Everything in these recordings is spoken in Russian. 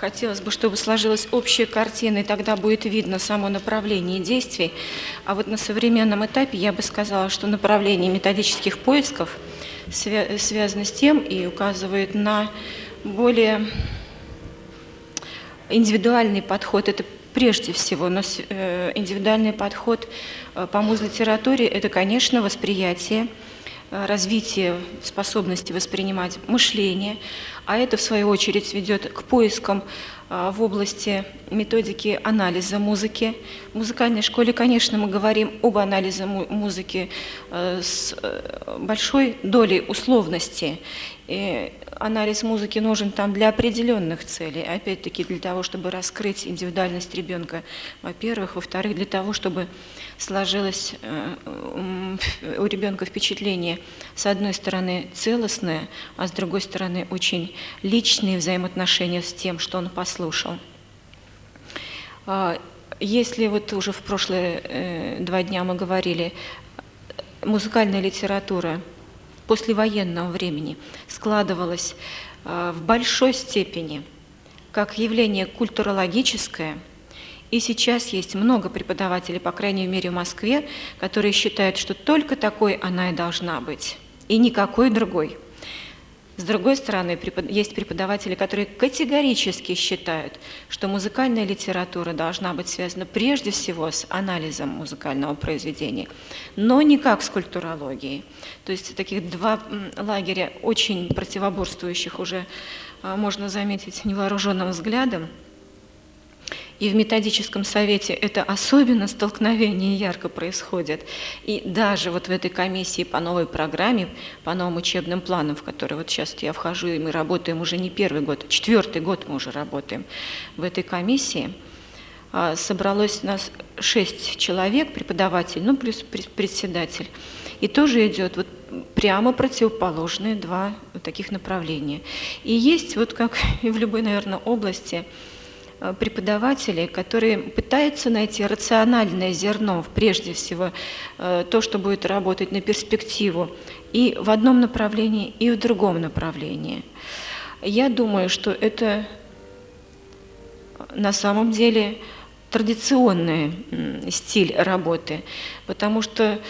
Хотелось бы, чтобы сложилась общая картина, и тогда будет видно само направление действий. А вот на современном этапе я бы сказала, что направление методических поисков связано с тем и указывает на более индивидуальный подход. Это прежде всего, но индивидуальный подход по муз-литературе – это, конечно, восприятие, развитие способности воспринимать мышление, а это, в свою очередь, ведет к поискам в области методики анализа музыки. В музыкальной школе, конечно, мы говорим об анализе музыки с большой долей условности. И анализ музыки нужен там для определенных целей, опять-таки для того, чтобы раскрыть индивидуальность ребенка, во-первых, во-вторых, для того, чтобы сложилось у ребенка впечатление, с одной стороны, целостное, а с другой стороны, очень личные взаимоотношения с тем, что он послушал. Если вот уже в прошлые 2 дня мы говорили, музыкальная литература послевоенного времени складывалась в большой степени как явление культурологическое, и сейчас есть много преподавателей, по крайней мере в Москве, которые считают, что только такой она и должна быть, и никакой другой. С другой стороны, есть преподаватели, которые категорически считают, что музыкальная литература должна быть связана прежде всего с анализом музыкального произведения, но никак с культурологией. То есть таких 2 лагеря, очень противоборствующих, уже можно заметить невооруженным взглядом. И в методическом совете это особенно столкновение ярко происходит. И даже вот в этой комиссии по новой программе, по новым учебным планам, в которые вот сейчас я вхожу, и мы работаем уже не 1-й год, 4-й год мы уже работаем в этой комиссии, собралось у нас 6 человек, преподаватель, ну плюс председатель. И тоже идет вот прямо противоположные 2 вот таких направления. И есть, вот как и в любой, наверное, области, преподаватели, которые пытаются найти рациональное зерно, прежде всего, то, что будет работать на перспективу и в одном направлении, и в другом направлении. Я думаю, что это на самом деле традиционный стиль работы, потому что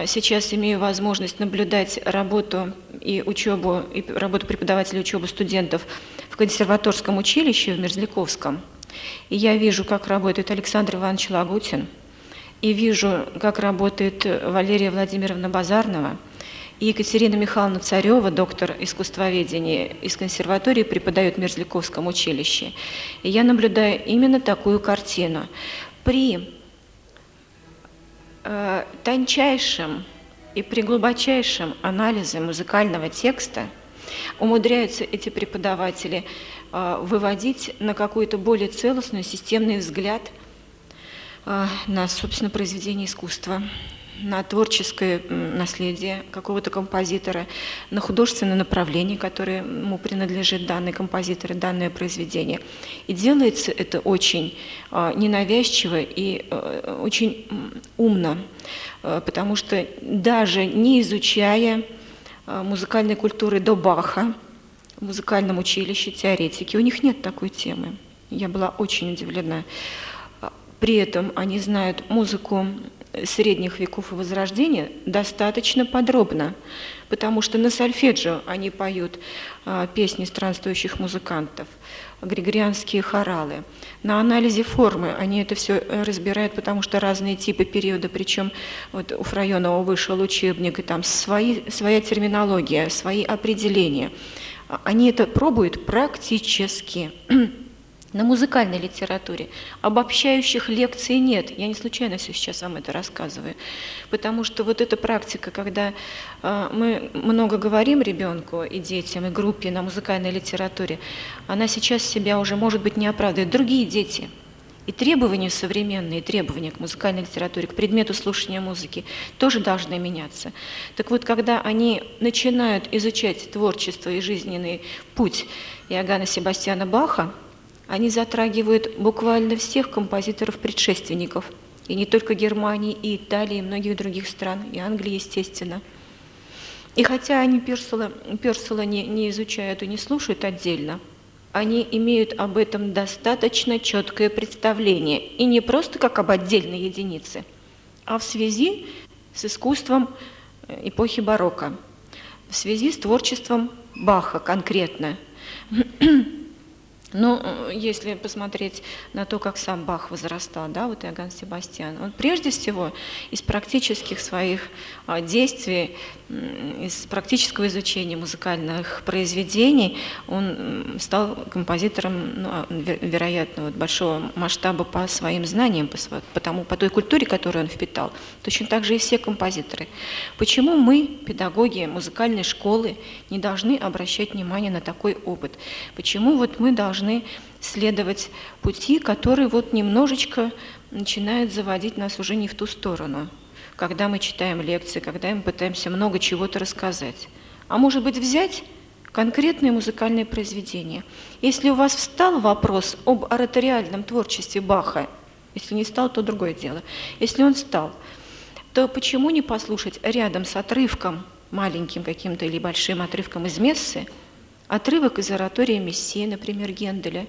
сейчас имею возможность наблюдать работу и учебу, и работу преподавателей, учебу студентов в консерваторском училище в Мерзляковском. И я вижу, как работает Александр Иванович Лагутин, и вижу, как работает Валерия Владимировна Базарнова, и Екатерина Михайловна Царева, доктор искусствоведения из консерватории, преподает в Мерзляковском училище. И я наблюдаю именно такую картину. При тончайшем и при глубочайшем анализе музыкального текста умудряются эти преподаватели выводить на какой-то более целостный, системный взгляд на, собственно, произведение искусства, на творческое наследие какого-то композитора, на художественное направление, которому принадлежит данный композитор и данное произведение. И делается это очень ненавязчиво и очень умно, потому что даже не изучая музыкальной культуры до Баха, в музыкальном училище, теоретики, у них нет такой темы. Я была очень удивлена. При этом они знают музыку средних веков и Возрождения достаточно подробно, потому что на сольфеджио они поют песни странствующих музыкантов, григорианские хоралы. На анализе формы они это все разбирают, потому что разные типы периода, причем вот у Фрайонова вышел учебник, и там своя терминология, свои определения. Они это пробуют практически. На музыкальной литературе обобщающих лекций нет. Я не случайно все сейчас вам это рассказываю. Потому что вот эта практика, когда мы много говорим ребенку и детям, и группе на музыкальной литературе, она сейчас себя уже, может быть, не оправдывает. Другие дети. И требования современные, требования к музыкальной литературе, к предмету слушания музыки тоже должны меняться. Так вот, когда они начинают изучать творчество и жизненный путь Иоганна Себастьяна Баха, они затрагивают буквально всех композиторов-предшественников. И не только Германии, и Италии, и многих других стран, и Англии, естественно. И хотя они Пёрсела не изучают и не слушают отдельно, они имеют об этом достаточно четкое представление. И не просто как об отдельной единице, а в связи с искусством эпохи барокко, в связи с творчеством Баха конкретно. Но если посмотреть на то, как сам Бах возрастал, да, вот Иоганн Себастьян, он прежде всего из практических своих действий, из практического изучения музыкальных произведений, он стал композитором, ну, вероятно, вот большого масштаба по своим знаниям, по той культуре, которую он впитал. Точно так же и все композиторы. Почему мы, педагоги музыкальной школы, не должны обращать внимание на такой опыт? Почему вот мы должны следовать пути, которые вот немножечко начинают заводить нас уже не в ту сторону, когда мы читаем лекции, когда мы пытаемся много чего-то рассказать. А может быть, взять конкретные музыкальные произведения. Если у вас встал вопрос об ораториальном творчестве Баха, если не встал, то другое дело. Если он встал, то почему не послушать рядом с отрывком, маленьким каким-то или большим отрывком из мессы, отрывок из оратории Мессии, например, Генделя,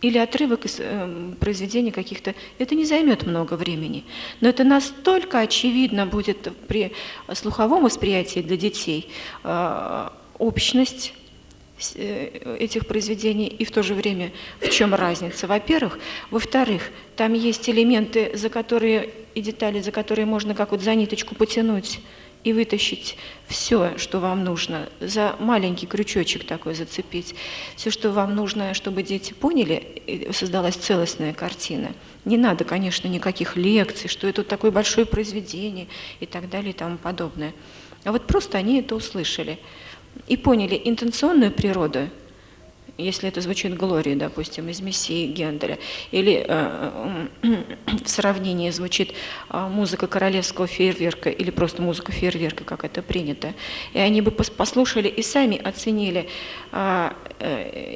или отрывок из произведений каких-то, это не займет много времени. Но это настолько очевидно будет при слуховом восприятии для детей, общность этих произведений и в то же время в чем разница, во-первых. Во-вторых, там есть элементы, и детали, за которые можно как вот за ниточку потянуть и вытащить все, что вам нужно, за маленький крючочек такой зацепить, все, что вам нужно, чтобы дети поняли, и создалась целостная картина. Не надо, конечно, никаких лекций, что это такое большое произведение и так далее и тому подобное. А вот просто они это услышали и поняли интенционную природу, если это звучит «Глория», допустим, из «Мессии» Генделя, или в сравнении звучит музыка королевского фейерверка или просто музыка фейерверка, как это принято, и они бы послушали и сами оценили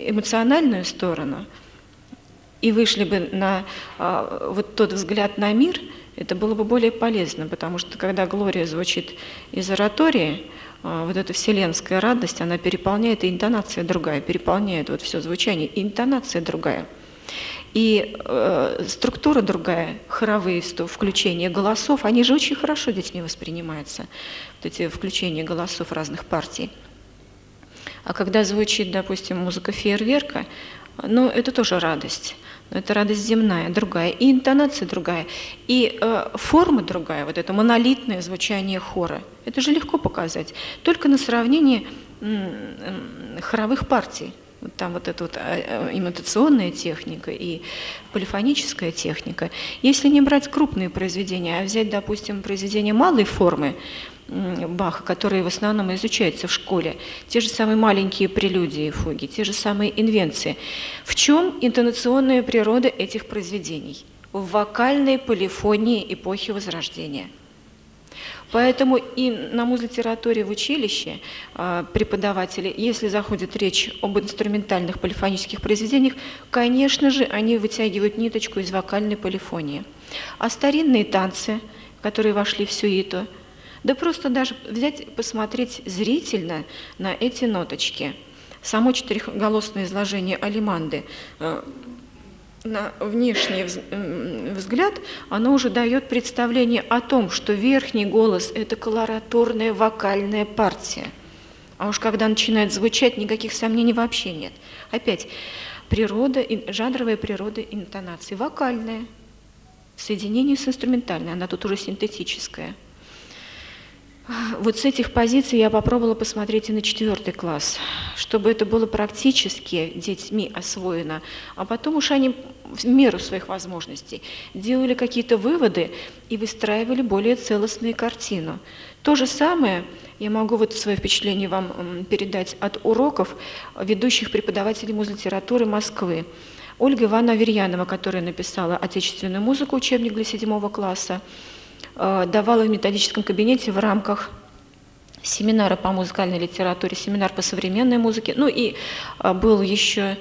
эмоциональную сторону и вышли бы на вот тот взгляд на мир, это было бы более полезно, потому что когда «Глория» звучит из оратории, вот эта вселенская радость, она переполняет, и интонация другая, переполняет вот все звучание, и интонация другая. И структура другая, хоровые включения голосов, они же очень хорошо детьми воспринимаются, вот эти включения голосов разных партий. А когда звучит, допустим, музыка фейерверка, ну, это тоже радость. Но это радость земная, другая, и интонация другая, и форма другая, вот это монолитное звучание хора. Это же легко показать. Только на сравнении хоровых партий. Вот там вот эта вот имитационная техника и полифоническая техника. Если не брать крупные произведения, а взять, допустим, произведения малой формы Баха, которые в основном изучаются в школе, те же самые маленькие прелюдии и фуги, те же самые инвенции. В чем интонационная природа этих произведений? В вокальной полифонии эпохи Возрождения. Поэтому и на музлитературе в училище преподаватели, если заходит речь об инструментальных полифонических произведениях, конечно же, они вытягивают ниточку из вокальной полифонии. А старинные танцы, которые вошли в сюиту, да просто даже взять, посмотреть зрительно на эти ноточки. Само четырехголосное изложение алиманды на внешний взгляд, оно уже дает представление о том, что верхний голос – это колораторная вокальная партия. А уж когда начинает звучать, никаких сомнений вообще нет. Опять, природа, жанровая природа интонации. Вокальная, в соединении с инструментальной, она тут уже синтетическая. Вот с этих позиций я попробовала посмотреть и на 4 класс, чтобы это было практически детьми освоено, а потом уж они в меру своих возможностей делали какие-то выводы и выстраивали более целостную картину. То же самое я могу вот свое впечатление вам передать от уроков ведущих преподавателей музлитературы Москвы. Ольга Ивановна Аверьянова, которая написала отечественную музыку, учебник для 7 класса, давала в методическом кабинете в рамках семинара по музыкальной литературе, семинар по современной музыке, ну и был еще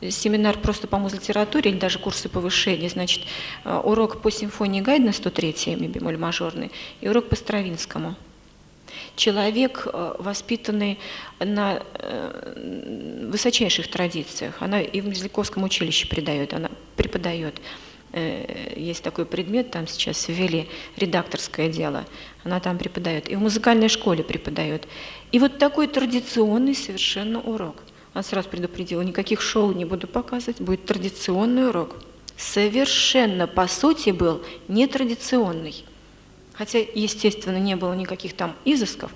семинар просто по музлитературе или даже курсы повышения, значит, урок по симфонии Гайдна 103 ми бемоль мажорный и урок по Стравинскому. Человек, воспитанный на высочайших традициях. Она и в Мерзляковском училище она преподает. Есть такой предмет, там сейчас ввели редакторское дело, она там преподает. И в музыкальной школе преподает. И вот такой традиционный совершенно урок. Она сразу предупредила, никаких шоу не буду показывать, будет традиционный урок. Совершенно, по сути, был нетрадиционный. Хотя, естественно, не было никаких там изысков,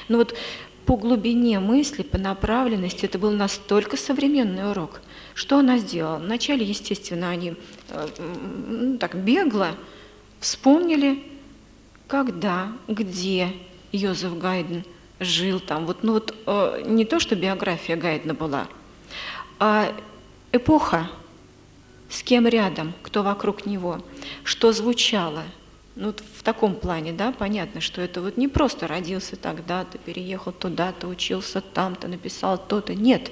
но вот по глубине мысли, по направленности это был настолько современный урок. Что она сделала? Вначале, естественно, они так бегло вспомнили, когда, где Йозеф Гайдн жил там. Не то, что биография Гайдна была, а эпоха, с кем рядом, кто вокруг него, что звучало. В таком плане, да, понятно, что это не просто родился тогда-то, переехал туда-то, учился там-то, написал то-то. Нет,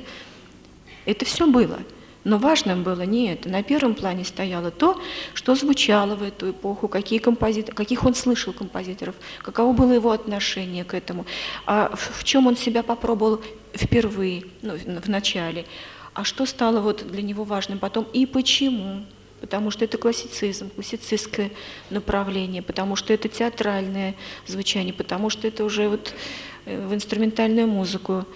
это все было. Но важным было не это. На первом плане стояло то, что звучало в эту эпоху, каких он слышал композиторов, каково было его отношение к этому, в чем он себя попробовал впервые, в начале, а что стало для него важным потом и почему. Потому что это классицизм, классицистское направление, потому что это театральное звучание, потому что это уже в инструментальную музыку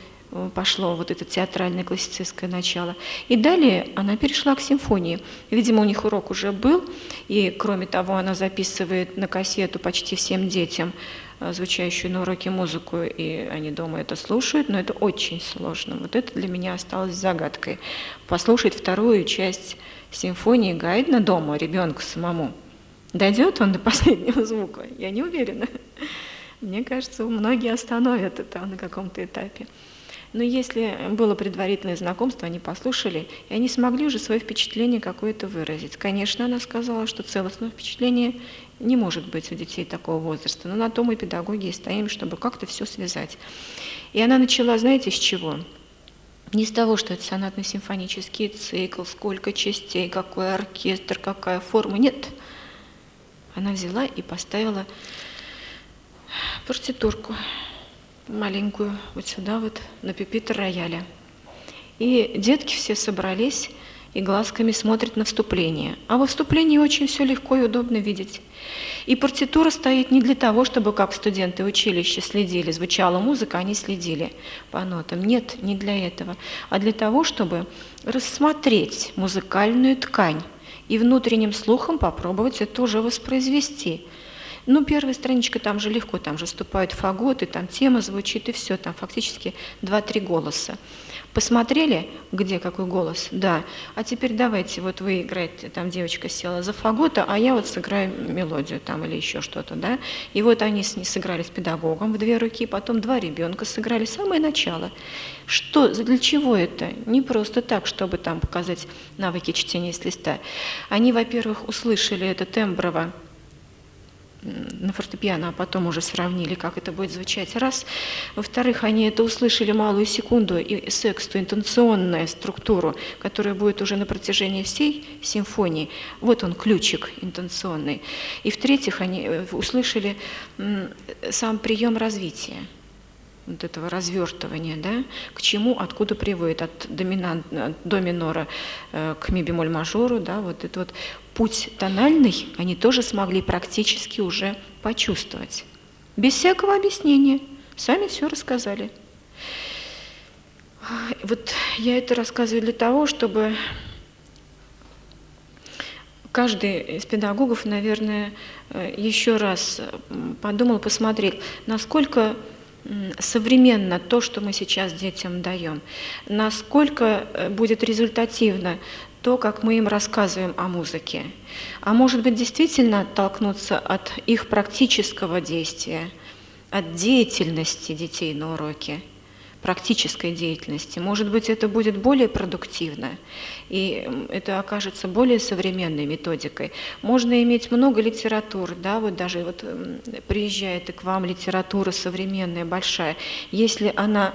пошло это театральное классицистское начало. И далее она перешла к симфонии. Видимо, у них урок уже был, и кроме того, она записывает на кассету почти всем детям, звучащую на уроке музыку, и они дома это слушают, но это очень сложно. Это для меня осталось загадкой. Послушать вторую часть симфонии Гайдна дома ребенку самому. Дойдет он до последнего звука? Я не уверена. Мне кажется, многие остановят это на каком-то этапе. Но если было предварительное знакомство, они послушали, и они смогли уже свое впечатление какое-то выразить. Конечно, она сказала, что целостного впечатления не может быть у детей такого возраста, но на то мы педагоги и стоим, чтобы как-то все связать. И она начала, знаете, с чего? Не с того, что это сонатно-симфонический цикл, сколько частей, какой оркестр, какая форма. Нет. Она взяла и поставила партитурку маленькую сюда, на пюпитр рояля. И детки все собрались и глазками смотрят на вступление. А во вступлении очень все легко и удобно видеть. И партитура стоит не для того, чтобы, как студенты училища следили, звучала музыка, они следили по нотам. Нет, не для этого. А для того, чтобы рассмотреть музыкальную ткань и внутренним слухом попробовать это уже воспроизвести. Первая страничка, там же легко, там же вступают фаготы, там тема звучит и все, там фактически 2-3 голоса. Посмотрели, где какой голос? Да. А теперь давайте, вы играете, там девочка села за фагота, а я сыграю мелодию там или еще что-то, да. И они сыграли с педагогом в 2 руки, потом 2 ребенка сыграли, самое начало. Для чего это? Не просто так, чтобы там показать навыки чтения с листа. Они, во-первых, услышали это темброво на фортепиано, а потом уже сравнили, как это будет звучать. Раз. Во-вторых, они это услышали малую секунду и сексту, интонационную структуру, которая будет уже на протяжении всей симфонии. Он ключик интонационный. И в-третьих, они услышали сам прием развития. Этого развертывания, да, к чему, откуда приводит, от до минора к ми бемоль мажору, да, этот путь тональный они тоже смогли практически уже почувствовать. Без всякого объяснения. Сами все рассказали. Я это рассказываю для того, чтобы каждый из педагогов, наверное, еще раз подумал, посмотрел, насколько современно то, что мы сейчас детям даем, насколько будет результативно то, как мы им рассказываем о музыке. А может быть, действительно оттолкнуться от их практического действия, от деятельности детей на уроке, практической деятельности. Может быть, это будет более продуктивно, и это окажется более современной методикой. Можно иметь много литературы, да, даже приезжает и к вам литература современная, большая. Если она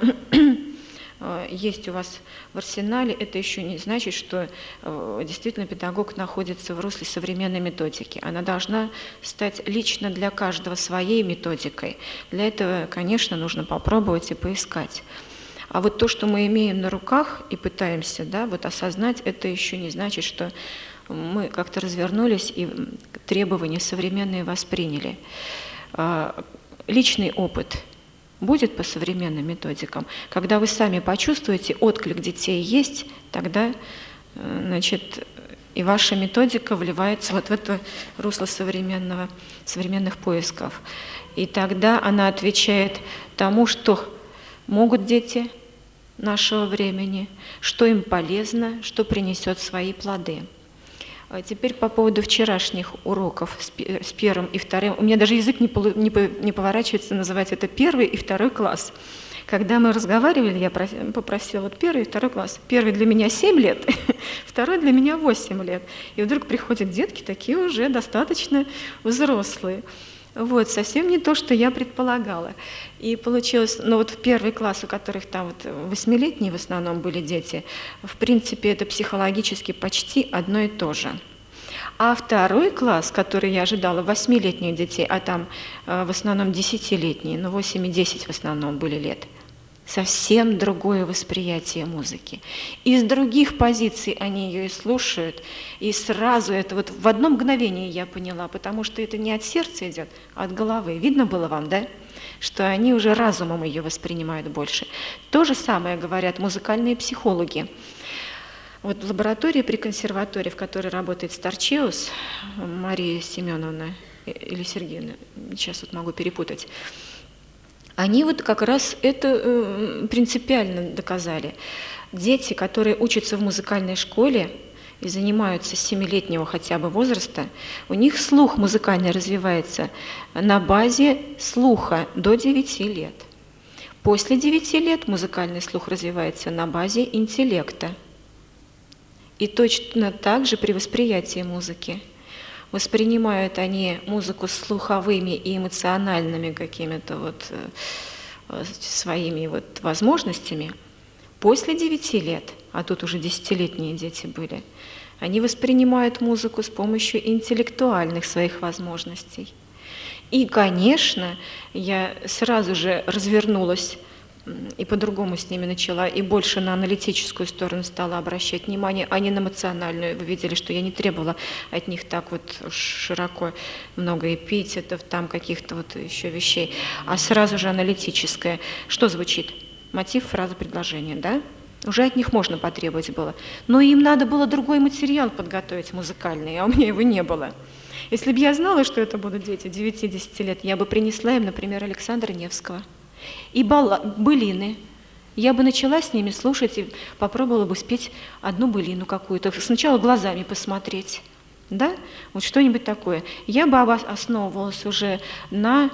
есть у вас в арсенале, это еще не значит, что действительно педагог находится в русле современной методики. Она должна стать лично для каждого своей методикой. Для этого, конечно, нужно попробовать и поискать. А вот то, что мы имеем на руках и пытаемся, да, вот осознать, это еще не значит, что мы как-то развернулись и требования современные восприняли. Личный опыт будет по современным методикам. Когда вы сами почувствуете, отклик детей есть, тогда, значит, и ваша методика вливается вот в это русло современных поисков. И тогда она отвечает тому, что могут дети нашего времени, что им полезно, что принесет свои плоды. Теперь по поводу вчерашних уроков с первым и вторым. У меня даже язык не поворачивается называть это первый и второй класс. Когда мы разговаривали, я попросила вот первый и второй класс. Первый для меня 7 лет, второй для меня 8 лет. И вдруг приходят детки, такие уже достаточно взрослые. Вот, совсем не то, что я предполагала. И получилось, ну вот в первый класс, у которых там вот 8-летние в основном были дети, в принципе, это психологически почти одно и то же. А второй класс, который я ожидала, 8-летних детей, а там в основном 10-летние, ну 8 и 10 в основном были лет, совсем другое восприятие музыки. Из других позиций они ее и слушают, и сразу это вот в одно мгновение я поняла, потому что это не от сердца идет, а от головы. Видно было вам, да? Что они уже разумом ее воспринимают больше. То же самое говорят музыкальные психологи. Вот в лаборатории при консерватории, в которой работает Старчеус, Мария Семеновна или Сергеевна, сейчас вот могу перепутать, они вот как раз это принципиально доказали. Дети, которые учатся в музыкальной школе и занимаются с 7-летнего хотя бы возраста, у них слух музыкальный развивается на базе слуха до 9 лет. После 9 лет музыкальный слух развивается на базе интеллекта. И точно так же при восприятии музыки. Воспринимают они музыку слуховыми и эмоциональными какими-то вот своими вот возможностями. После 9 лет, а тут уже 10-летние дети были, они воспринимают музыку с помощью интеллектуальных своих возможностей. И, конечно, я сразу же развернулась и по-другому с ними начала, и больше на аналитическую сторону стала обращать внимание, а не на эмоциональную. Вы видели, что я не требовала от них так вот широко много эпитетов, там каких-то вот еще вещей, а сразу же аналитическое. Что звучит? Мотив, фраза, предложение, да? Уже от них можно потребовать было. Но им надо было другой материал подготовить музыкальный, а у меня его не было. Если бы я знала, что это будут дети 9-10 лет, я бы принесла им, например, Александра Невского. И былины. Я бы начала с ними слушать и попробовала бы спеть одну былину какую-то. Сначала глазами посмотреть. Да? Вот что-нибудь такое. Я бы основывалась уже на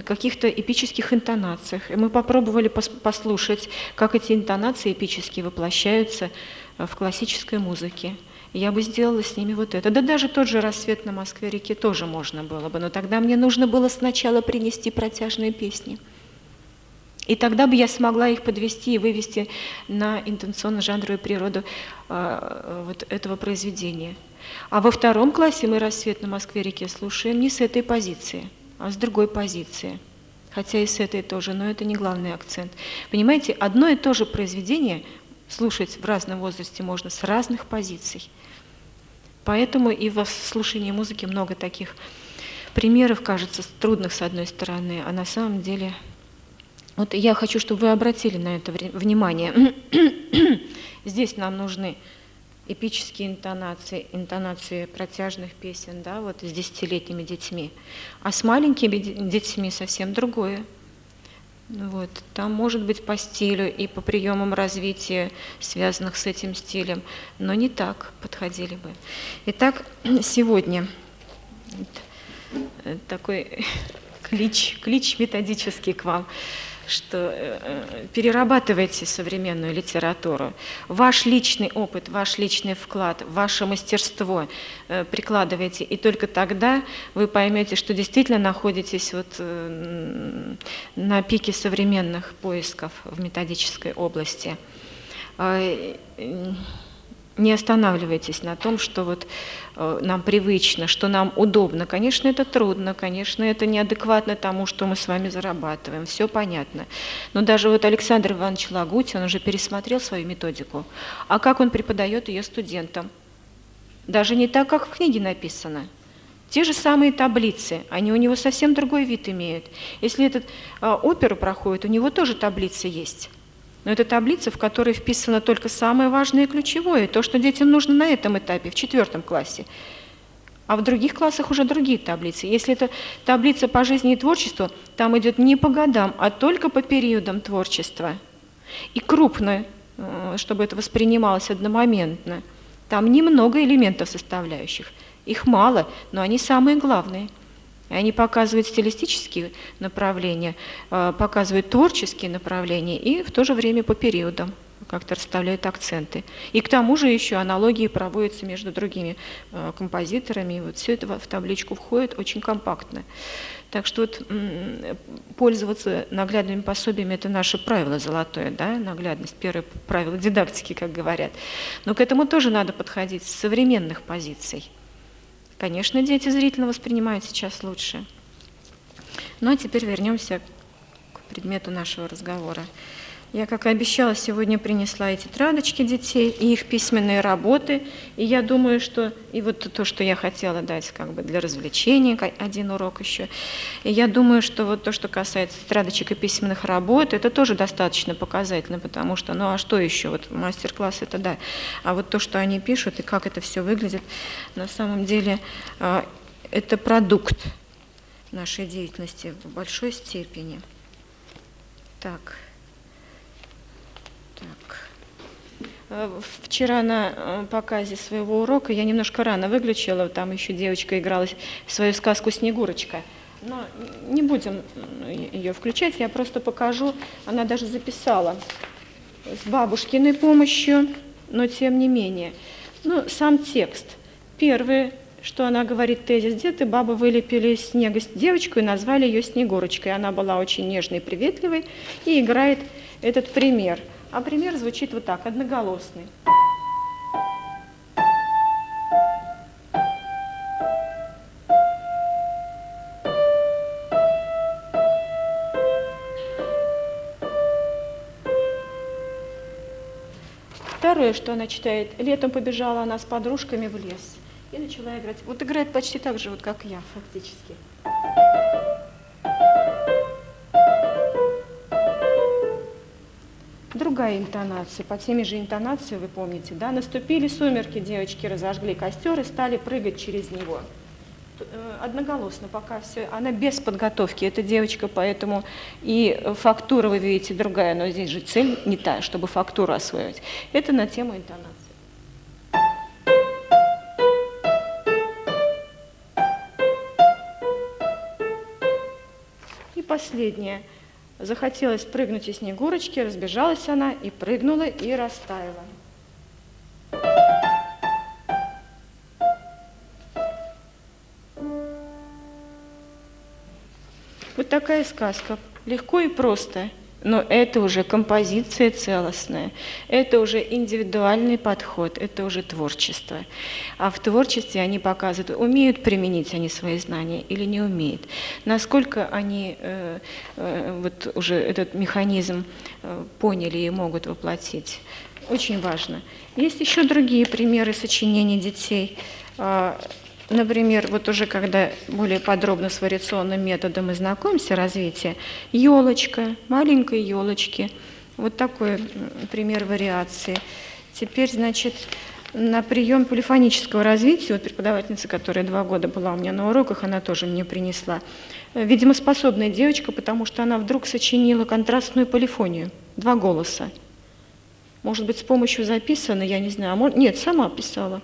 каких-то эпических интонациях. И мы попробовали послушать, как эти интонации эпические воплощаются в классической музыке. Я бы сделала с ними вот это. Да даже тот же «Рассвет на Москве-реке» тоже можно было бы. Но тогда мне нужно было сначала принести протяжные песни. И тогда бы я смогла их подвести и вывести на интенционно-жанровую природу вот этого произведения. А во втором классе мы «Рассвет на Москве-реке» слушаем не с этой позиции, а с другой позиции. Хотя и с этой тоже, но это не главный акцент. Понимаете, одно и то же произведение слушать в разном возрасте можно с разных позиций. Поэтому и в слушании музыки много таких примеров, кажется, трудных с одной стороны, а на самом деле... Вот я хочу, чтобы вы обратили на это внимание. Здесь нам нужны эпические интонации, интонации протяжных песен, да, вот с 10-летними детьми. А с маленькими детьми совсем другое. Вот. Там может быть по стилю и по приемам развития, связанных с этим стилем, но не так подходили бы. Итак, сегодня такой клич методический к вам. что перерабатывайте современную литературу. Ваш личный опыт, ваш личный вклад, ваше мастерство прикладывайте, и только тогда вы поймете, что действительно находитесь вот на пике современных поисков в методической области. Не останавливайтесь на том, что вот нам привычно, что нам удобно. Конечно, это трудно, конечно, это неадекватно тому, что мы с вами зарабатываем, все понятно. Но даже вот Александр Иванович Лагутин, он уже пересмотрел свою методику. А как он преподает ее студентам? Даже не так, как в книге написано. Те же самые таблицы, они у него совсем другой вид имеют. Если этот оперу проходит, у него тоже таблицы есть. Но это таблица, в которой вписано только самое важное и ключевое, то, что детям нужно на этом этапе, в 4 классе. А в других классах уже другие таблицы. Если это таблица по жизни и творчеству, там идет не по годам, а только по периодам творчества. И крупно, чтобы это воспринималось одномоментно. Там немного элементов составляющих. Их мало, но они самые главные. И они показывают стилистические направления, показывают творческие направления и в то же время по периодам как-то расставляют акценты. И к тому же еще аналогии проводятся между другими композиторами. И вот все это в табличку входит очень компактно. Так что вот, пользоваться наглядными пособиями – это наше правило золотое, да? Наглядность, первое правило дидактики, как говорят. Но к этому тоже надо подходить с современных позиций. Конечно, дети зрительно воспринимают сейчас лучше. Ну а теперь вернемся к предмету нашего разговора. Я, как и обещала, сегодня принесла эти тетрадочки детей и их письменные работы. И я думаю, что и вот то, что я хотела дать как бы для развлечения, один урок еще. И я думаю, что вот то, что касается тетрадочек и письменных работ, это тоже достаточно показательно, потому что, ну а что еще? Вот мастер-класс это да. А вот то, что они пишут и как это все выглядит, на самом деле это продукт нашей деятельности в большой степени. Так. Вчера на показе своего урока я немножко рано выключила, там еще девочка играла свою сказку «Снегурочка». Но не будем ее включать, я просто покажу, она даже записала с бабушкиной помощью, но тем не менее. Ну, сам текст. Первое, что она говорит, тезис: дед и баба вылепили из снега девочку и назвали ее Снегурочкой. Она была очень нежной и приветливой и играет этот пример. А пример звучит вот так, одноголосный. Второе, что она читает: летом побежала она с подружками в лес и начала играть. Вот играет почти так же, вот как я, фактически. Другая интонация, по теме же интонации, вы помните, да? Наступили сумерки, девочки разожгли костер и стали прыгать через него. Одноголосно пока все, она без подготовки, эта девочка, поэтому и фактура, вы видите, другая, но здесь же цель не та, чтобы фактуру освоить. Это на тему интонации. И последнее. Захотелось прыгнуть из Снегурочки, разбежалась она и прыгнула, и растаяла. Вот такая сказка. Легко и просто. Но это уже композиция целостная, это уже индивидуальный подход, это уже творчество. А в творчестве они показывают, умеют применить они свои знания или не умеют. Насколько они вот уже этот механизм поняли и могут воплотить. Очень важно. Есть еще другие примеры сочинений детей. Например, вот уже когда более подробно с вариационным методом мы знакомимся, развитие, елочка, маленькой елочки, вот такой пример вариации. Теперь, значит, на прием полифонического развития, вот преподавательница, которая 2 года была у меня на уроках, она тоже мне принесла, видимо, способная девочка, потому что она вдруг сочинила контрастную полифонию, 2 голоса. Может быть, с помощью записанной, я не знаю, нет, сама писала.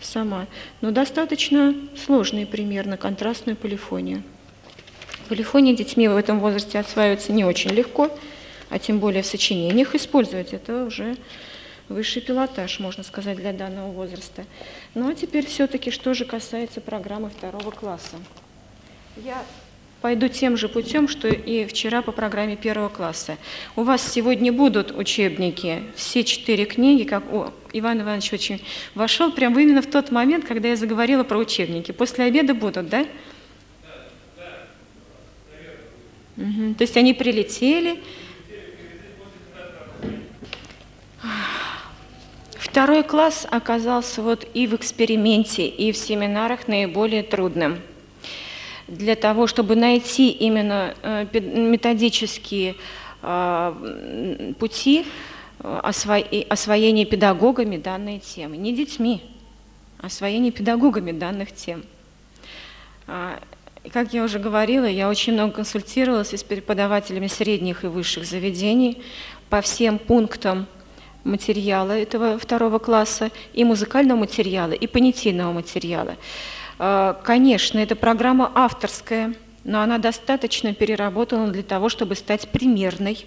Сама, но достаточно сложный пример на контрастную полифонию. Полифония детьми в этом возрасте осваивается не очень легко, а тем более в сочинениях использовать. Это уже высший пилотаж, можно сказать, для данного возраста. Ну а теперь все-таки, что же касается программы 2 класса. Я пойду тем же путем, что и вчера по программе 1 класса. У вас сегодня будут учебники, все 4 книги, как Иван Иванович очень вошел прямо именно в тот момент, когда я заговорила про учебники. После обеда будут, да? Угу. То есть они прилетели. 2 класс оказался вот и в эксперименте, и в семинарах наиболее трудным. Для того, чтобы найти именно методические пути освоения педагогами данной темы. Не детьми, а освоения педагогами данных тем. Как я уже говорила, я очень много консультировалась с преподавателями средних и высших заведений по всем пунктам материала этого 2 класса, и музыкального материала, и понятийного материала. Конечно, эта программа авторская, но она достаточно переработана для того, чтобы стать примерной.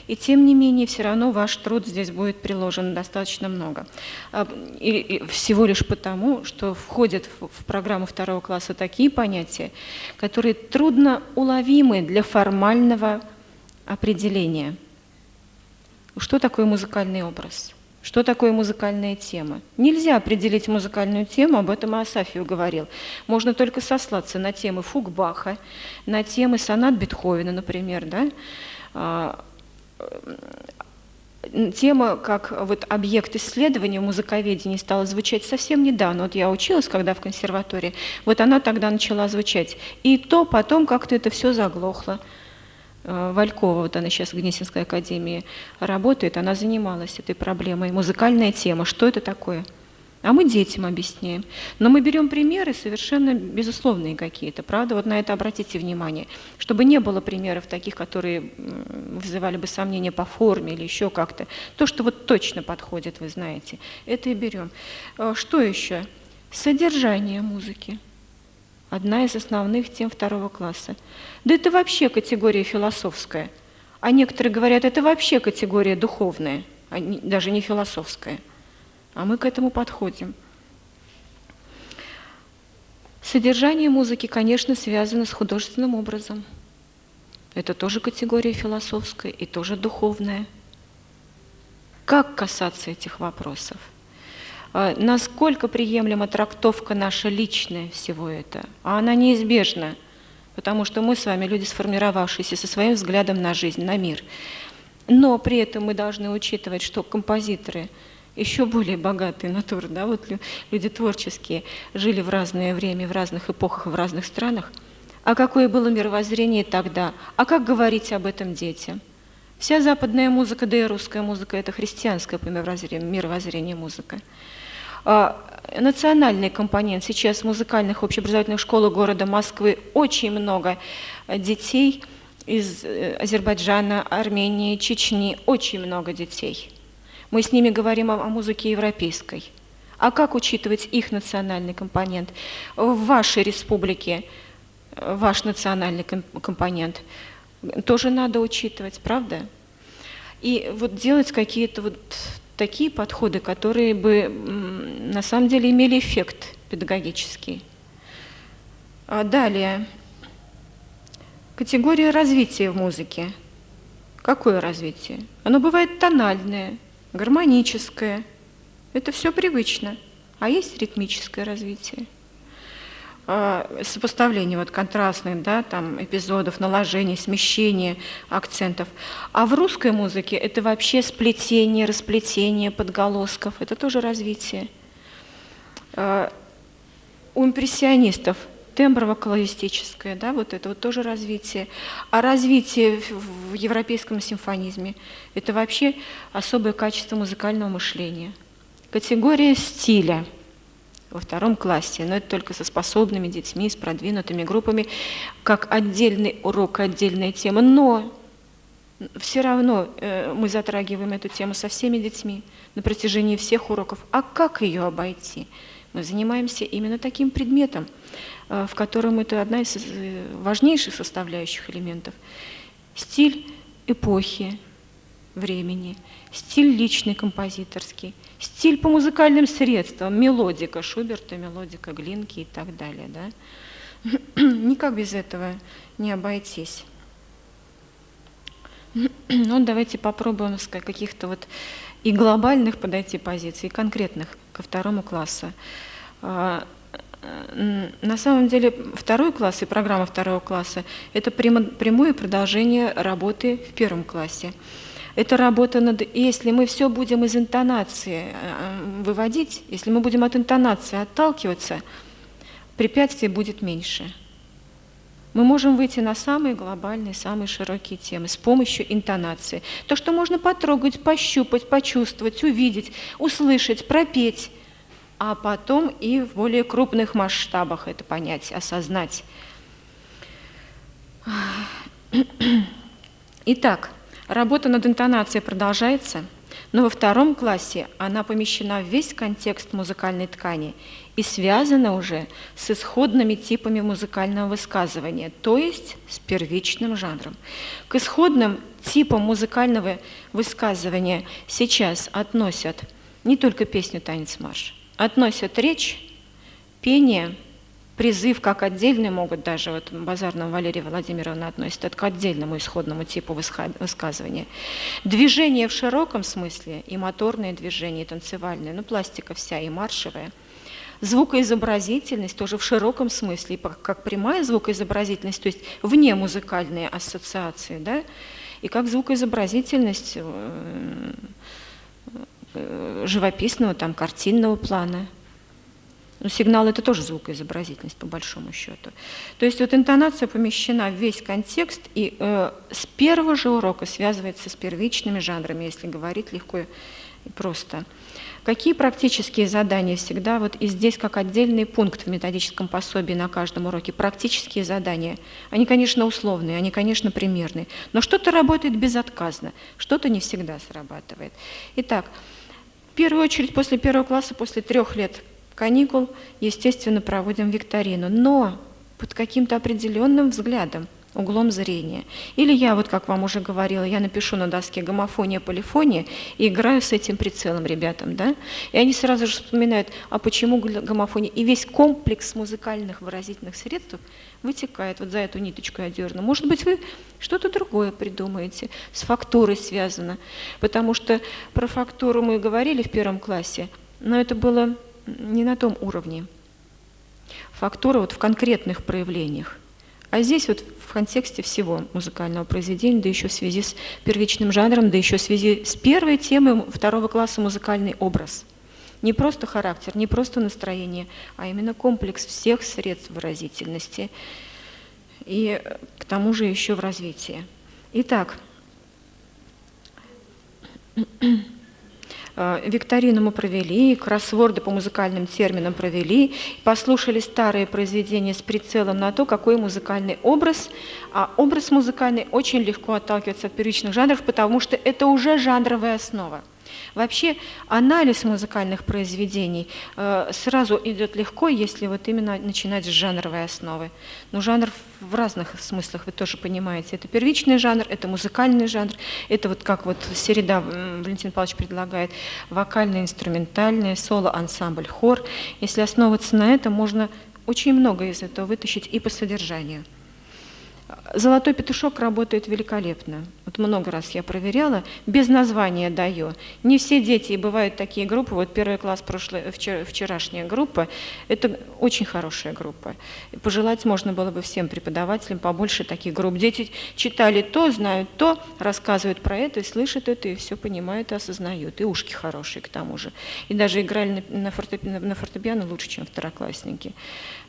И тем не менее, все равно ваш труд здесь будет приложен достаточно много. И всего лишь потому, что входят в программу 2 класса такие понятия, которые трудно уловимы для формального определения. Что такое музыкальный образ? Что такое музыкальная тема? Нельзя определить музыкальную тему, об этом и Асафьев говорил. Можно только сослаться на темы фуг Баха, на темы сонат Бетховена, например, да? Тема, как вот объект исследования в музыковедении, стала звучать совсем недавно. Вот я училась, когда в консерватории, вот она тогда начала звучать. И то потом как-то это все заглохло. Валькова, вот она сейчас в Гнесинской академии работает, она занималась этой проблемой. Музыкальная тема, что это такое? А мы детям объясняем. Но мы берем примеры совершенно безусловные какие-то, правда? Вот на это обратите внимание, чтобы не было примеров таких, которые вызывали бы сомнения по форме или еще как-то. То, что вот точно подходит, вы знаете, это и берем. Что еще? Содержание музыки. Одна из основных тем 2 класса. Да это вообще категория философская. А некоторые говорят, это вообще категория духовная, даже не философская. А мы к этому подходим. Содержание музыки, конечно, связано с художественным образом. Это тоже категория философская и тоже духовная. Как касаться этих вопросов? Насколько приемлема трактовка наша личная всего этого? А она неизбежна, потому что мы с вами люди, сформировавшиеся со своим взглядом на жизнь, на мир. Но при этом мы должны учитывать, что композиторы еще более богатые натуры, да, вот люди творческие, жили в разное время, в разных эпохах, в разных странах. А какое было мировоззрение тогда? А как говорить об этом детям? Вся западная музыка, да и русская музыка – это христианское мировоззрение музыка. Национальный компонент. Сейчас в музыкальных общеобразовательных школах города Москвы очень много детей из Азербайджана, Армении, Чечни. Очень много детей. Мы с ними говорим о музыке европейской. А как учитывать их национальный компонент? В вашей республике ваш национальный компонент тоже надо учитывать, правда? И вот делать какие-то вот такие подходы, которые бы на самом деле имели эффект педагогический. Далее. Категория развития в музыке. Какое развитие? Оно бывает тональное, гармоническое. Это все привычно. А есть ритмическое развитие. Сопоставление вот контрастных, да, там, эпизодов, наложений, смещения акцентов. А в русской музыке это вообще сплетение, расплетение подголосков. Это тоже развитие. У импрессионистов темброво-клавистическое, да, вот это вот тоже развитие. А развитие в европейском симфонизме – это вообще особое качество музыкального мышления. Категория стиля во 2 классе, но это только со способными детьми, с продвинутыми группами, как отдельный урок, отдельная тема. Но все равно мы затрагиваем эту тему со всеми детьми на протяжении всех уроков. А как ее обойти? Мы занимаемся именно таким предметом. в котором это одна из важнейших составляющих элементов. Стиль эпохи, времени, стиль личный, композиторский, стиль по музыкальным средствам, мелодика Шуберта, мелодика Глинки и так далее. Да? Никак без этого не обойтись. Ну, давайте попробуем с каких-то вот и глобальных подойти позиций, и конкретных ко второму классу. На самом деле второй класс и программа второго класса – это прямое продолжение работы в первом классе. Это работа над… Если мы все будем из интонации выводить, если мы будем от интонации отталкиваться, препятствий будет меньше. Мы можем выйти на самые глобальные, самые широкие темы с помощью интонации. То, что можно потрогать, пощупать, почувствовать, увидеть, услышать, пропеть, а потом и в более крупных масштабах это понять, осознать. Итак, работа над интонацией продолжается, но во втором классе она помещена в весь контекст музыкальной ткани и связана уже с исходными типами музыкального высказывания, то есть с первичным жанром. К исходным типам музыкального высказывания сейчас относят не только песню, танец, марш, относят речь, пение, призыв как отдельный, могут даже, вот Базарного Валерия Владимировна относит это к отдельному исходному типу высказывания. Движение в широком смысле, и моторные движения, и танцевальные, ну пластика вся, и маршевая. Звукоизобразительность тоже в широком смысле, как прямая звукоизобразительность, то есть вне музыкальные ассоциации, да, и как звукоизобразительность живописного, там, картинного плана. Но сигнал – это тоже звукоизобразительность, по большому счету. То есть вот интонация помещена в весь контекст и с первого же урока связывается с первичными жанрами, если говорить легко и просто. Какие практические задания всегда, вот и здесь как отдельный пункт в методическом пособии на каждом уроке, практические задания, они, конечно, условные, они, конечно, примерные, но что-то работает безотказно, что-то не всегда срабатывает. Итак, в первую очередь после первого класса, после 3 лет каникул, естественно, проводим викторину, но под каким-то определенным взглядом, углом зрения. Или я, вот как вам уже говорила, я напишу на доске гомофония, полифония и играю с этим прицелом ребятам, да? И они сразу же вспоминают, а почему гомофония? И весь комплекс музыкальных выразительных средств вытекает, вот за эту ниточку я дерну. Может быть, вы что-то другое придумаете, с фактурой связано, потому что про фактуру мы говорили в 1 классе, но это было не на том уровне. Фактура вот в конкретных проявлениях. А здесь вот в контексте всего музыкального произведения, да еще в связи с первичным жанром, да еще в связи с первой темой 2 класса музыкальный образ. Не просто характер, не просто настроение, а именно комплекс всех средств выразительности. И к тому же еще в развитии. Итак, викторину мы провели, кроссворды по музыкальным терминам провели, послушали старые произведения с прицелом на то, какой музыкальный образ. А образ музыкальный очень легко отталкивается от первичных жанров, потому что это уже жанровая основа. Вообще анализ музыкальных произведений сразу идет легко, если вот именно начинать с жанровой основы. Но жанр в разных смыслах, вы тоже понимаете. Это первичный жанр, это музыкальный жанр, это вот как вот Середа Валентин Павлович предлагает, вокальный, инструментальный, соло, ансамбль, хор. Если основываться на этом, можно очень много из этого вытащить и по содержанию. «Золотой петушок» работает великолепно. Вот много раз я проверяла, без названия даю. Не все дети, и бывают такие группы, вот 1 класс, вчерашняя группа, это очень хорошая группа. И пожелать можно было бы всем преподавателям побольше таких групп. Дети читали то, знают то, рассказывают про это, и слышат это, и все понимают и осознают. И ушки хорошие к тому же. И даже играли на фортепиано лучше, чем второклассники.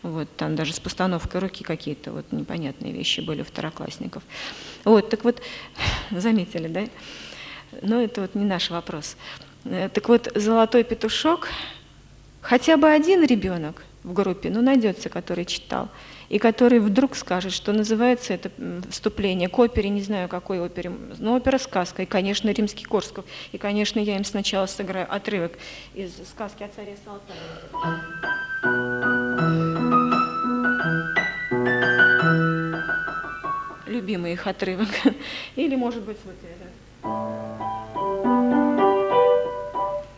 Вот, там даже с постановкой руки какие-то вот непонятные вещи были у второклассников. Вот, так вот, заметили, да? Но это вот не наш вопрос. Так вот, «Золотой петушок», хотя бы один ребенок в группе, ну, найдется, который читал, и который вдруг скажет, что называется это вступление к опере, не знаю, какой опере, но опера «Сказка», и, конечно, Римский-Корсаков, и, конечно, я им сначала сыграю отрывок из сказки о царе Салтане. любимый их отрывок. Или, может быть, вот это.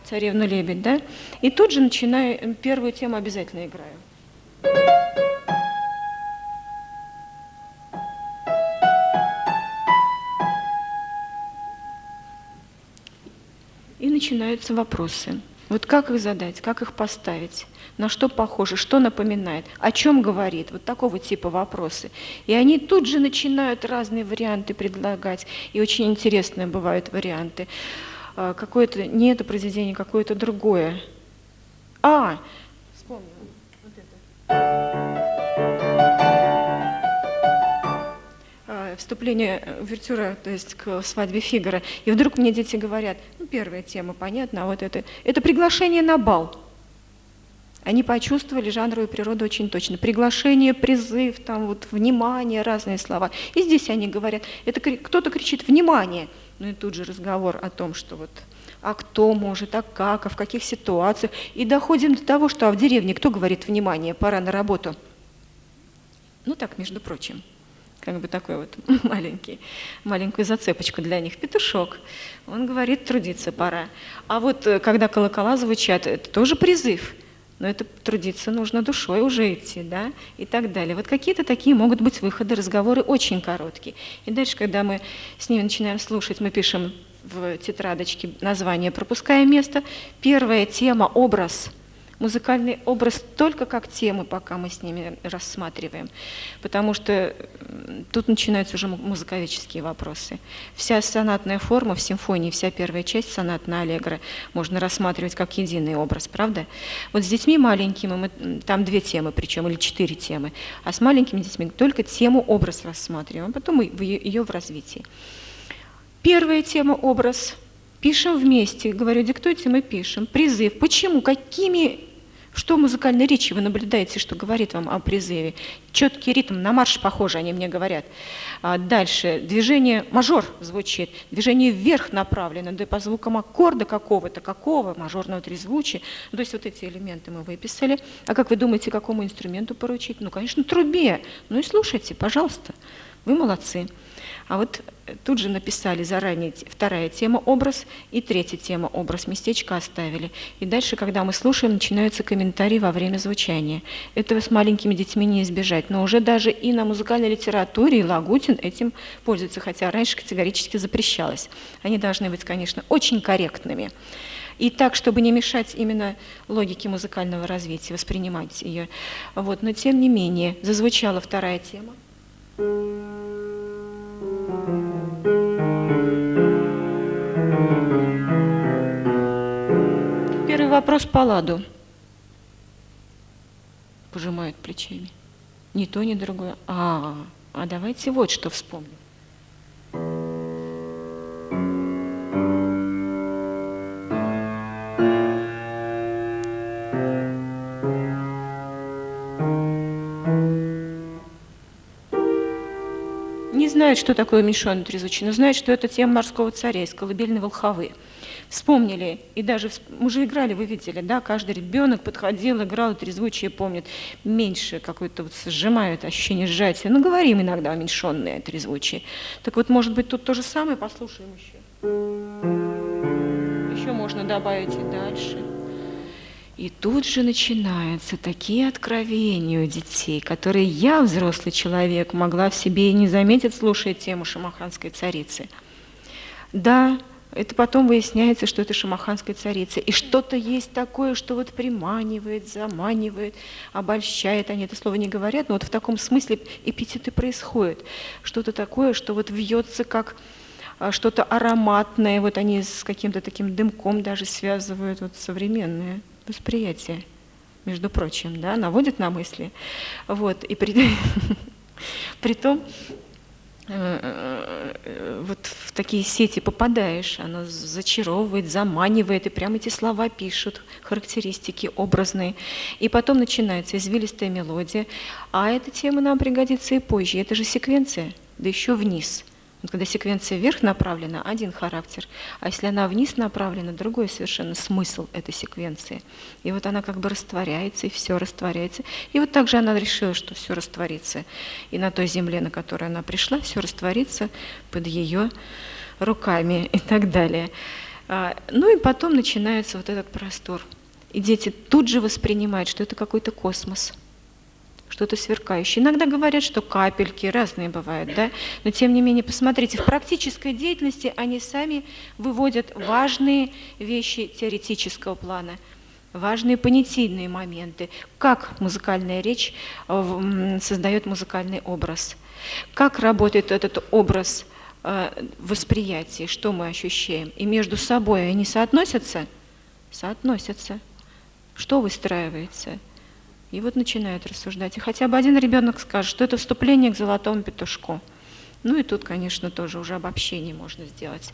«Царевна-лебедь», да? И тут же начинаю, первую тему обязательно играю. И начинаются вопросы. Вот как их задать, как их поставить, на что похоже, что напоминает, о чем говорит, вот такого типа вопросы. И они тут же начинают разные варианты предлагать, и очень интересные бывают варианты. Какое-то, не это произведение, какое-то другое. Вспомнила. Вот это. Вступление увертюра, то есть к свадьбе Фигаро. И вдруг мне дети говорят, первая тема, понятно, а вот это приглашение на бал. Они почувствовали жанровую природу очень точно. Приглашение, призыв, там вот внимание, разные слова. И здесь они говорят, это кто-то кричит «внимание!», ну и тут же разговор о том, что вот, а кто может, а как, а в каких ситуациях. И доходим до того, что в деревне кто говорит «внимание, пора на работу». Ну так, между прочим. Как бы такой вот маленькую зацепочку для них. Петушок. Он говорит, трудиться пора. А вот когда колокола звучат, это тоже призыв. Но это трудиться нужно душой уже идти, да, и так далее. Вот какие-то такие могут быть выходы, разговоры очень короткие. И дальше, когда мы с ними начинаем слушать, мы пишем в тетрадочке название, пропуская место. Первая тема – образ. Музыкальный образ только как темы, пока мы с ними рассматриваем, потому что тут начинаются уже музыковедческие вопросы. Вся сонатная форма в симфонии, вся первая часть сонатная аллегро можно рассматривать как единый образ, правда? Вот с детьми маленькими, там 2 темы причем, или 4 темы, а с маленькими детьми только тему образ рассматриваем, а потом ее в развитии. Первая тема образ. Пишем вместе, говорю, диктуйте, мы пишем. Призыв. Почему? Что в музыкальной речи вы наблюдаете, что говорит вам о призыве? Четкий ритм, на марш похоже, они мне говорят. Дальше, движение, мажор звучит, движение вверх направлено, да по звукам аккорда какого-то, какого, мажорного трезвучия. То есть вот эти элементы мы выписали. А как вы думаете, какому инструменту поручить? Ну, конечно, трубе. Ну и слушайте, пожалуйста, вы молодцы. А вот тут же написали заранее 2-я тема «образ» и 3-я тема «образ». Местечко оставили. И дальше, когда мы слушаем, начинаются комментарии во время звучания. Этого с маленькими детьми не избежать. Но уже даже и на музыкальной литературе и Лагутин этим пользуется, хотя раньше категорически запрещалось. Они должны быть, конечно, очень корректными. И так, чтобы не мешать именно логике музыкального развития, воспринимать ее. Вот. Но тем не менее, зазвучала 2-я тема. Первый вопрос по ладу. Пожимают плечами. Ни то, ни другое. А давайте вот что вспомним. Не знают, что такое уменьшенное трезвучие, но знают, что это тема «Морского царя» из «Колыбельной Волховы». Вспомнили, и даже мы же играли, вы видели, да, каждый ребенок подходил, играл, трезвучие помнит, меньше какое-то вот сжимают ощущение сжатия. Ну, говорим иногда уменьшенное трезвучие. Так вот, может быть, тут то же самое, послушаем еще. Еще можно добавить и дальше. И тут же начинаются такие откровения у детей, которые я, взрослый человек, могла в себе и не заметить, слушая тему шамаханской царицы. Да, это потом выясняется, что это шамаханская царица. И что-то есть такое, что вот приманивает, заманивает, обольщает. Они это слово не говорят, но вот в таком смысле эпитеты происходят. Что-то такое, что вот вьется как что-то ароматное. Вот они с каким-то таким дымком даже связывают вот современное восприятие, между прочим, да, наводит на мысли. Вот, и притом вот в такие сети попадаешь, оно зачаровывает, заманивает, и прямо эти слова пишут, характеристики образные. И потом начинается извилистая мелодия, а эта тема нам пригодится и позже. Это же секвенция, да еще вниз. Вот когда секвенция вверх направлена, один характер, а если она вниз направлена, другой совершенно смысл этой секвенции. И вот она как бы растворяется, и все растворяется. И вот также она решила, что все растворится. И на той земле, на которую она пришла, все растворится под ее руками и так далее. Ну и потом начинается вот этот простор. И дети тут же воспринимают, что это какой-то космос, что-то сверкающее. Иногда говорят, что капельки, разные бывают, да? Но тем не менее, посмотрите, в практической деятельности они сами выводят важные вещи теоретического плана, важные понятийные моменты, как музыкальная речь создает музыкальный образ, как работает этот образ восприятия, что мы ощущаем. И между собой они соотносятся? Соотносятся. Что выстраивается? И вот начинают рассуждать. И хотя бы один ребенок скажет, что это вступление к золотому петушку. Ну и тут, конечно, тоже уже обобщение можно сделать.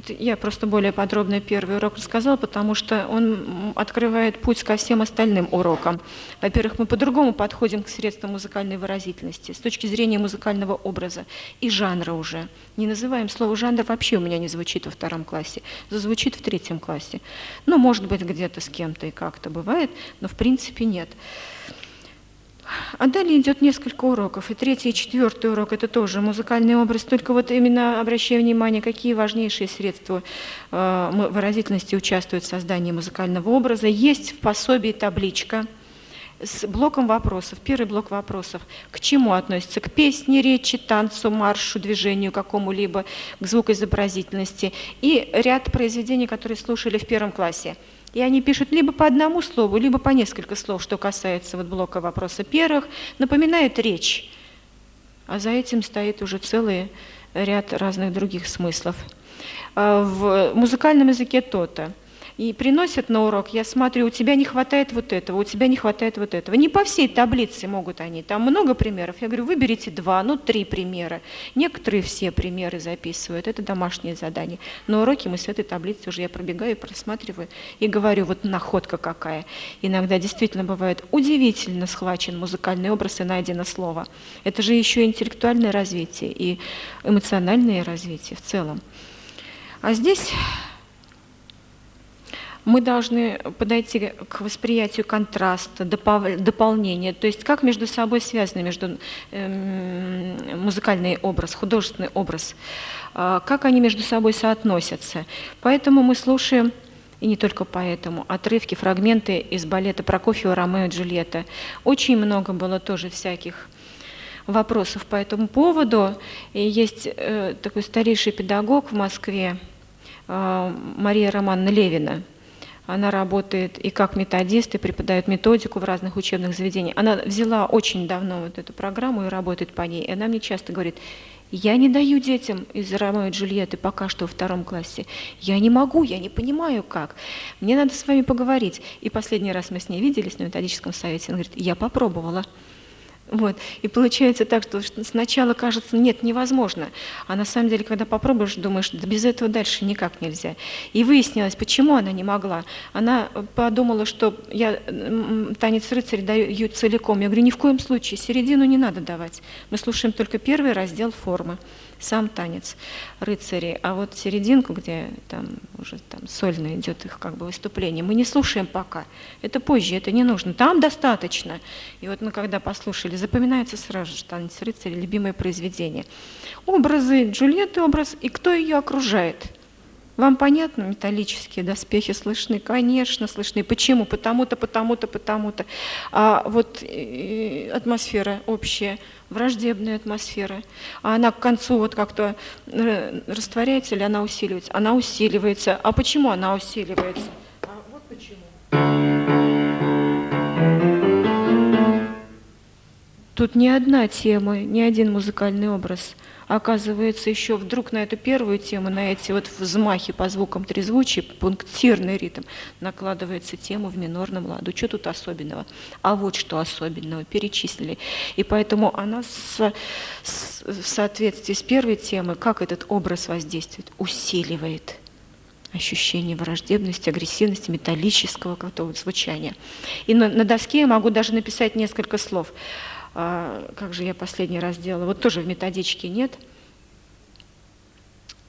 Я просто более подробно первый урок рассказала, потому что он открывает путь ко всем остальным урокам. Во-первых, мы по-другому подходим к средствам музыкальной выразительности, с точки зрения музыкального образа и жанра уже. Не называем слово «жанр», вообще у меня не звучит во 2 классе, зазвучит в 3 классе. Ну, может быть, где-то с кем-то и как-то бывает, но в принципе нет. А далее идет несколько уроков. И 3-й, и 4-й урок – это тоже музыкальный образ. Только вот именно обращаю внимание, какие важнейшие средства выразительности участвуют в создании музыкального образа. Есть в пособии табличка с блоком вопросов. Первый блок вопросов. К чему относится? К песне, речи, танцу, маршу, движению какому-либо, к звукоизобразительности. И ряд произведений, которые слушали в 1 классе. И они пишут либо по одному слову, либо по несколько слов, что касается вот блока вопроса первых, напоминает речь. А за этим стоит уже целый ряд разных других смыслов. В музыкальном языке то-то. И приносят на урок, я смотрю, у тебя не хватает вот этого, у тебя не хватает вот этого. Не по всей таблице могут они, там много примеров. Я говорю, выберите 2, 3 примера. Некоторые все примеры записывают, это домашнее задание. На уроке мы с этой таблицы уже я пробегаю, просматриваю и говорю, вот находка какая. Иногда действительно бывает удивительно схвачен музыкальный образ и найдено слово. Это же еще интеллектуальное развитие и эмоциональное развитие в целом. А здесь мы должны подойти к восприятию контраста, дополнения, то есть как между собой связаны музыкальный образ, художественный образ, как они между собой соотносятся. Поэтому мы слушаем, и не только поэтому, отрывки, фрагменты из балета Прокофьева «Ромео и Джульетта». Очень много было тоже всяких вопросов по этому поводу. И есть такой старейший педагог в Москве, Мария Романовна Левина. Она работает и как методист, и преподает методику в разных учебных заведениях. Она взяла очень давно вот эту программу и работает по ней. И она мне часто говорит, я не даю детям из «Ромео и Джульетты» пока что во 2 классе. Я не могу, я не понимаю как. Мне надо с вами поговорить. И последний раз мы с ней виделись на методическом совете. Она говорит, я попробовала. Вот. И получается так, что сначала кажется, нет, невозможно. А на самом деле, когда попробуешь, думаешь, да без этого дальше никак нельзя. И выяснилось, почему она не могла. Она подумала, что я танец рыцаря даю целиком. Я говорю, ни в коем случае, середину не надо давать. Мы слушаем только 1 раздел формы, сам танец рыцарей. А вот серединку, где там уже там сольно идет их как бы выступление, мы не слушаем пока. Это позже, это не нужно. Там достаточно. И вот мы когда послушали, запоминается сразу же танец рыцаря, любимое произведение. Образы, Джульетты образ, и кто ее окружает. Вам понятно, металлические доспехи слышны? Конечно, слышны. Почему? Потому-то, потому-то, потому-то. А вот атмосфера общая, враждебная атмосфера. А она к концу вот как-то растворяется или она усиливается? Она усиливается. А почему она усиливается? А вот почему. Тут ни одна тема, ни один музыкальный образ. Оказывается, еще вдруг на эту первую тему, на эти вот взмахи по звукам трезвучий, пунктирный ритм, накладывается тема в минорном ладу. Что тут особенного? А вот что особенного, перечислили. И поэтому она в соответствии с первой темой, как этот образ воздействует, усиливает ощущение враждебности, агрессивности, металлического какого-то звучания. И на доске я могу даже написать несколько слов. Как же я последний раз делала, вот тоже в методичке нет.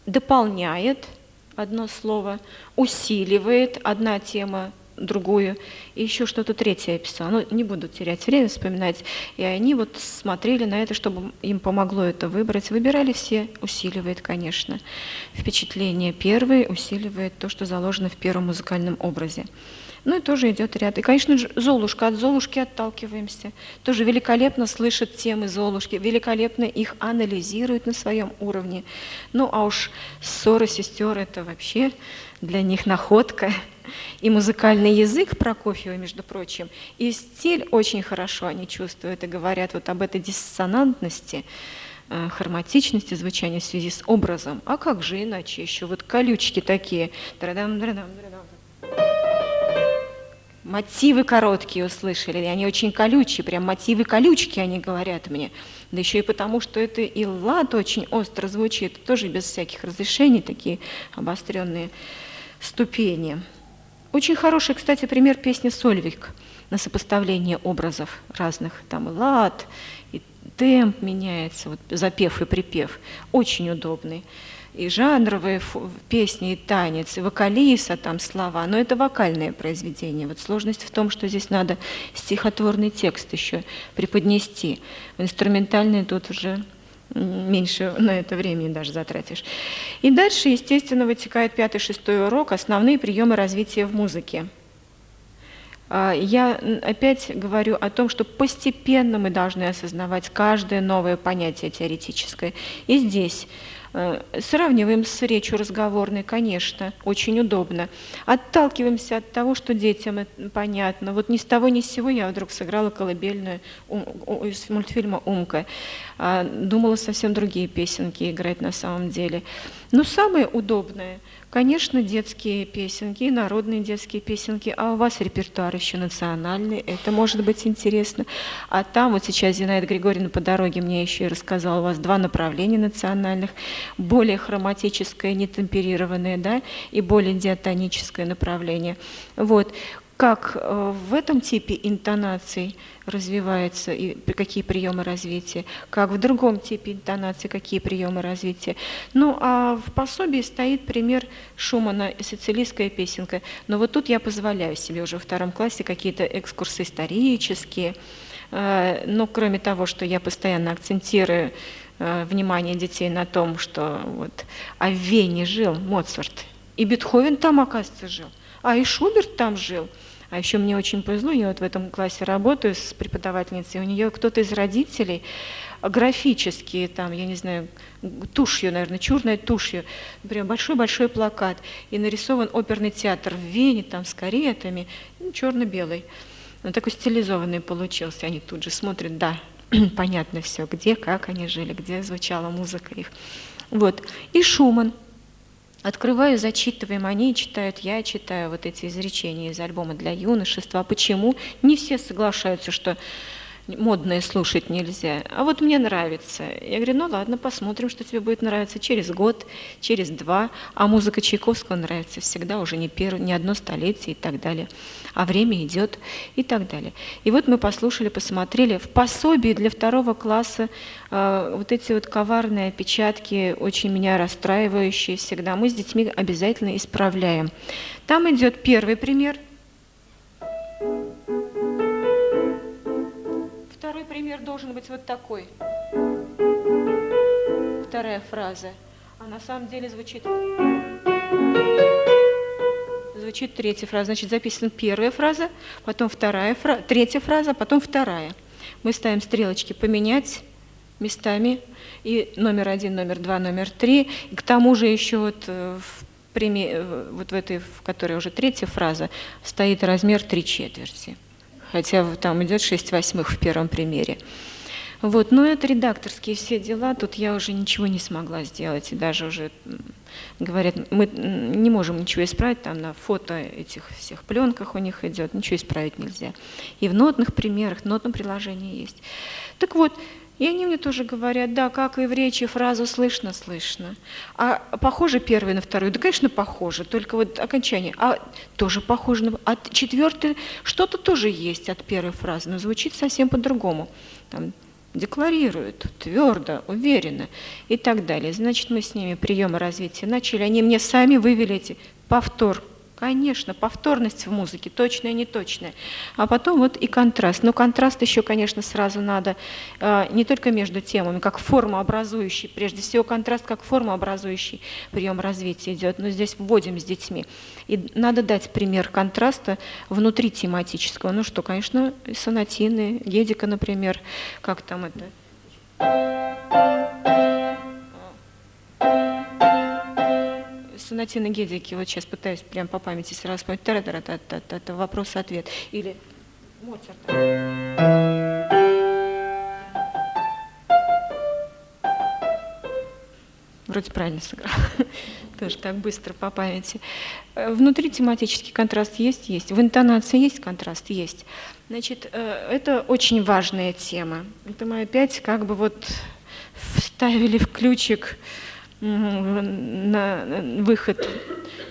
дополняет одно слово, усиливает одна тема другую, и еще что-то третье я писала. Ну, не буду терять время вспоминать. И они вот смотрели на это, чтобы им помогло это выбрать. Выбирали все, усиливает, конечно. Впечатление первое усиливает то, что заложено в первом музыкальном образе. Ну и тоже идет ряд. И, конечно же, Золушка. От Золушки отталкиваемся. Тоже великолепно слышат темы Золушки, великолепно их анализируют на своем уровне. Ну а уж «Ссора сестер» — это вообще для них находка. И музыкальный язык Прокофьева, между прочим, и стиль очень хорошо они чувствуют и говорят вот об этой диссонантности, хроматичности звучания в связи с образом. А как же иначе еще? Вот колючки такие. Мотивы короткие услышали, и они очень колючие, прям мотивы колючки, они говорят мне. Да еще и потому, что это и лад очень остро звучит, тоже без всяких разрешений, такие обостренные ступени. Очень хороший, кстати, пример песни «Сольвик» на сопоставление образов разных. Там и лад, и темп меняется, вот запев и припев. Очень удобный. И жанровые песни, и танец, и вокалиса, там слова. Но это вокальное произведение. Вот сложность в том, что здесь надо стихотворный текст еще преподнести. В инструментальный тут уже меньше на это времени даже затратишь. И дальше, естественно, вытекает 5-6 урок «Основные приемы развития в музыке». Я опять говорю о том, что постепенно мы должны осознавать каждое новое понятие теоретическое. И здесь сравниваем с речью разговорной, конечно, очень удобно. Отталкиваемся от того, что детям понятно. Вот ни с того ни с сего я вдруг сыграла колыбельную из мультфильма «Умка». Думала совсем другие песенки играть на самом деле. Но самое удобное, конечно, детские песенки, и народные детские песенки, а у вас репертуар еще национальный, это может быть интересно. А там вот сейчас Зинаида Григорьевна по дороге мне еще и рассказала, у вас 2 направления национальных, более хроматическое, нетемперированное, да, и более диатоническое направление. Вот. Как в этом типе интонаций развивается и какие приемы развития, как в другом типе интонации, какие приемы развития. Ну, а в пособии стоит пример Шумана «Сицилийская песенка». Но вот тут я позволяю себе уже во 2 классе какие-то экскурсы исторические. Но кроме того, что я постоянно акцентирую внимание детей на том, что вот в Вене жил Моцарт, и Бетховен там, оказывается, жил, а и Шуберт там жил. А еще мне очень повезло, я вот в этом классе работаю с преподавательницей, у нее кто-то из родителей графические, там, я не знаю, тушью, наверное, черной тушью, прям большой-большой плакат, и нарисован оперный театр в Вене, там, с каретами, черно-белый. Он такой стилизованный получился, они тут же смотрят, да, понятно все, где, как они жили, где звучала музыка их. Вот. И Шуман. Открываю, зачитываем, они читают, я читаю вот эти изречения из альбома для юношества. Почему? Не все соглашаются, что модное слушать нельзя. А вот мне нравится. Я говорю, ну ладно, посмотрим, что тебе будет нравиться через год, через 2. А музыка Чайковского нравится всегда, уже не одно столетие и так далее. А время идет и так далее. И вот мы послушали, посмотрели. В пособии для 2 класса вот эти вот коварные опечатки, очень меня расстраивающие всегда, мы с детьми обязательно исправляем. Там идет первый пример. Второй пример должен быть вот такой. 2 фраза. А на самом деле звучит 3 фраза. Значит, записана 1 фраза, потом 3 фраза, потом 2. Мы ставим стрелочки «Поменять» местами. И номер 1, номер 2, номер 3. И к тому же еще вот в этой, в которой уже 3 фраза, стоит размер 3/4. Хотя там идет 6/8 в первом примере. Вот, но это редакторские все дела, тут я уже ничего не смогла сделать, и даже уже говорят, мы не можем ничего исправить, там на фото этих всех пленках у них идет, ничего исправить нельзя. И в нотных примерах, в нотном приложении есть. Так вот, и они мне тоже говорят, да, как и в речи фразу слышно. А похоже 1 на 2? Да, конечно, похоже, только вот окончание. А тоже похоже. А 4 что-то тоже есть от 1 фразы, но звучит совсем по-другому. Там декларируют твердо, уверенно и так далее. Значит, мы с ними приемы развития начали, они мне сами вывели эти повтор. Конечно, повторность в музыке, точная, неточная. А потом вот и контраст. Но контраст еще, конечно, сразу надо не только между темами, как формообразующий, прежде всего контраст как формообразующий прием развития идет, но здесь вводим с детьми. И надо дать пример контраста внутри тематического. Ну что, конечно, сонатины, Гедика, например, как там это... Сонатина Гедики, вот сейчас пытаюсь прям по памяти сразу вспомнить. Это вопрос-ответ. Или Моцарт. Вроде правильно сыграл. Тоже так быстро по памяти. Внутри тематический контраст есть? Есть. В интонации есть контраст? Есть. Значит, это очень важная тема. Это мы опять как бы вот вставили в ключик на выход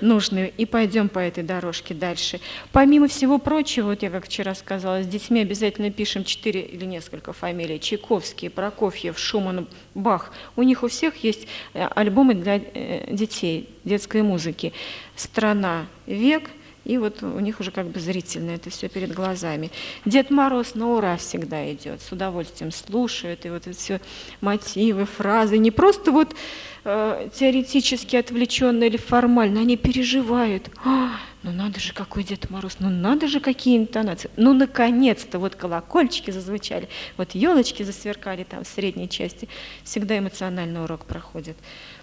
нужный, и пойдем по этой дорожке дальше. Помимо всего прочего, вот я как вчера сказала, с детьми обязательно пишем 4 или несколько фамилий. Чайковский, Прокофьев, Шуман, Бах. У них у всех есть альбомы для детей, детской музыки. «Страна», «Век». И вот у них уже как бы зрительно это все перед глазами. Дед Мороз на ура всегда идет, с удовольствием слушает, и вот это все мотивы, фразы, не просто вот теоретически отвлеченно или формально, они переживают. Ну надо же, какой Дед Мороз, ну надо же, какие интонации. Ну наконец-то вот колокольчики зазвучали, вот елочки засверкали там в средней части. Всегда эмоциональный урок проходит.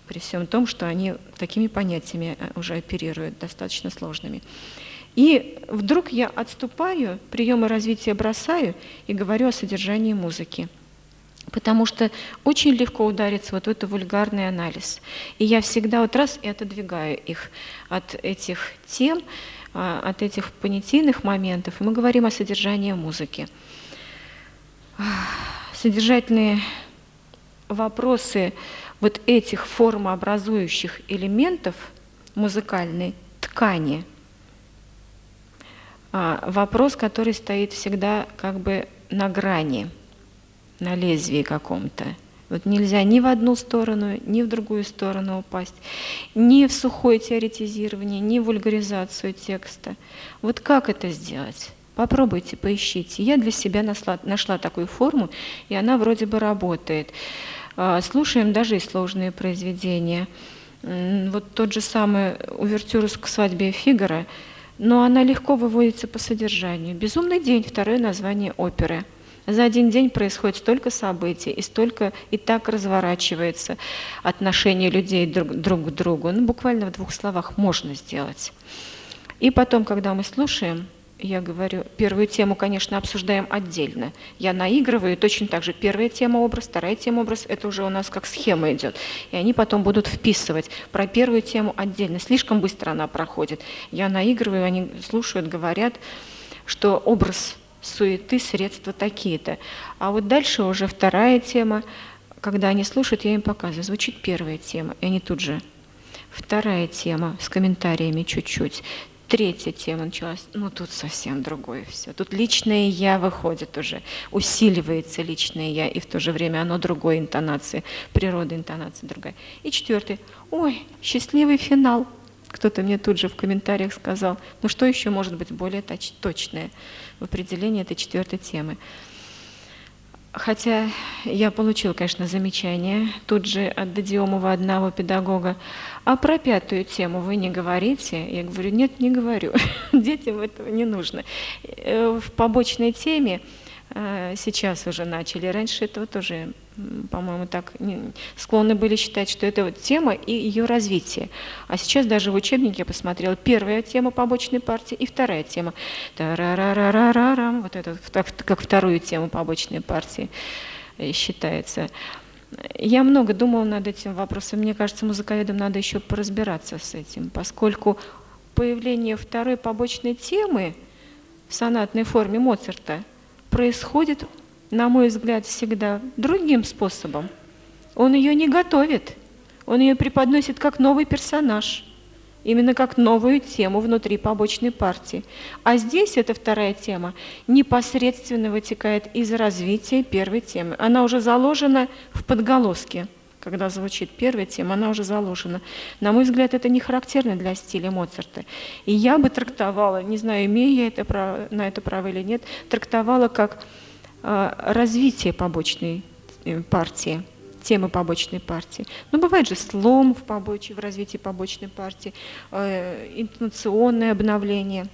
При всем том, что они такими понятиями уже оперируют, достаточно сложными. И вдруг я отступаю, приемы развития бросаю и говорю о содержании музыки. Потому что очень легко удариться вот в этот вульгарный анализ. И я всегда вот раз и отодвигаю их от этих тем, от этих понятийных моментов, и мы говорим о содержании музыки. Содержательные вопросы вот этих формообразующих элементов музыкальной ткани, вопрос, который стоит всегда как бы на грани, на лезвии каком-то. Вот нельзя ни в одну сторону, ни в другую сторону упасть, ни в сухое теоретизирование, ни в вульгаризацию текста. Вот как это сделать? Попробуйте, поищите. Я для себя нашла такую форму, и она вроде бы работает. Слушаем даже и сложные произведения. Вот тот же самый увертюру к свадьбе Фигаро, но она легко выводится по содержанию. «Безумный день» — второе название оперы. За один день происходит столько событий, и так разворачивается отношение людей друг к другу. Ну, буквально в 2 словах можно сделать. И потом, когда мы слушаем, я говорю, первую тему, конечно, обсуждаем отдельно. Я наигрываю, точно так же первая тема образ, вторая тема образ, это уже у нас как схема идет. И они потом будут вписывать. Про первую тему отдельно. Слишком быстро она проходит. Я наигрываю, они слушают, говорят, что образ суеты, средства такие-то. А вот дальше уже вторая тема. Когда они слушают, я им показываю. Звучит первая тема, и они тут же. Вторая тема с комментариями чуть-чуть. Третья тема началась, ну тут совсем другое все. Тут личное «я» выходит уже, усиливается личное «я», и в то же время оно другой интонации, природа интонации другая. И четвертый, ой, счастливый финал. Кто-то мне тут же в комментариях сказал, ну что еще может быть более точное в определении этой 4-й темы. Хотя я получила, конечно, замечание тут же от Дадиомова, одного педагога. А про 5-ю тему вы не говорите? Я говорю, нет, не говорю. Детям этого не нужно. В побочной теме сейчас уже начали. Раньше этого тоже, по-моему, так склонны были считать, что это вот тема и ее развитие. А сейчас даже в учебнике я посмотрела, 1-я тема побочной партии и 2-я тема. Та-ра-ра-ра-ра-рам, вот это как 2-ю тему побочной партии считается. Я много думала над этим вопросом. Мне кажется, музыковедам надо еще поразбираться с этим, поскольку появление 2-й побочной темы в сонатной форме Моцарта происходит, на мой взгляд, всегда другим способом. Он ее не готовит, он ее преподносит как новый персонаж. именно как новую тему внутри побочной партии. А здесь эта вторая тема непосредственно вытекает из развития первой темы. Она уже заложена в подголоске. Когда звучит первая тема, она уже заложена. На мой взгляд, это не характерно для стиля Моцарта. И я бы трактовала, не знаю, имею я на это право или нет, трактовала как развитие побочной партии, темы побочной партии. Но бывает же слом в развитии побочной партии, интонационное обновление.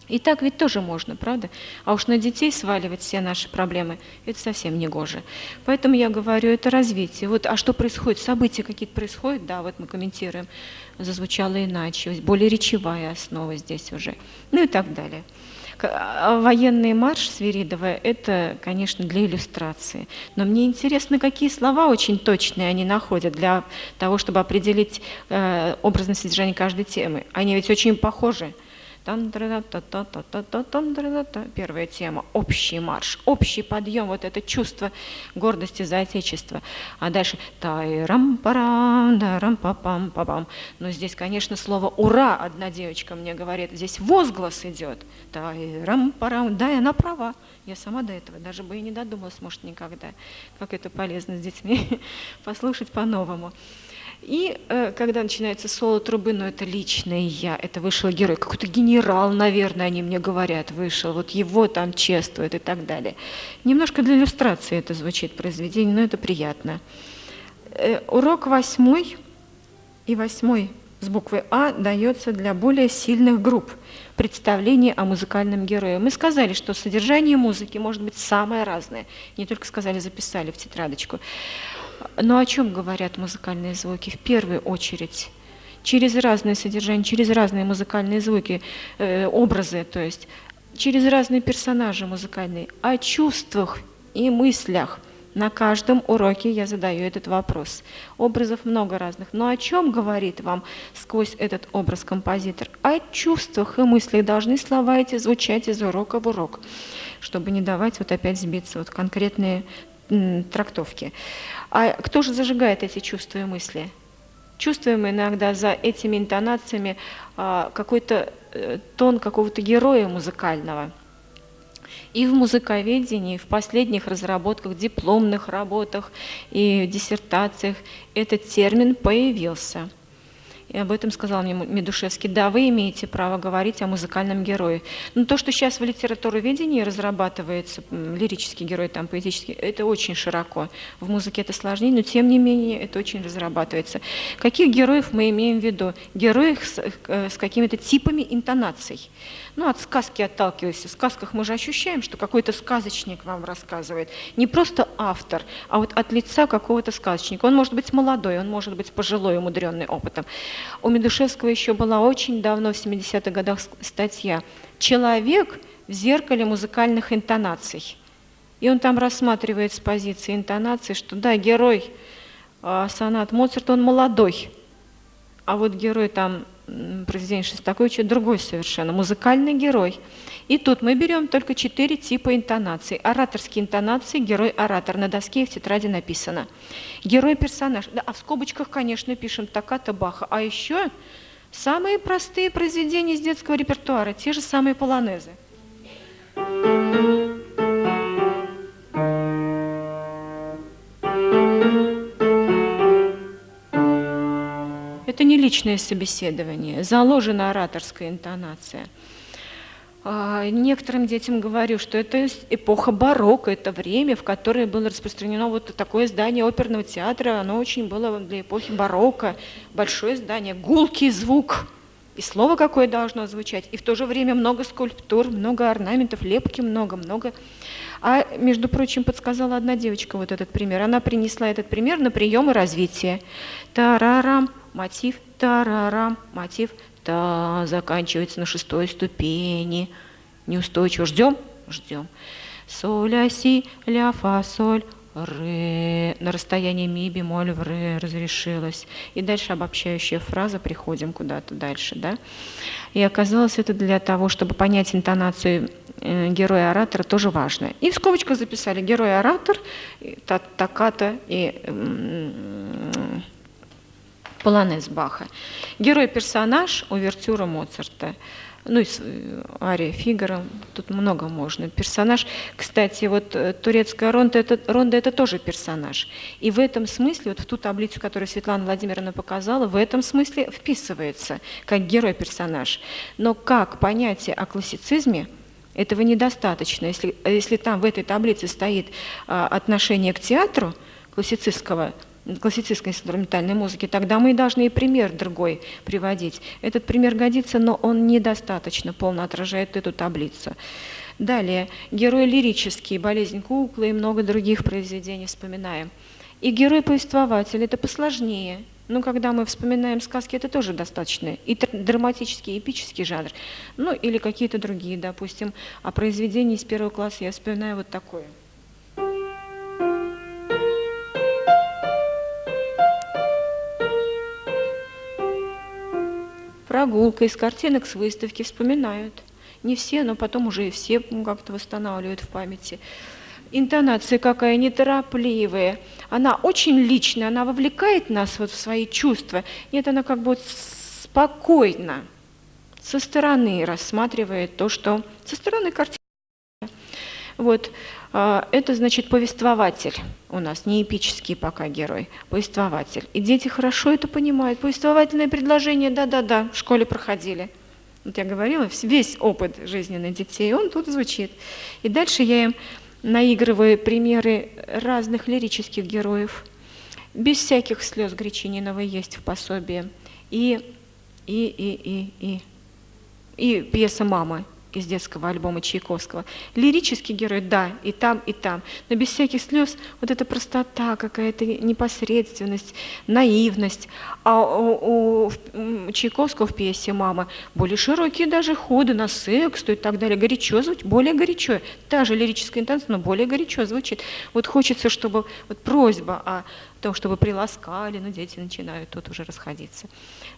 И так ведь тоже можно, правда? А уж на детей сваливать все наши проблемы, это совсем не гоже. Поэтому я говорю, это развитие. Вот, а что происходит? События какие-то происходят? Да, вот мы комментируем, зазвучало иначе, более речевая основа здесь уже, ну и так далее. Военный марш Свиридова – это, конечно, для иллюстрации. Но мне интересно, какие слова очень точные они находят для того, чтобы определить образное содержание каждой темы. Они ведь очень похожи. Первая тема – общий марш, общий подъем, вот это чувство гордости за Отечество. А дальше тай-рам-парам, да-рам-па-пам-па-пам. Но здесь, конечно, слово «ура», одна девочка мне говорит, здесь возглас идет. Тай-рам-парам, да, и она права. Я сама до этого даже бы и не додумалась, может, никогда. Как это полезно с детьми послушать по-новому. И когда начинается соло трубы, ну это личное я, это вышел герой, какой-то генерал, наверное, они мне говорят, вышел, вот его там чествуют и так далее. Немножко для иллюстрации это звучит произведение, но это приятно. Урок 8 и 8 с буквы А дается для более сильных групп. Представление о музыкальном герое. Мы сказали, что содержание музыки может быть самое разное. Не только сказали, записали в тетрадочку. Но о чем говорят музыкальные звуки? В первую очередь, через разное содержание, через разные музыкальные звуки, образы, то есть через разные персонажи музыкальные, о чувствах и мыслях. На каждом уроке я задаю этот вопрос. Образов много разных. Но о чем говорит вам сквозь этот образ композитор? О чувствах и мыслях должны слова эти звучать из урока в урок, чтобы не давать вот опять сбиться вот конкретные трактовки. А кто же зажигает эти чувства и мысли? Чувствуем иногда за этими интонациями какой-то тон какого-то героя музыкального. И в музыковедении, в последних разработках, дипломных работах и диссертациях этот термин появился. И об этом сказал мне Медушевский. Да, вы имеете право говорить о музыкальном герое. Но то, что сейчас в литературоведении разрабатывается, лирический герой, там, поэтический, это очень широко. В музыке это сложнее, но тем не менее это очень разрабатывается. Каких героев мы имеем в виду? Героев с какими-то типами интонаций. Ну, от сказки отталкиваясь. В сказках мы же ощущаем, что какой-то сказочник вам рассказывает. Не просто автор, а вот от лица какого-то сказочника. Он может быть молодой, он может быть пожилой, умудренный опытом. У Медушевского еще была очень давно, в 70-х годах, статья «Человек в зеркале музыкальных интонаций». И он там рассматривает с позиции интонации, что да, герой сонат Моцарта, он молодой, а вот герой там произведение Шостаковича другой совершенно, музыкальный герой. И тут мы берем только 4 типа интонаций. Ораторские интонации, герой-оратор. На доске и в тетради написано. Герой-персонаж. Да, а в скобочках, конечно, пишем токкато Баха. А еще самые простые произведения из детского репертуара, те же самые полонезы. Это не личное собеседование, заложена ораторская интонация. Некоторым детям говорю, что это эпоха барокко, это время, в которое было распространено вот такое здание оперного театра, оно очень было для эпохи барокко, большое здание, гулкий звук, и слово какое должно звучать, и в то же время много скульптур, много орнаментов, лепки много-много. А, между прочим, подсказала одна девочка вот этот пример. Она принесла этот пример на приемы развития. Тарарам, мотив, тарарам, мотив, та, заканчивается на 6-й ступени. Неустойчиво. Ждем? Ждем. Соль, ля, си, ля, фа, соль, ре. На расстоянии ми бемоль в ре разрешилось. И дальше обобщающая фраза, приходим куда-то дальше, да? И оказалось, это для того, чтобы понять интонацию героя-оратора, тоже важно. И в скобочках записали герой-оратор, токкато и Полонез Баха. Герой-персонаж, увертюра Моцарта. Ну и ария Фигаро, тут много можно. Персонаж, кстати, вот турецкая ронда это тоже персонаж. И в этом смысле, вот в ту таблицу, которую Светлана Владимировна показала, в этом смысле вписывается как герой-персонаж. Но как понятие о классицизме, этого недостаточно. Если там в этой таблице стоит отношение к театру классицистской инструментальной музыки, тогда мы должны и пример другой приводить. Этот пример годится, но он недостаточно полно отражает эту таблицу. Далее, герой лирический, болезнь куклы и много других произведений вспоминаем. И герой-повествователь, это посложнее. Ну, когда мы вспоминаем сказки, это тоже достаточно. И драматический, эпический жанр. Ну, или какие-то другие, допустим. А произведения из первого класса я вспоминаю вот такое. Прогулка из картинок с выставки вспоминают. Не все, но потом уже и все как-то восстанавливают в памяти. Интонация какая неторопливая. Она очень личная, она вовлекает нас вот в свои чувства. Нет, она как бы вот спокойно, со стороны рассматривает то, что со стороны картины. Вот. Это значит повествователь у нас, не эпический пока герой, повествователь. И дети хорошо это понимают. Повествовательное предложение, да-да-да, в школе проходили. Вот я говорила, весь опыт жизненный детей, он тут звучит. И дальше я им наигрываю примеры разных лирических героев. Без всяких слез Гречининова есть в пособии. И пьеса «Мама» из детского альбома Чайковского. Лирический герой, да, и там, но без всяких слез вот эта простота, какая-то непосредственность, наивность. А у Чайковского в пьесе «Мама» более широкие даже ходы на секс и так далее, горячо звучит, более горячо. Та же лирическая интонация, но более горячо звучит. Вот хочется, чтобы вот просьба о том, чтобы приласкали, но дети начинают тут уже расходиться.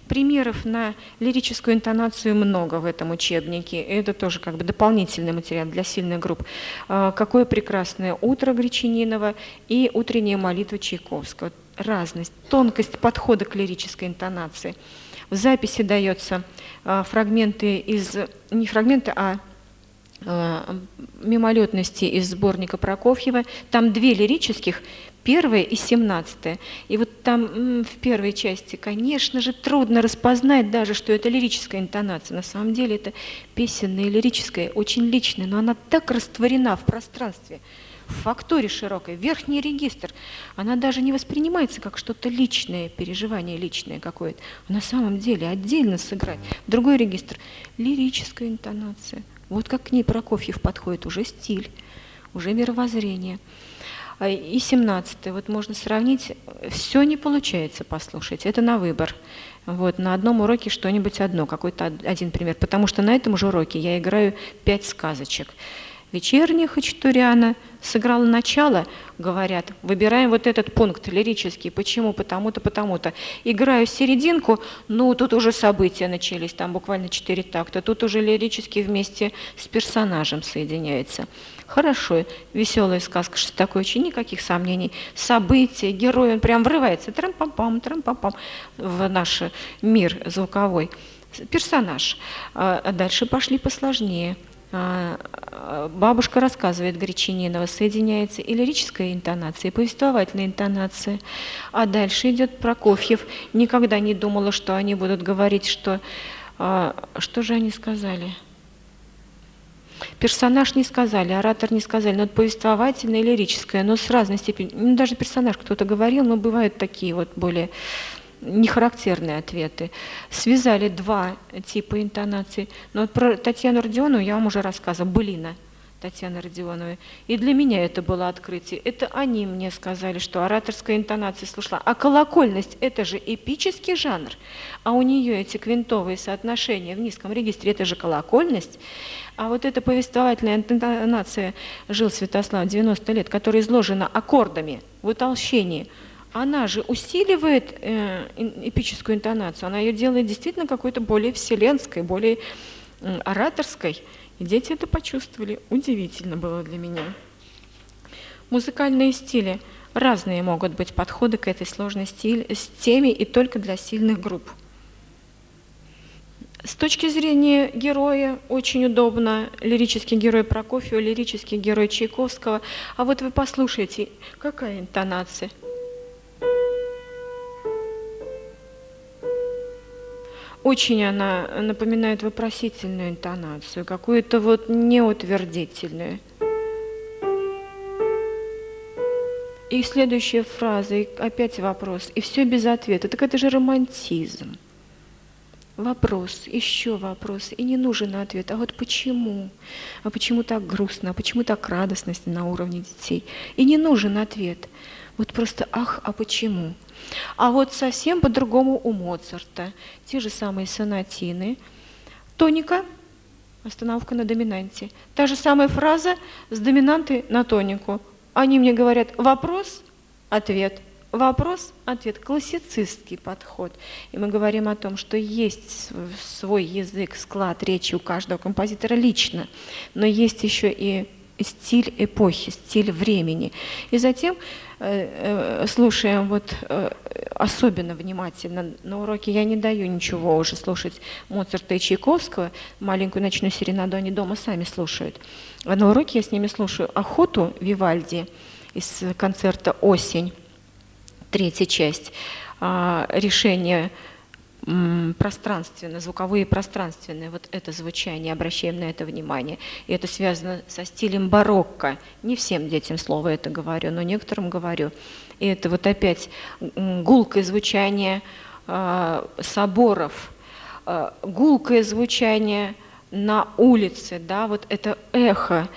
Примеров на лирическую интонацию много в этом учебнике. Это тоже как бы дополнительный материал для сильных групп. «Какое прекрасное утро» Гречининова и «Утренняя молитва» Чайковского. Разность, тонкость подхода к лирической интонации. В записи дается фрагменты не фрагменты, а мимолетности из сборника Прокофьева. Там 2 лирических, 1 и 17. И вот там в первой части, конечно же, трудно распознать даже, что это лирическая интонация. На самом деле это песенная, лирическая, очень личная, но она так растворена в пространстве, в фактуре широкой, верхний регистр. Она даже не воспринимается как что-то личное, переживание личное какое-то. А на самом деле отдельно сыграть. Другой регистр – лирическая интонация. Вот как к ней Прокофьев подходит, уже стиль, уже мировоззрение. И 17-й, вот можно сравнить, все не получается послушать, это на выбор. Вот, на одном уроке что-нибудь одно, какой-то один пример, потому что на этом же уроке я играю 5 сказочек. Вечерняя Хачатуряна сыграла начало, говорят, выбираем вот этот пункт лирический, почему, потому-то, потому-то. Играю серединку, ну, тут уже события начались, там буквально 4 такта, тут уже лирически вместе с персонажем соединяется. Хорошо, веселая сказка Шостаковича, никаких сомнений. События, герой, он прям врывается, трам-пам-пам, трам-пам-пам, в наш мир звуковой. Персонаж. А дальше пошли посложнее. Бабушка рассказывает Гречининова, соединяется и лирическая интонация, и повествовательная интонация. А дальше идет Прокофьев. Никогда не думала, что они будут говорить, что же они сказали? Персонаж не сказали, оратор не сказали, но это повествовательное и лирическое, но с разной степенью. Ну, даже персонаж кто-то говорил, но бывают такие вот более нехарактерные ответы. Связали 2 типа интонаций. Но вот про Татьяну Родионову я вам уже рассказывала, былина Татьяны Родионовой. И для меня это было открытие. Это они мне сказали, что ораторская интонация слышала. А колокольность – это же эпический жанр. А у нее эти квинтовые соотношения в низком регистре – это же колокольность. А вот эта повествовательная интонация «Жил Святослав 90 лет», которая изложена аккордами в утолщении, она же усиливает эпическую интонацию, она ее делает действительно какой-то более вселенской, более ораторской. И дети это почувствовали. Удивительно было для меня. Музыкальные стили. Разные могут быть подходы к этой сложной теме и только для сильных групп. С точки зрения героя очень удобно лирический герой Прокофьева, лирический герой Чайковского. А вот вы послушайте, какая интонация. Очень она напоминает вопросительную интонацию, какую-то вот неутвердительную. И следующая фраза, и опять вопрос, и все без ответа. Так это же романтизм. Вопрос, еще вопрос, и не нужен ответ. А вот почему? А почему так грустно? А почему так радостно на уровне детей? И не нужен ответ. Вот просто ах, а почему? А вот совсем по-другому у Моцарта. Те же самые сонатины. Тоника, остановка на доминанте. Та же самая фраза с доминанты на тонику. Они мне говорят вопрос, ответ. Вопрос, ответ, классицистский подход. И мы говорим о том, что есть свой язык, склад речи у каждого композитора лично, но есть еще и стиль эпохи, стиль времени. И затем слушаем вот особенно внимательно. На уроке я не даю ничего уже слушать Моцарта и Чайковского, маленькую ночную серенаду они дома сами слушают. А на уроке я с ними слушаю Охоту Вивальди из концерта «Осень», третья часть, решение пространственное, звуковые и пространственные, вот это звучание, обращаем на это внимание. И это связано со стилем барокко. Не всем детям слово это говорю, но некоторым говорю. И это вот опять гулкое звучание соборов, гулкое звучание на улице, да, вот это эхо,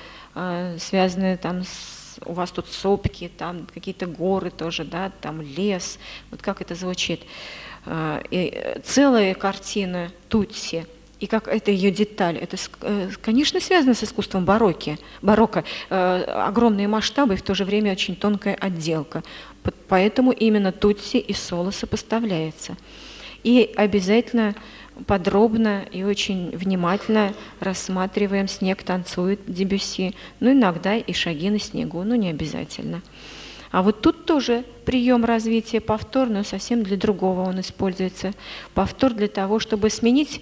связанное там с у вас тут сопки, там какие-то горы тоже, да, там лес, вот как это звучит. И целая картина Тутси, и как это ее деталь, это, конечно, связано с искусством барокко, огромные масштабы и в то же время очень тонкая отделка. Поэтому именно Тутси и соло сопоставляется. И обязательно подробно и очень внимательно рассматриваем «Снег танцует» Дебюсси, ну иногда и «Шаги на снегу», но не обязательно. А вот тут тоже прием развития повтор, но совсем для другого он используется. Повтор для того, чтобы сменить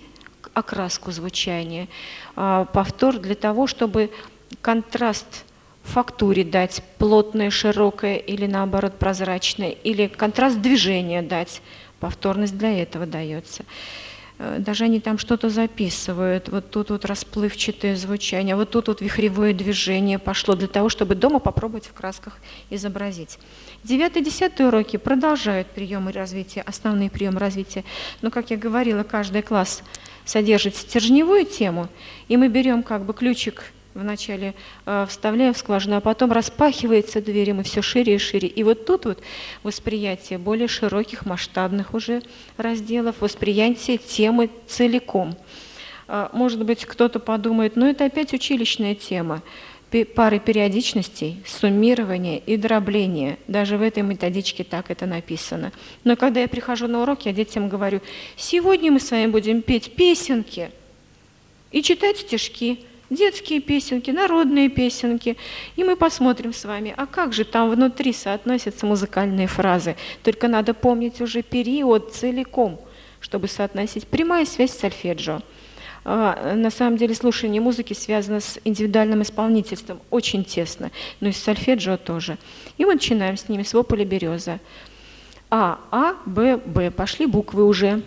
окраску звучания, повтор для того, чтобы контраст фактуре дать, плотное, широкое или наоборот прозрачное, или контраст движения дать, повторность для этого дается. Даже они там что-то записывают, вот тут вот расплывчатое звучание, вот тут вот вихревое движение пошло для того, чтобы дома попробовать в красках изобразить. 9-10 уроки продолжают приемы развития, основные приемы развития, но, как я говорила, каждый класс содержит стержневую тему, и мы берем как бы ключик, вначале вставляем в скважину, а потом распахивается дверь, и мы все шире и шире. И вот тут вот восприятие более широких, масштабных уже разделов, восприятие темы целиком. Может быть, кто-то подумает, ну это опять училищная тема. Пары периодичностей, суммирование и дробление. Даже в этой методичке так это написано. Но когда я прихожу на урок, я детям говорю, сегодня мы с вами будем петь песенки и читать стишки. Детские песенки, народные песенки. И мы посмотрим с вами, а как же там внутри соотносятся музыкальные фразы. Только надо помнить уже период целиком, чтобы соотносить. Прямая связь с сольфеджио. На самом деле слушание музыки связано с индивидуальным исполнительством очень тесно, но и с сольфеджио тоже. И мы начинаем с ними с вопля береза. А, Б, Б. Пошли буквы уже.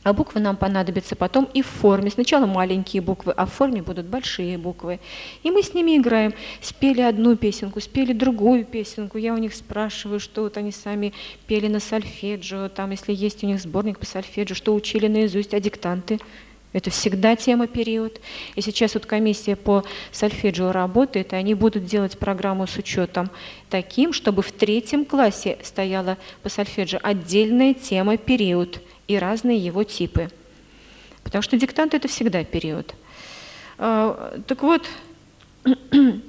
А буквы нам понадобятся потом и в форме. Сначала маленькие буквы, а в форме будут большие буквы. И мы с ними играем. Спели одну песенку, спели другую песенку. Я у них спрашиваю, что вот они сами пели на сольфеджио, там, если есть у них сборник по сольфеджио, что учили наизусть, а диктанты. Это всегда тема период. И сейчас вот комиссия по сольфеджио работает, и они будут делать программу с учетом таким, чтобы в 3 классе стояла по сольфеджио отдельная тема период и разные его типы. Потому что диктант – это всегда период. Так вот,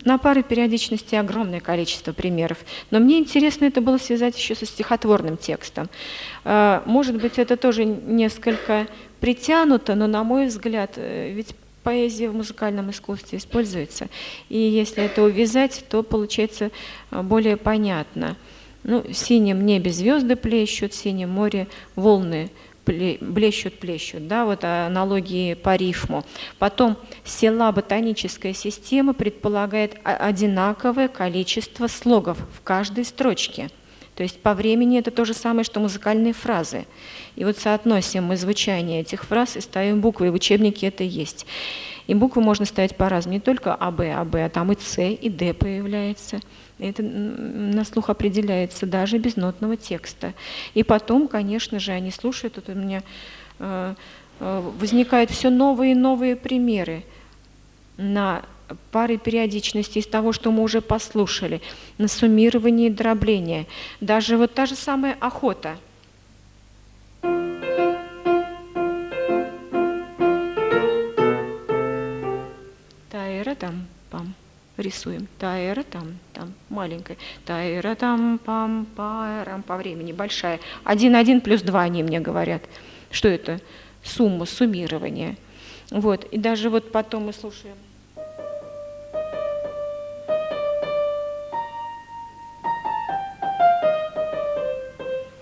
на пары периодичности огромное количество примеров. Но мне интересно это было связать еще со стихотворным текстом. Может быть, это тоже несколько притянуто, но, на мой взгляд, ведь поэзия в музыкальном искусстве используется. И если это увязать, то получается более понятно. Ну, в синем небе звезды плещут, в синем море волны блещут, да, вот аналогии по рифму. Потом села ботаническая система предполагает одинаковое количество слогов в каждой строчке. То есть по времени это то же самое, что музыкальные фразы. И вот соотносим мы звучание этих фраз и ставим буквы, и в учебнике это есть. И буквы можно ставить по-разному, не только АБ, а там и С, и Д появляется. Это на слух определяется даже без нотного текста. И потом, конечно же, они слушают, тут у меня возникают все новые и новые примеры на пары периодичности из того, что мы уже послушали, на суммирование и дробление. Даже вот та же самая охота. Таэра-там-пам. Рисуем. Таэра-там-там. Маленькая. Таэра-там-пам-парам. По времени большая. 1 плюс 2 они мне говорят. Что это? Сумма, суммирование. Вот. И даже вот потом мы слушаем.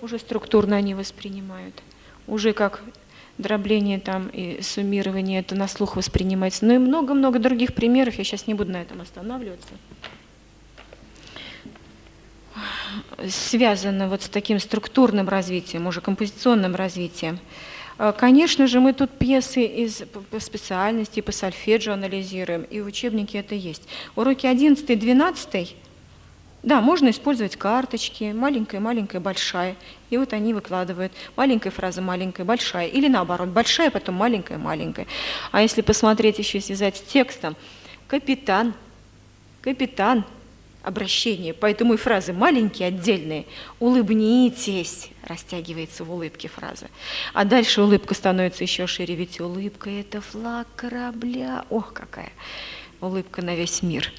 Уже структурно они воспринимают. Уже как дробление там и суммирование это на слух воспринимается. Ну и много-много других примеров, я сейчас не буду на этом останавливаться. Связано вот с таким структурным развитием, уже композиционным развитием. Конечно же, мы тут пьесы по специальности, по сольфеджио анализируем, и в учебнике это есть. Уроки 11 и 12, да, можно использовать карточки, маленькая, большая, и вот они выкладывают. Маленькая фраза, маленькая, большая, или наоборот, большая, потом маленькая. А если посмотреть еще связать с текстом, капитан, обращение, поэтому и фразы маленькие, отдельные, улыбнитесь, растягивается в улыбке фраза. А дальше улыбка становится еще шире, ведь улыбка – это флаг корабля. Ох, какая улыбка на весь мир.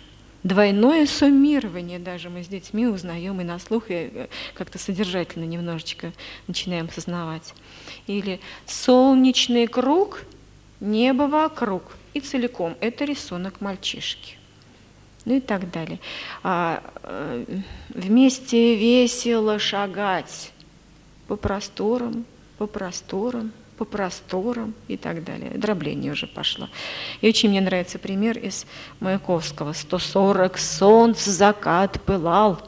Двойное суммирование даже мы с детьми узнаем и на слух, и как-то содержательно немножечко начинаем осознавать. Или солнечный круг, небо вокруг и целиком. Это рисунок мальчишки. Ну и так далее. Вместе весело шагать по просторам и так далее. Дробление уже пошло. И очень мне нравится пример из Маяковского. 140 солнц закат пылал.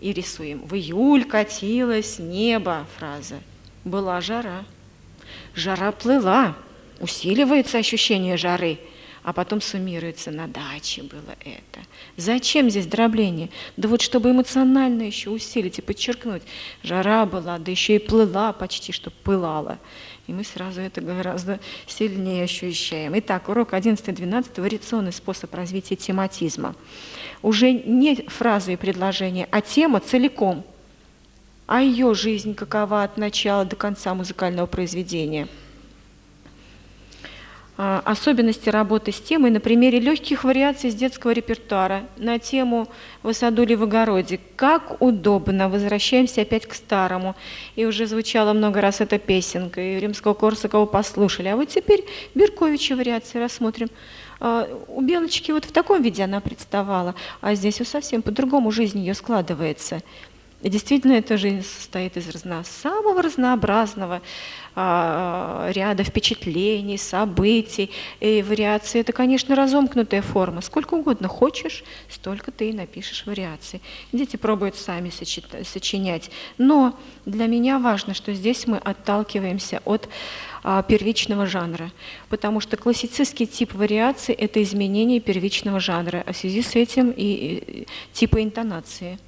И рисуем. В июль катилось небо. Фраза. Была жара. Жара плыла. Усиливается ощущение жары. А потом суммируется, на даче было это. Зачем здесь дробление? Да вот чтобы эмоционально еще усилить и подчеркнуть. Жара была, да еще и плыла почти, что пылала. И мы сразу это гораздо сильнее ощущаем. Итак, урок 11-12 – вариационный способ развития тематизма. Уже не фразы и предложения, а тема целиком. А ее жизнь какова от начала до конца музыкального произведения. Особенности работы с темой на примере легких вариаций из детского репертуара на тему «В саду ли в огороде». Как удобно, возвращаемся опять к старому. И уже звучала много раз эта песенка, и Римского-Корсакова послушали. А вот теперь Берковича вариации рассмотрим. У Белочки вот в таком виде она представала, а здесь совсем по-другому жизнь ее складывается. И действительно, эта жизнь состоит из самого разнообразного ряда впечатлений, событий и вариаций. Это, конечно, разомкнутая форма. Сколько угодно хочешь, столько ты и напишешь вариаций. Дети пробуют сами сочинять. Но для меня важно, что здесь мы отталкиваемся от первичного жанра, потому что классицистский тип вариаций – это изменение первичного жанра, а в связи с этим и типа интонации.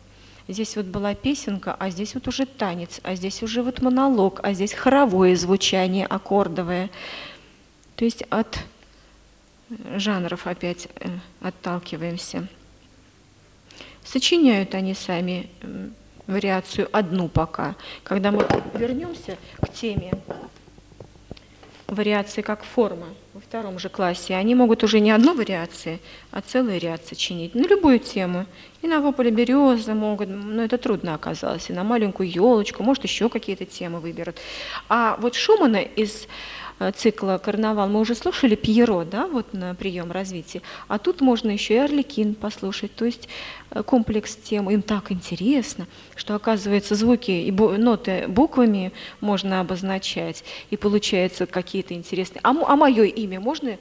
Здесь вот была песенка, а здесь вот уже танец, а здесь уже вот монолог, а здесь хоровое звучание, аккордовое. То есть от жанров опять отталкиваемся. Сочиняют они сами вариацию одну пока. Когда мы вернемся к теме вариации как форма во втором же классе, они могут уже не одну вариацию, а целый ряд сочинить на любую тему. И на вопле березы могут, но это трудно оказалось, и на маленькую елочку, может, еще какие-то темы выберут. А вот Шумана из цикла «Карнавал» мы уже слушали Пьеро, да, вот на прием развития, а тут можно еще и Арлекин послушать, то есть комплекс тем, им так интересно, что, оказывается, звуки и ноты буквами можно обозначать, и получается какие-то интересные. А мое имя можно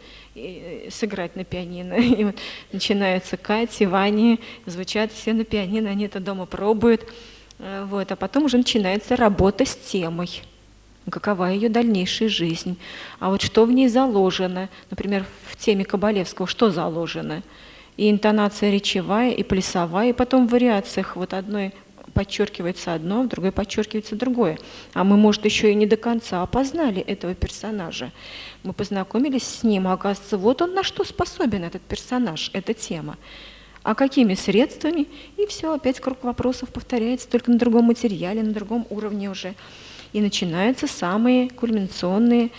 сыграть на пианино? И вот начинаются Кати, Вани, звучат все на пианино, они это дома пробуют, вот, а потом уже начинается работа с темой. Какова ее дальнейшая жизнь, а вот что в ней заложено, например, в теме Кабалевского, что заложено, и интонация речевая, и плясовая, и потом в вариациях вот одной подчеркивается одно, в другой подчеркивается другое. А мы, может, еще и не до конца опознали этого персонажа. Мы познакомились с ним, а оказывается, вот он на что способен, этот персонаж, эта тема. А какими средствами? И все, опять круг вопросов повторяется, только на другом материале, на другом уровне уже. И начинаются самые кульминационные,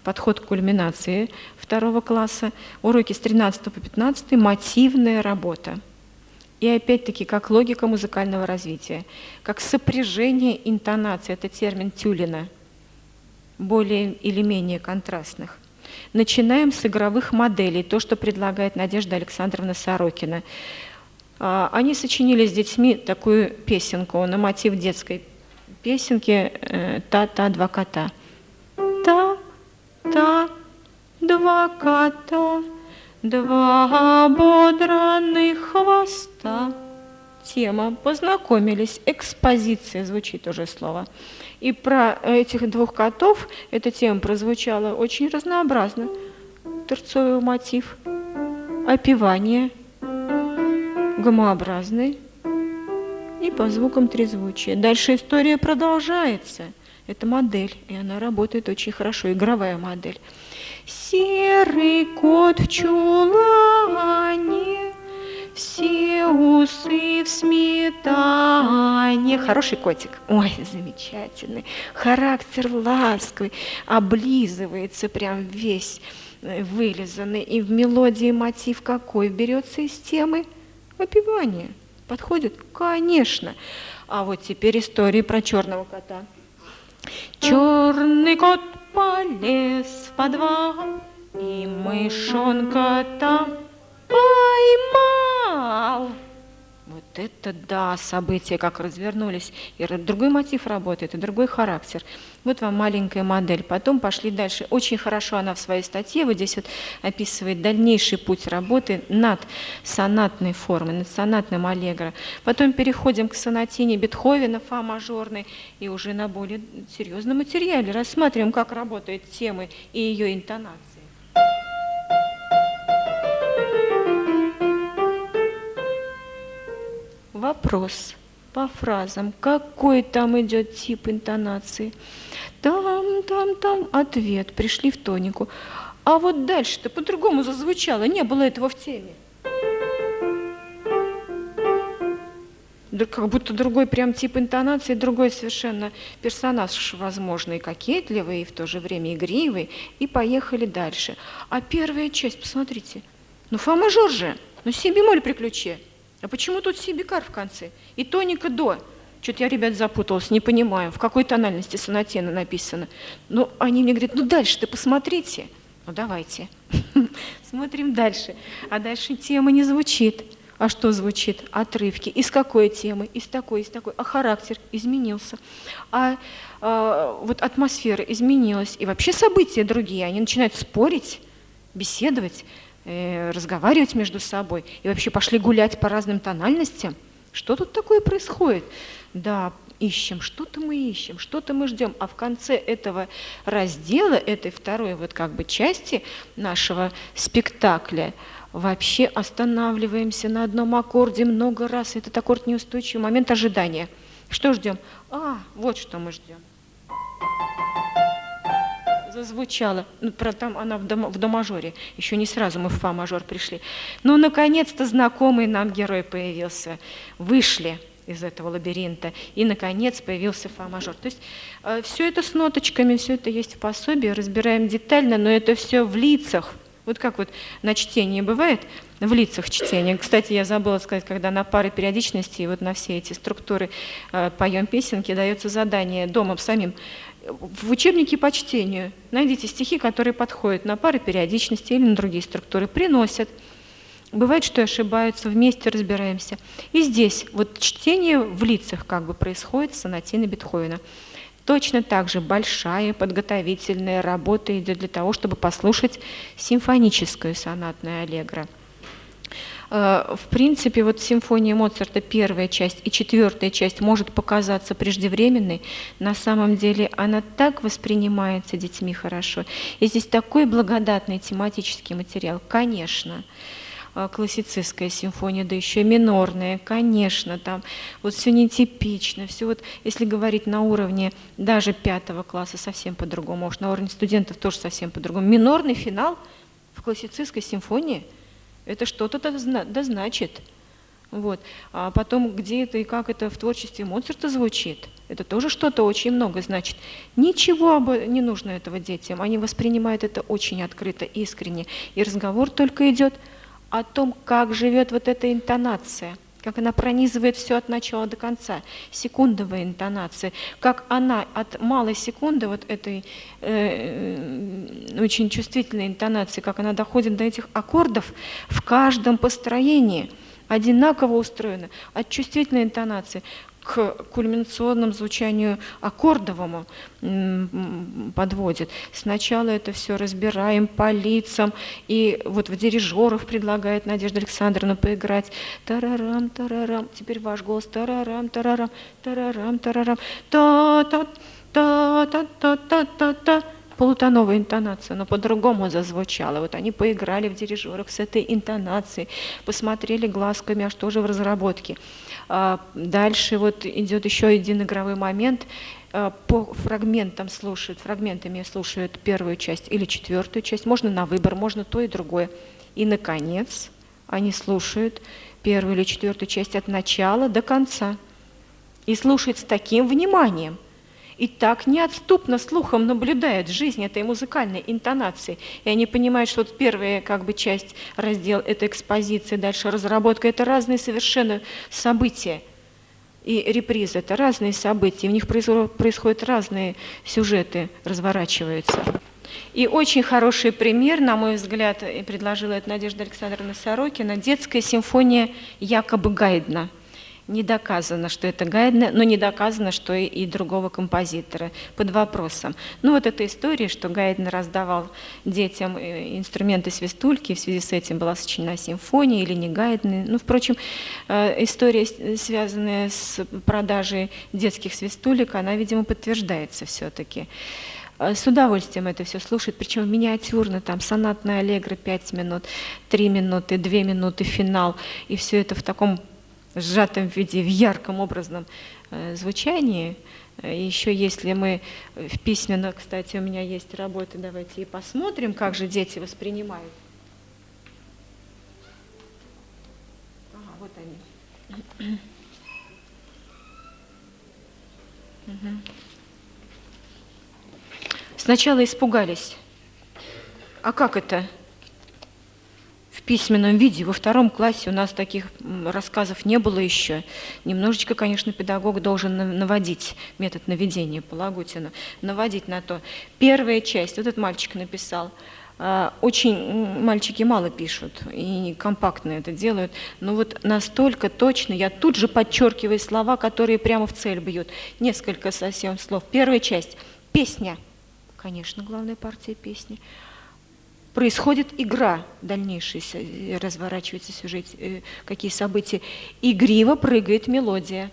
подход к кульминации 2 класса, уроки с 13 по 15, мотивная работа. И опять-таки, как логика музыкального развития, как сопряжение интонаций, это термин Тюлина, более или менее контрастных. Начинаем с игровых моделей, то, что предлагает Надежда Александровна Сорокина. Они сочинили с детьми такую песенку на мотив детской песенки «Та-та, два кота». Та-та, два кота, два бодраных хвоста. Тема. Познакомились. Экспозиция звучит уже слово. И про этих двух котов эта тема прозвучала очень разнообразно. Терцовый мотив, опевание, гомообразный и по звукам трезвучия. Дальше история продолжается. Это модель, и она работает очень хорошо, игровая модель. Серый кот в чулане, все усы в сметане. Хороший котик. Ой, замечательный. Характер ласковый, облизывается прям весь вылизанный. И в мелодии мотив какой берется из темы? Опевание. Подходит? Конечно. А вот теперь история про черного кота. Черный кот полез в подвал и мышонка там поймал. Вот это да, события как развернулись. И другой мотив работает, и другой характер. Вот вам маленькая модель. Потом пошли дальше. Очень хорошо она в своей статье вот здесь вот описывает дальнейший путь работы над сонатной формой, над сонатным аллегро. Потом переходим к сонатине Бетховена, фа мажорной, и уже на более серьезном материале рассматриваем, как работают темы и ее интонации. Вопрос по фразам. Какой там идет тип интонации? Там, ответ. Пришли в тонику. А вот дальше-то по-другому зазвучало. Не было этого в теме. Как будто другой прям тип интонации, другой совершенно персонаж, возможно, и кокетливый, и в то же время игривый. И поехали дальше. А первая часть, посмотрите. Ну, фа мажор же. Ну, си бемоль при ключе. А почему тут си бикар в конце? И тоника до. Что-то я, ребят, запуталась, не понимаю, в какой тональности сонатина написано. Ну, они мне говорят, ну дальше-то посмотрите. Ну, давайте. Смотрим дальше. А дальше тема не звучит. А что звучит? Отрывки. Из какой темы? Из такой, из такой. А характер изменился. А вот атмосфера изменилась. И вообще события другие. Они начинают спорить, беседовать, разговаривать между собой. И вообще пошли гулять по разным тональностям. Что тут такое происходит? Да, ищем, что-то мы ищем, что-то мы ждем. А в конце этого раздела, этой второй вот как бы части нашего спектакля, вообще останавливаемся на одном аккорде много раз. Этот аккорд неустойчивый, момент ожидания. Что ждем? Вот что мы ждем. Зазвучало. Ну, там она в до-мажоре. Еще не сразу мы в фа-мажор пришли. Но наконец-то знакомый нам герой появился. Вышли из этого лабиринта. И, наконец, появился фа-мажор. То есть все это с ноточками, все это есть в пособии, разбираем детально, но это все в лицах. Вот как вот на чтении бывает, в лицах чтения. Кстати, я забыла сказать, когда на пары периодичности и вот на все эти структуры поем песенки, дается задание дома самим В учебнике по чтению найдите стихи, которые подходят на пары периодичности или на другие структуры, приносят. Бывает, что ошибаются, вместе разбираемся. И здесь вот чтение в лицах как бы происходит в сонатине Бетховена. Точно так же большая подготовительная работа идет для того, чтобы послушать симфоническую сонатную аллегро. В принципе, вот симфония Моцарта, первая часть и четвертая часть может показаться преждевременной. На самом деле она так воспринимается детьми хорошо. И здесь такой благодатный тематический материал. Конечно, классицистская симфония, да еще и минорная, конечно, там вот все нетипично, все вот, если говорить на уровне даже 5 класса, совсем по-другому, может, на уровне студентов тоже совсем по-другому. Минорный финал в классицистской симфонии – это что-то да значит. Вот. А потом, где это и как это в творчестве Моцарта звучит, это тоже что-то очень много значит. Ничего не нужно этого детям, они воспринимают это очень открыто, искренне. И разговор только идет о том, как живет вот эта интонация, как она пронизывает все от начала до конца, секундовая интонация, как она от малой секунды вот этой очень чувствительной интонации, как она доходит до этих аккордов в каждом построении, одинаково устроена, от чувствительной интонации к кульминационному звучанию аккордовому подводит. Сначала это все разбираем по лицам, и вот в дирижеров предлагает Надежда Александровна поиграть. Тарарам, тарарам, теперь ваш голос. Тарарам, тарарам, тарарам, тарарам, та-та-та-та-та-та-та. Полутоновая интонация, но по-другому зазвучала. Вот они поиграли в дирижерах с этой интонацией, посмотрели глазками, а что же в разработке. Дальше вот идет еще один игровой момент. По фрагментам слушают, фрагментами слушают первую часть или четвертую часть. Можно на выбор, можно то и другое. И, наконец, они слушают первую или четвертую часть от начала до конца. И слушают с таким вниманием, и так неотступно слухом наблюдают жизнь этой музыкальной интонации. И они понимают, что вот первая как бы часть, раздел – это экспозиция, дальше разработка – это разные совершенно события. И реприза – это разные события, в них происходят разные сюжеты, разворачиваются. И очень хороший пример, на мой взгляд, предложила это Надежда Александровна Сорокина, детская симфония якобы Гайдна. Не доказано, что это Гайдна, но не доказано, что и другого композитора, под вопросом. Ну вот эта история, что Гайден раздавал детям инструменты свистульки, в связи с этим была сочинена симфония или не Гайден. Ну, впрочем, история, связанная с продажей детских свистулек, она, видимо, подтверждается все-таки. С удовольствием это все слушают, причем миниатюрно, там сонатная аллегро 5 минут, 3 минуты, 2 минуты, финал, и все это в таком сжатом виде, в ярком образном звучании. Еще если мы в письменно, кстати, у меня есть работы, давайте и посмотрим, как же дети воспринимают. Ага, вот они. Сначала испугались. А как это? В письменном виде. Во 2 классе у нас таких рассказов не было еще. Немножечко, конечно, педагог должен наводить, метод наведения по Лагутину, наводить на то. Первая часть, вот этот мальчик написал, очень мальчики мало пишут и компактно это делают, но вот настолько точно, я тут же подчеркиваю слова, которые прямо в цель бьют. Несколько совсем слов. Первая часть. Песня. Конечно, главная партия песни. Происходит игра, дальнейшая разворачивается сюжет, какие события. Игриво прыгает мелодия.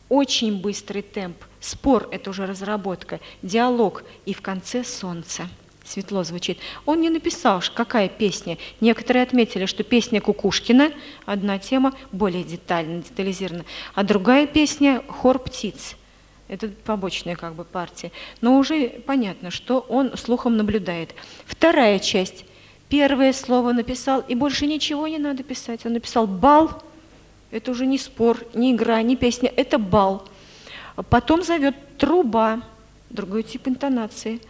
Очень быстрый темп. Спор – это уже разработка. Диалог. И в конце солнце. Светло звучит. Он не написал, какая песня. Некоторые отметили, что песня Кукушкина, одна тема, более детально, детализирована, а другая песня – хор птиц. Это побочная как бы партия. Но уже понятно, что он слухом наблюдает. Вторая часть. Первое слово написал, и больше ничего не надо писать. Он написал «бал». Это уже не спор, не игра, не песня. Это «бал». Потом зовет «труба». Другой тип интонации.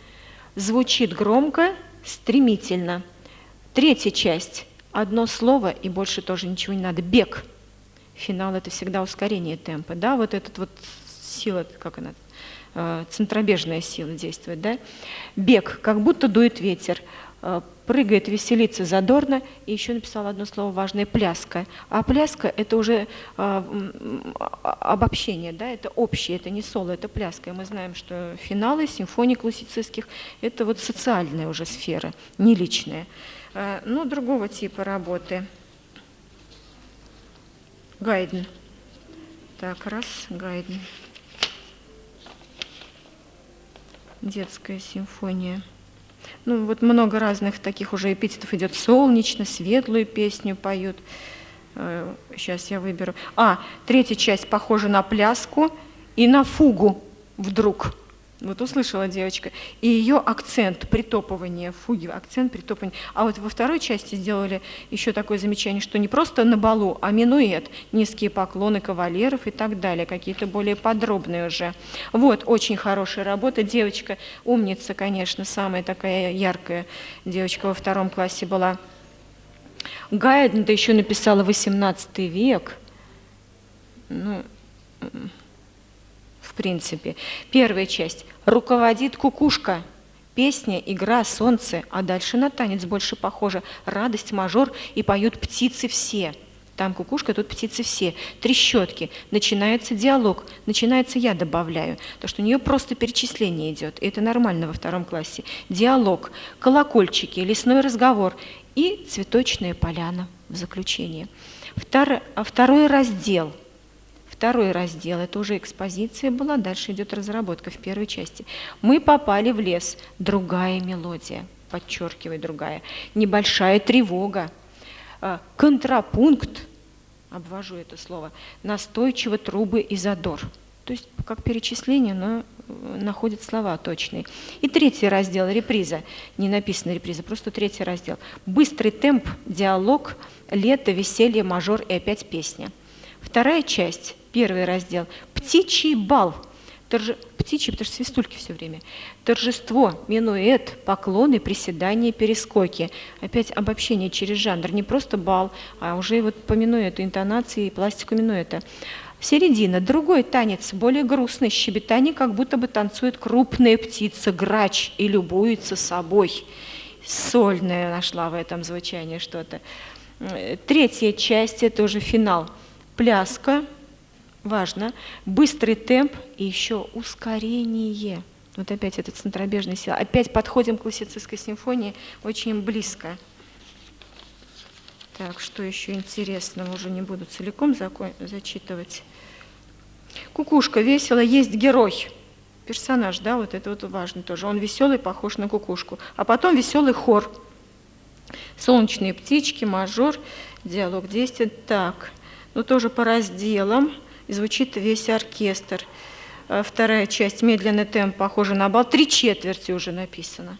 Звучит громко, стремительно. Третья часть. Одно слово, и больше тоже ничего не надо. «Бег». Финал – это всегда ускорение темпа. Да, вот этот вот сила, как она, центробежная сила действует, да? Бег, как будто дует ветер, прыгает, веселится задорно, и еще написала одно слово важное – пляска. А пляска – это уже обобщение, да? Это общее, это не соло, это пляска. И мы знаем, что финалы симфоний классицистских – это вот социальная уже сфера, не личная. Ну, другого типа работы. Гайден. Так, раз, Гайден. Детская симфония. Ну, вот много разных таких уже эпитетов идет. Солнечно, светлую песню поют. Сейчас я выберу. Третья часть похожа на пляску и на фугу вдруг. Вот услышала девочка. И ее акцент притопывания, фуги, акцент притопывания. А вот во второй части сделали еще такое замечание, что не просто на балу, а минуэт, низкие поклоны кавалеров и так далее, какие-то более подробные уже. Вот, очень хорошая работа. Девочка, умница, конечно, самая такая яркая девочка во втором классе была. Гайден, да еще написала 18 век. Ну, в принципе. Первая часть. Руководит кукушка. Песня, игра, солнце. А дальше на танец больше похоже. Радость, мажор, и поют птицы все. Там кукушка, тут птицы все. Трещотки. Начинается диалог. Начинается я добавляю. То, что у нее просто перечисление идет. И это нормально во втором классе. Диалог, колокольчики, лесной разговор и цветочная поляна в заключение. Второй раздел. Второй раздел, это уже экспозиция была, дальше идет разработка в первой части. Мы попали в лес, другая мелодия, подчеркиваю, другая, небольшая тревога, контрапункт, обвожу это слово, настойчиво трубы и задор. То есть как перечисление, но находит слова точные. И третий раздел, реприза, не написано реприза, просто третий раздел. Быстрый темп, диалог, лето, веселье, мажор и опять песня. Вторая часть, первый раздел, птичий бал, птичий, потому что свистульки все время, торжество, минуэт, поклоны, приседания, перескоки. Опять обобщение через жанр, не просто бал, а уже вот по минуэту, интонации и пластику минуэта. Середина, другой танец, более грустный, щебетание, как будто бы танцует крупная птица, грач, и любуется собой. Сольное нашла в этом звучании что-то. Третья часть, это уже финал. Пляска, важно, быстрый темп и еще ускорение. Вот опять эта центробежная сила. Опять подходим к классицистской симфонии очень близко. Так, что еще интересного, уже не буду целиком зачитывать. Кукушка, весело, есть герой. Персонаж, да, вот это вот важно тоже. Он веселый, похож на кукушку. А потом веселый хор. Солнечные птички, мажор, диалог действует так. Ну, тоже по разделам, и звучит весь оркестр. Вторая часть, медленный темп, похоже на бал, 3/4 уже написано.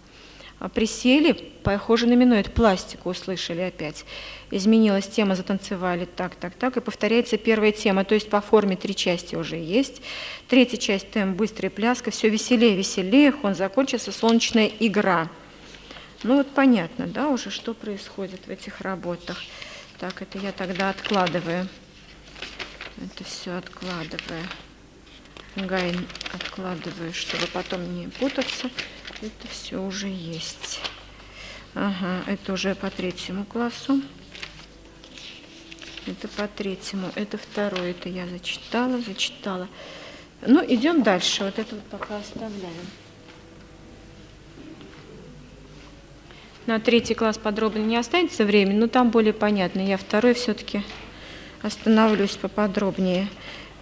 Присели, похоже на минуэт, пластику услышали опять. Изменилась тема, затанцевали так, и повторяется первая тема, то есть по форме 3 части уже есть. Третья часть, темп, быстрая пляска, все веселее, веселее, он закончится, солнечная игра. Ну вот понятно, да, уже что происходит в этих работах. Так, это я тогда откладываю. Это все откладываю. Гайден откладываю, чтобы потом не путаться. Это все уже есть. Ага, это уже по 3 классу. Это по 3, это 2, это я зачитала. Ну, идем дальше. Вот это вот пока оставляем. На 3 класс подробно не останется времени, но там более понятно. Я 2 все-таки остановлюсь поподробнее.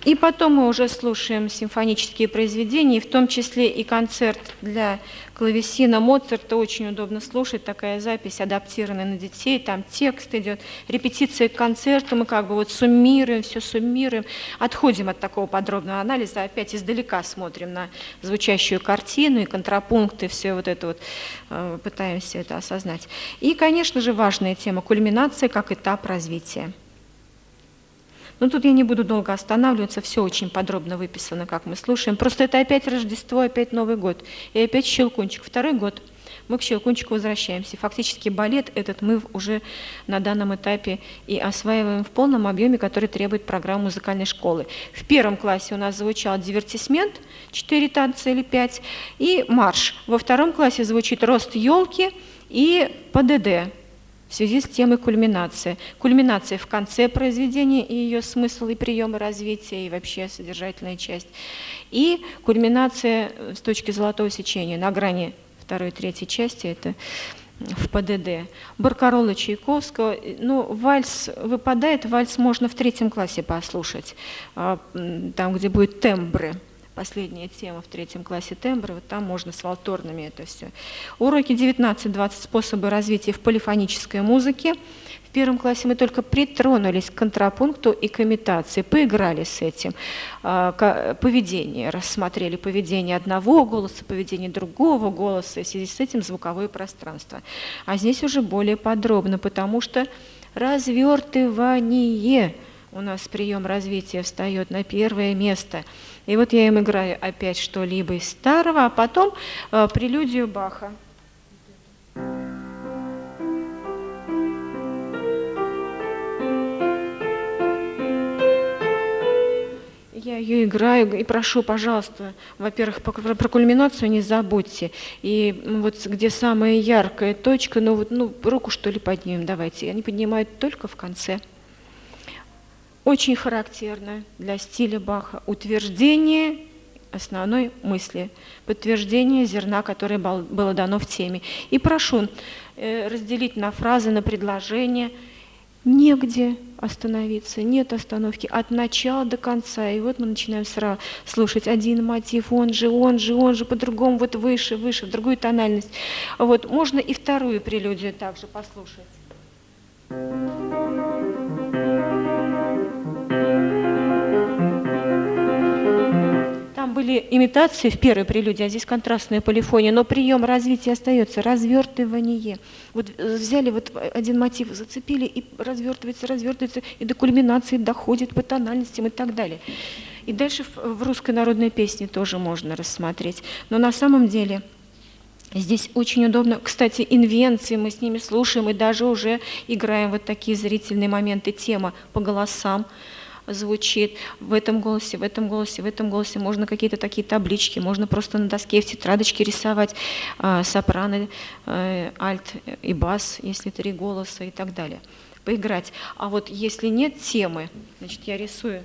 И потом мы уже слушаем симфонические произведения, в том числе и концерт для клавесина Моцарта. Очень удобно слушать, такая запись, адаптированная на детей, там текст идет, репетиция к концерту, мы как бы вот суммируем, все суммируем, отходим от такого подробного анализа, опять издалека смотрим на звучащую картину и контрапункты, все вот это вот, пытаемся это осознать. И, конечно же, важная тема – кульминация как этап развития. Но тут я не буду долго останавливаться, все очень подробно выписано, как мы слушаем. Просто это опять Рождество, опять Новый год. И опять Щелкунчик. 2 год. Мы к Щелкунчику возвращаемся. Фактически балет этот мы уже на данном этапе и осваиваем в полном объеме, который требует программа музыкальной школы. В первом классе у нас звучал дивертисмент, 4 танца или 5, и марш. Во втором классе звучит рост елки и ПДД. В связи с темой кульминация. Кульминация в конце произведения и ее смысл и приемы развития, и вообще содержательная часть. И кульминация с точки золотого сечения на грани второй и третьей части, это в ПДД. Баркарола Чайковского, ну, вальс выпадает, вальс можно в 3 классе послушать, там, где будет тембры. Последняя тема в 3 классе тембры, вот там можно с валторнами это все. Уроки 19-20 способы развития в полифонической музыке. В 1 классе мы только притронулись к контрапункту и к имитации, поиграли с этим. Поведение, рассмотрели поведение одного голоса, поведение другого голоса, и в связи с этим звуковое пространство. А здесь уже более подробно, потому что развертывание у нас прием развития встает на первое место. И вот я им играю опять что-либо из старого, а потом прелюдию Баха. Я ее играю и прошу, пожалуйста, во-первых, про кульминацию не забудьте. И вот где самая яркая точка, руку что ли поднимем, давайте. Они поднимают только в конце. Очень характерно для стиля Баха утверждение основной мысли, подтверждение зерна, которое было дано в теме. И прошу разделить на фразы, на предложения. Негде остановиться, нет остановки от начала до конца. И вот мы начинаем сразу слушать один мотив, он же, по-другому, вот выше, в другую тональность. Вот можно и вторую прелюдию также послушать. Там были имитации в первой прелюдии, а здесь контрастная полифония, но прием развития остается, развертывание. Вот взяли вот один мотив, зацепили, и развертывается, и до кульминации доходит по тональностям и так далее. И дальше в русской народной песне тоже можно рассмотреть. Но на самом деле здесь очень удобно. Кстати, инвенции мы с ними слушаем и даже уже играем вот такие зрительные моменты. Тема по голосам звучит в этом голосе, в этом голосе, в этом голосе. Можно какие-то такие таблички, можно просто на доске в тетрадочке рисовать сопрано, альт и бас, если 3 голоса и так далее. Поиграть. А вот если нет темы, значит, я рисую.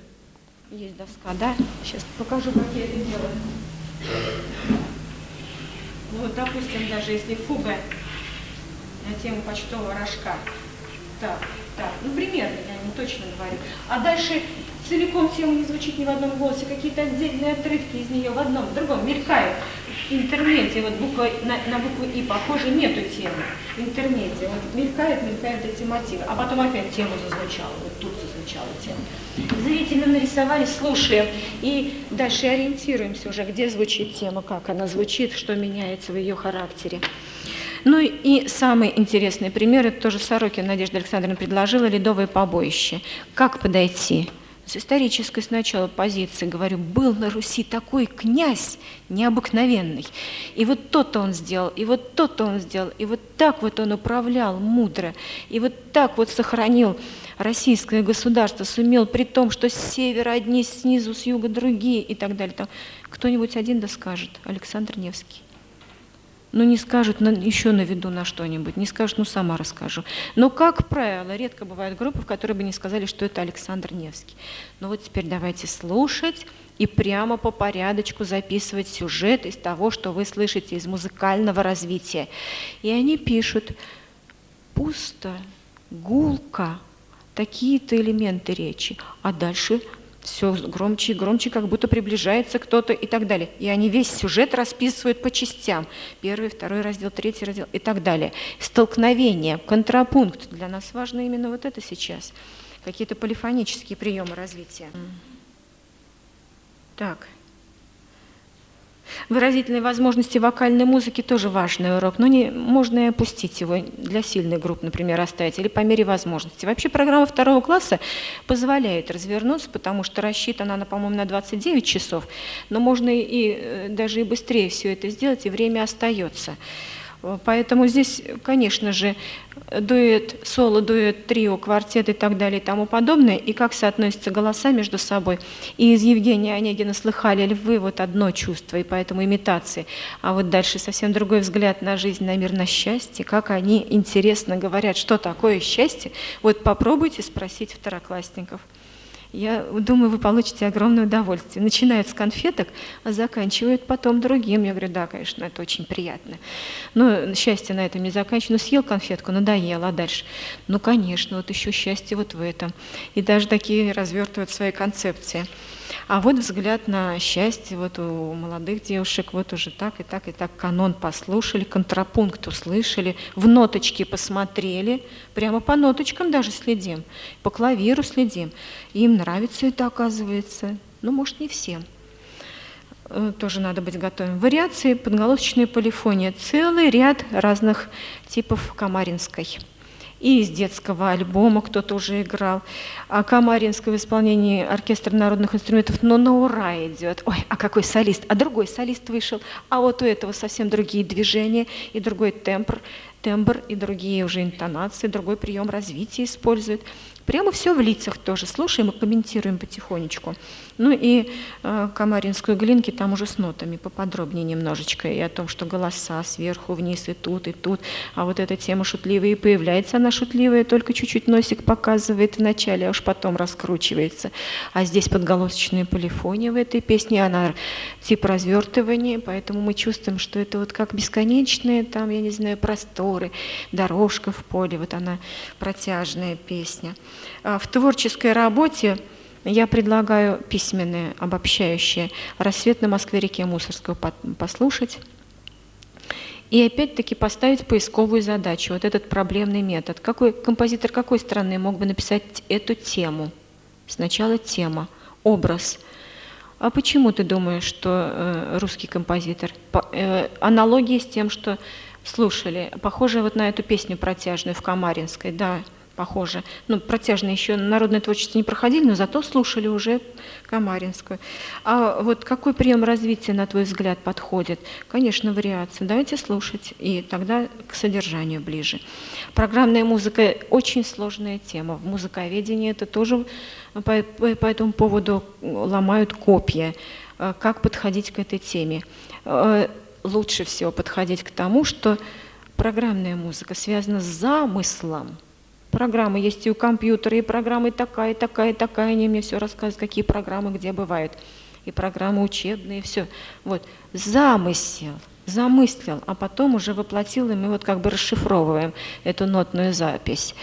Есть доска, да? Сейчас покажу, как я это делаю. Ну вот, допустим, даже если фуга на тему почтового рожка. Так, примерно, я не точно говорю. А дальше целиком тема не звучит ни в одном голосе, какие-то отдельные отрывки из нее в одном, в другом мелькают. Интермедия, вот буква, на букву И похоже, нету темы. Интермедия, вот мелькают эти мотивы, а потом опять тема зазвучала, вот тут зазвучала тема. Зрительно нарисовали, слушаем, и дальше ориентируемся уже, где звучит тема, как она звучит, что меняется в ее характере. Ну и самый интересный пример, это тоже Сорокин Надежда Александровна предложила, «Ледовое побоище». Как подойти? С исторической сначала позиции, говорю, был на Руси такой князь необыкновенный, и вот то-то он сделал, и вот то-то он сделал, и вот так вот он управлял мудро, и вот так вот сохранил российское государство, сумел, при том, что с севера одни, снизу, с юга другие и так далее. Там кто-нибудь один да скажет, Александр Невский. Ну, не скажут, еще наведу на что-нибудь, не скажут, ну, сама расскажу. Но, как правило, редко бывают группы, в которые бы не сказали, что это Александр Невский. Ну, вот теперь давайте слушать и прямо по порядочку записывать сюжет из того, что вы слышите из музыкального развития. И они пишут: пусто, гулко, такие-то элементы речи, а дальше все громче и громче, как будто приближается кто-то и так далее. И они весь сюжет расписывают по частям. 1, 2 раздел, 3 раздел и так далее. Столкновение, контрапункт. Для нас важно именно вот это сейчас. Какие-то полифонические приемы развития. Так. Выразительные возможности вокальной музыки тоже важный урок, но можно и опустить его, для сильных групп, например, оставить, или по мере возможности. Вообще программа 2 класса позволяет развернуться, потому что рассчитана она, по-моему, на 29 часов, но можно и даже и быстрее все это сделать, и время остается. Поэтому здесь, конечно же, дуэт, соло, дуэт, трио, квартет и так далее и тому подобное, и как соотносятся голоса между собой. И из Евгения Онегина слыхали ли вы вот одно чувство, и поэтому имитации, а вот дальше совсем другой взгляд на жизнь, на мир, на счастье, как они интересно говорят, что такое счастье. Вот попробуйте спросить второклассников. Я думаю, вы получите огромное удовольствие. Начинают с конфеток, а заканчивают потом другим. Я говорю, да, конечно, это очень приятно. Но счастье на этом не заканчивается. Ну, съел конфетку, надоело, а дальше? Ну, конечно, вот еще счастье вот в этом. И даже такие развертывают свои концепции. А вот взгляд на счастье вот у молодых девушек, вот уже так и так, и так канон послушали, контрапункт услышали, в ноточки посмотрели, прямо по ноточкам даже следим, по клавиру следим. Им нравится это, оказывается, ну, может, не всем. Тоже надо быть готовым. Вариации, подголосочная полифония, целый ряд разных типов камаринской. И из детского альбома кто-то уже играл. А камаринское в исполнении оркестра народных инструментов, но на ура идет. Ой, а какой солист? А другой солист вышел. А вот у этого совсем другие движения и другой тембр, и другие уже интонации, другой прием развития используют. Прямо все в лицах тоже слушаем и комментируем потихонечку. Ну и камаринскую Глинки там уже с нотами поподробнее немножечко. И о том, что голоса сверху вниз и тут, и тут. А вот эта тема шутливая, и появляется она шутливая, только чуть-чуть носик показывает вначале, а уж потом раскручивается. А здесь подголосочная полифония в этой песне, она тип развертывания, поэтому мы чувствуем, что это вот как бесконечные, там, я не знаю, просторы, дорожка в поле, вот она протяжная песня. В творческой работе я предлагаю письменные, обобщающие «Рассвет на Москве-реке» Мусорского послушать и опять-таки поставить поисковую задачу, вот этот проблемный метод. Какой композитор какой страны мог бы написать эту тему? Сначала тема, образ. А почему ты думаешь, что русский композитор? Аналогии с тем, что слушали, похоже вот на эту песню протяжную в Камаринской, да, похоже. Ну, протяжно еще народное творчество не проходили, но зато слушали уже Камаринскую. А вот какой прием развития, на твой взгляд, подходит? Конечно, вариация. Давайте слушать, и тогда к содержанию ближе. Программная музыка – очень сложная тема. В музыковедении это тоже по этому поводу ломают копья. Как подходить к этой теме? Лучше всего подходить к тому, что программная музыка связана с замыслом. Программы есть и у компьютера, и программы такая, такая, такая. Они мне все рассказывают, какие программы где бывают. И программы учебные, все. Вот. Замысел. Замыслил, а потом уже воплотил, и мы вот как бы расшифровываем эту нотную запись.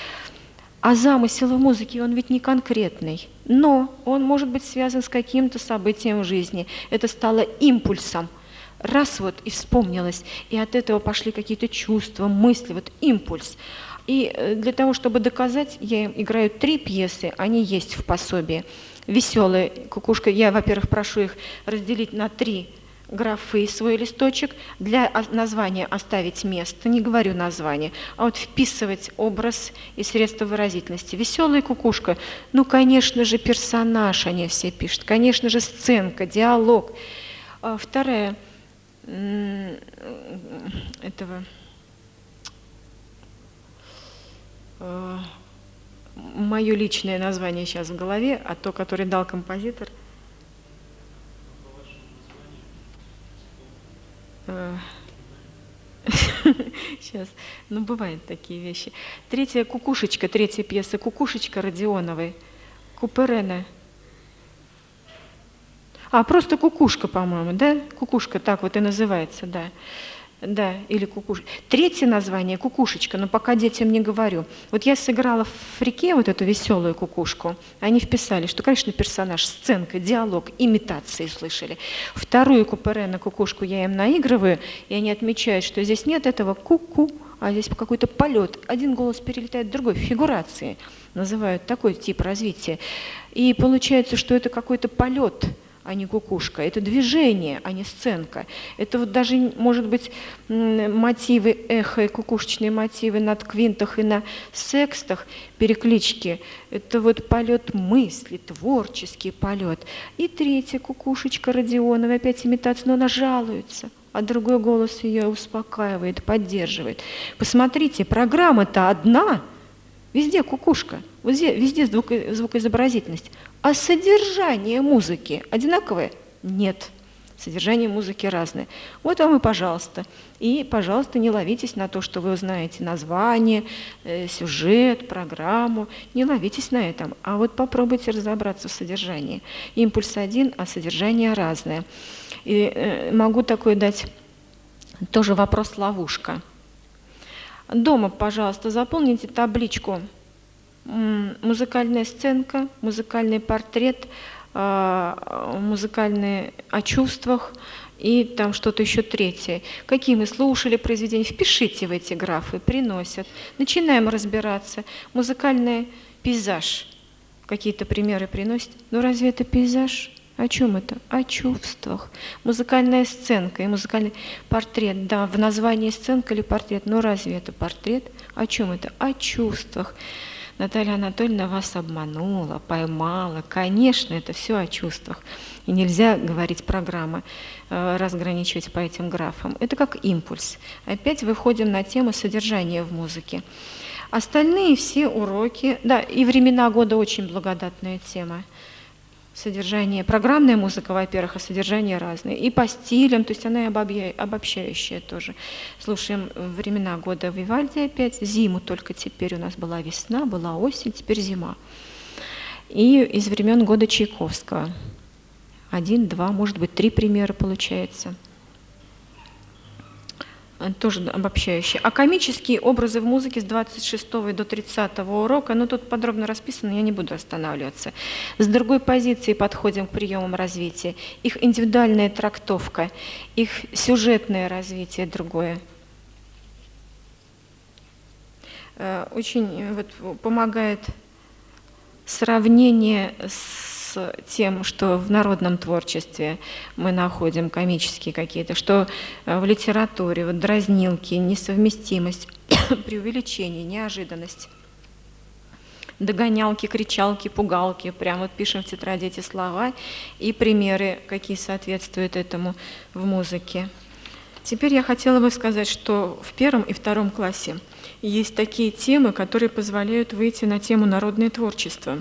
А замысел в музыке, он ведь не конкретный. Но он может быть связан с каким-то событием в жизни. Это стало импульсом. Раз вот и вспомнилось, и от этого пошли какие-то чувства, мысли, вот импульс. И для того, чтобы доказать, я играю 3 пьесы, они есть в пособии. «Веселая кукушка». Я, во-первых, прошу их разделить на 3 графы свой листочек. Для названия оставить место, не говорю название, а вот вписывать образ и средства выразительности. «Веселая кукушка». Ну, конечно же, персонаж они все пишут, конечно же, сценка, диалог. Вторая этого... Мое личное название сейчас в голове, а то, которое дал композитор. Сейчас, ну бывают такие вещи. 3-я «Кукушечка», 3-я пьеса «Кукушечка» Родионовой, Куперена. Просто «Кукушка», по-моему, да? «Кукушка», так вот и называется, да. Да, или кукушка. 3-е название «Кукушечка», но пока детям не говорю. Вот я сыграла в «Реке» вот эту веселую кукушку. Они вписали, что, конечно, персонаж, сценка, диалог, имитации слышали. 2-ю Куперена кукушку я им наигрываю, и они отмечают, что здесь нет этого ку-ку, а здесь какой-то полет. Один голос перелетает в другой, фигурации называют такой тип развития. И получается, что это какой-то полет, а не кукушка. Это движение, а не сценка. Это вот даже, может быть, мотивы эхо и кукушечные мотивы на квинтах и на секстах, переклички. Это вот полет мысли, творческий полет. И 3-я «Кукушечка» Родионова, опять имитация, но она жалуется. а другой голос ее успокаивает, поддерживает. Посмотрите, программа-то одна, везде кукушка, везде звукоизобразительность, а содержание музыки одинаковое? Нет. Содержание музыки разное. Вот вам и пожалуйста. И, пожалуйста, не ловитесь на то, что вы узнаете название, сюжет, программу. Не ловитесь на этом. А вот попробуйте разобраться в содержании. Импульс один, а содержание разное. И могу такой дать тоже вопрос-ловушка. Дома, пожалуйста, заполните табличку «Музыкальная сценка», «Музыкальный портрет», музыкальные о чувствах и там что-то еще третье. Какие мы слушали произведения, впишите в эти графы, приносят. Начинаем разбираться. Музыкальный пейзаж. Какие-то примеры приносят. Но разве это пейзаж? О чем это? О чувствах. Музыкальная сценка и музыкальный портрет. Да, в названии сценка или портрет. Но разве это портрет? О чем это? О чувствах. Наталья Анатольевна вас обманула, поймала. Конечно, это все о чувствах. И нельзя говорить программы, разграничивать по этим графам. Это как импульс. Опять выходим на тему содержания в музыке. Остальные все уроки, да, и времена года очень благодатная тема. Содержание, программная музыка, во-первых, а содержание разное. И по стилям, то есть она и обобщающая тоже. Слушаем времена года Вивальди опять, зиму только теперь у нас была весна, была осень, теперь зима. И из времен года Чайковского. 1, 2, может быть, 3 примера получается. Тоже обобщающие. А комические образы в музыке с 26 до 30 урока, ну тут подробно расписано, я не буду останавливаться. С другой позиции подходим к приемам развития. Их индивидуальная трактовка, их сюжетное развитие другое. Очень вот, помогает сравнение с тем, что в народном творчестве мы находим комические какие-то, что в литературе, вот дразнилки, несовместимость, преувеличение, неожиданность, догонялки, кричалки, пугалки. Прямо вот пишем в тетради эти слова и примеры, какие соответствуют этому в музыке. Теперь я хотела бы сказать, что в 1 и 2 классе есть такие темы, которые позволяют выйти на тему народное творчество.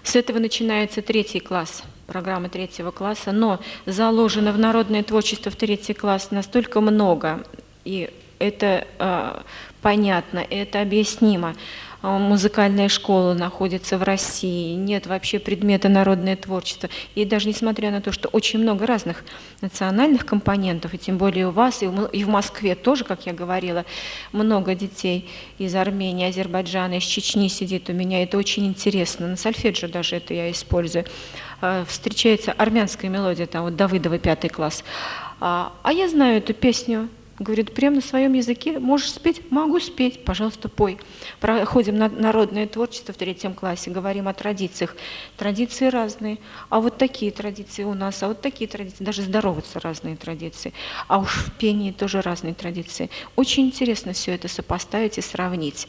С этого начинается 3 класс, программа 3 класса, но заложено в народное творчество в 3 класс настолько много, и это понятно, это объяснимо. Музыкальная школа находится в России, нет вообще предмета народное творчество. И даже несмотря на то, что очень много разных национальных компонентов, и тем более у вас, и в Москве тоже, как я говорила, много детей из Армении, Азербайджана, из Чечни сидит у меня, это очень интересно. На сольфеджио даже это я использую. Встречается армянская мелодия, там вот Давыдова 5 класс. А я знаю эту песню. Говорит, прямо на своем языке можешь спеть? Могу спеть, пожалуйста, пой. Проходим на народное творчество в 3 классе, говорим о традициях. Традиции разные, а вот такие традиции у нас, а вот такие традиции, даже здороваться разные традиции. А уж в пении тоже разные традиции. Очень интересно все это сопоставить и сравнить.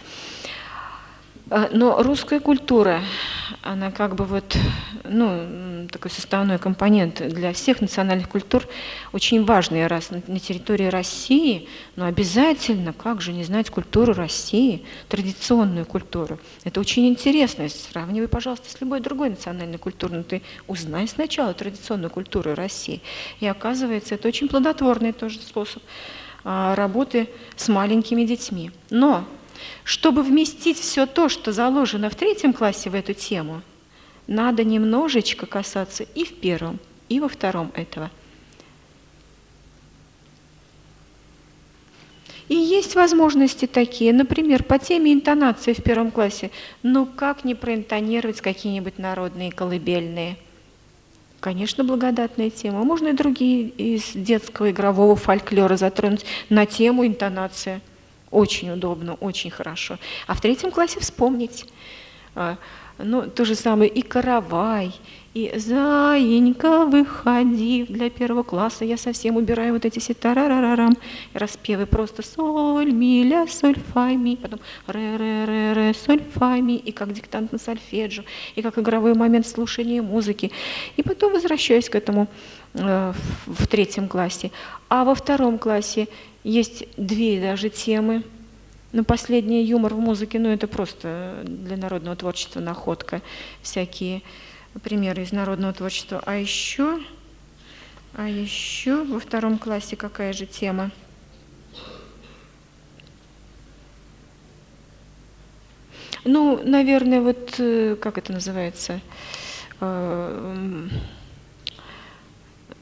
Но русская культура, она как бы вот, ну, такой составной компонент для всех национальных культур, очень важный, раз на территории России, но обязательно, как же не знать культуру России, традиционную культуру. Это очень интересно. Сравнивай, пожалуйста, с любой другой национальной культурой, но ты узнай сначала традиционную культуру России. И оказывается, это очень плодотворный тоже способ работы с маленькими детьми. Но чтобы вместить все то, что заложено в 3 классе в эту тему, надо немножечко касаться и в 1, и во 2 этого. И есть возможности такие, например, по теме интонации в 1 классе, ну как не проинтонировать какие-нибудь народные колыбельные? Конечно, благодатная тема. Можно и другие из детского игрового фольклора затронуть на тему интонации. Очень удобно, очень хорошо. А в 3 классе вспомнить Ну, то же самое и «Каравай», и «Заинька, выходи». Для первого класса я совсем убираю вот эти все тарарарарам, распевы просто соль, ми, ля, соль, фа, ми, потом ре, ре, ре, ре, соль, фа, ми, и как диктант на сольфеджио, и как игровой момент слушания музыки. И потом возвращаюсь к этому в третьем классе. А во втором классе есть две даже темы. Ну, последний юмор в музыке, ну, это просто для народного творчества находка, всякие примеры из народного творчества. А еще во втором классе какая же тема? Ну, наверное, вот, как это называется,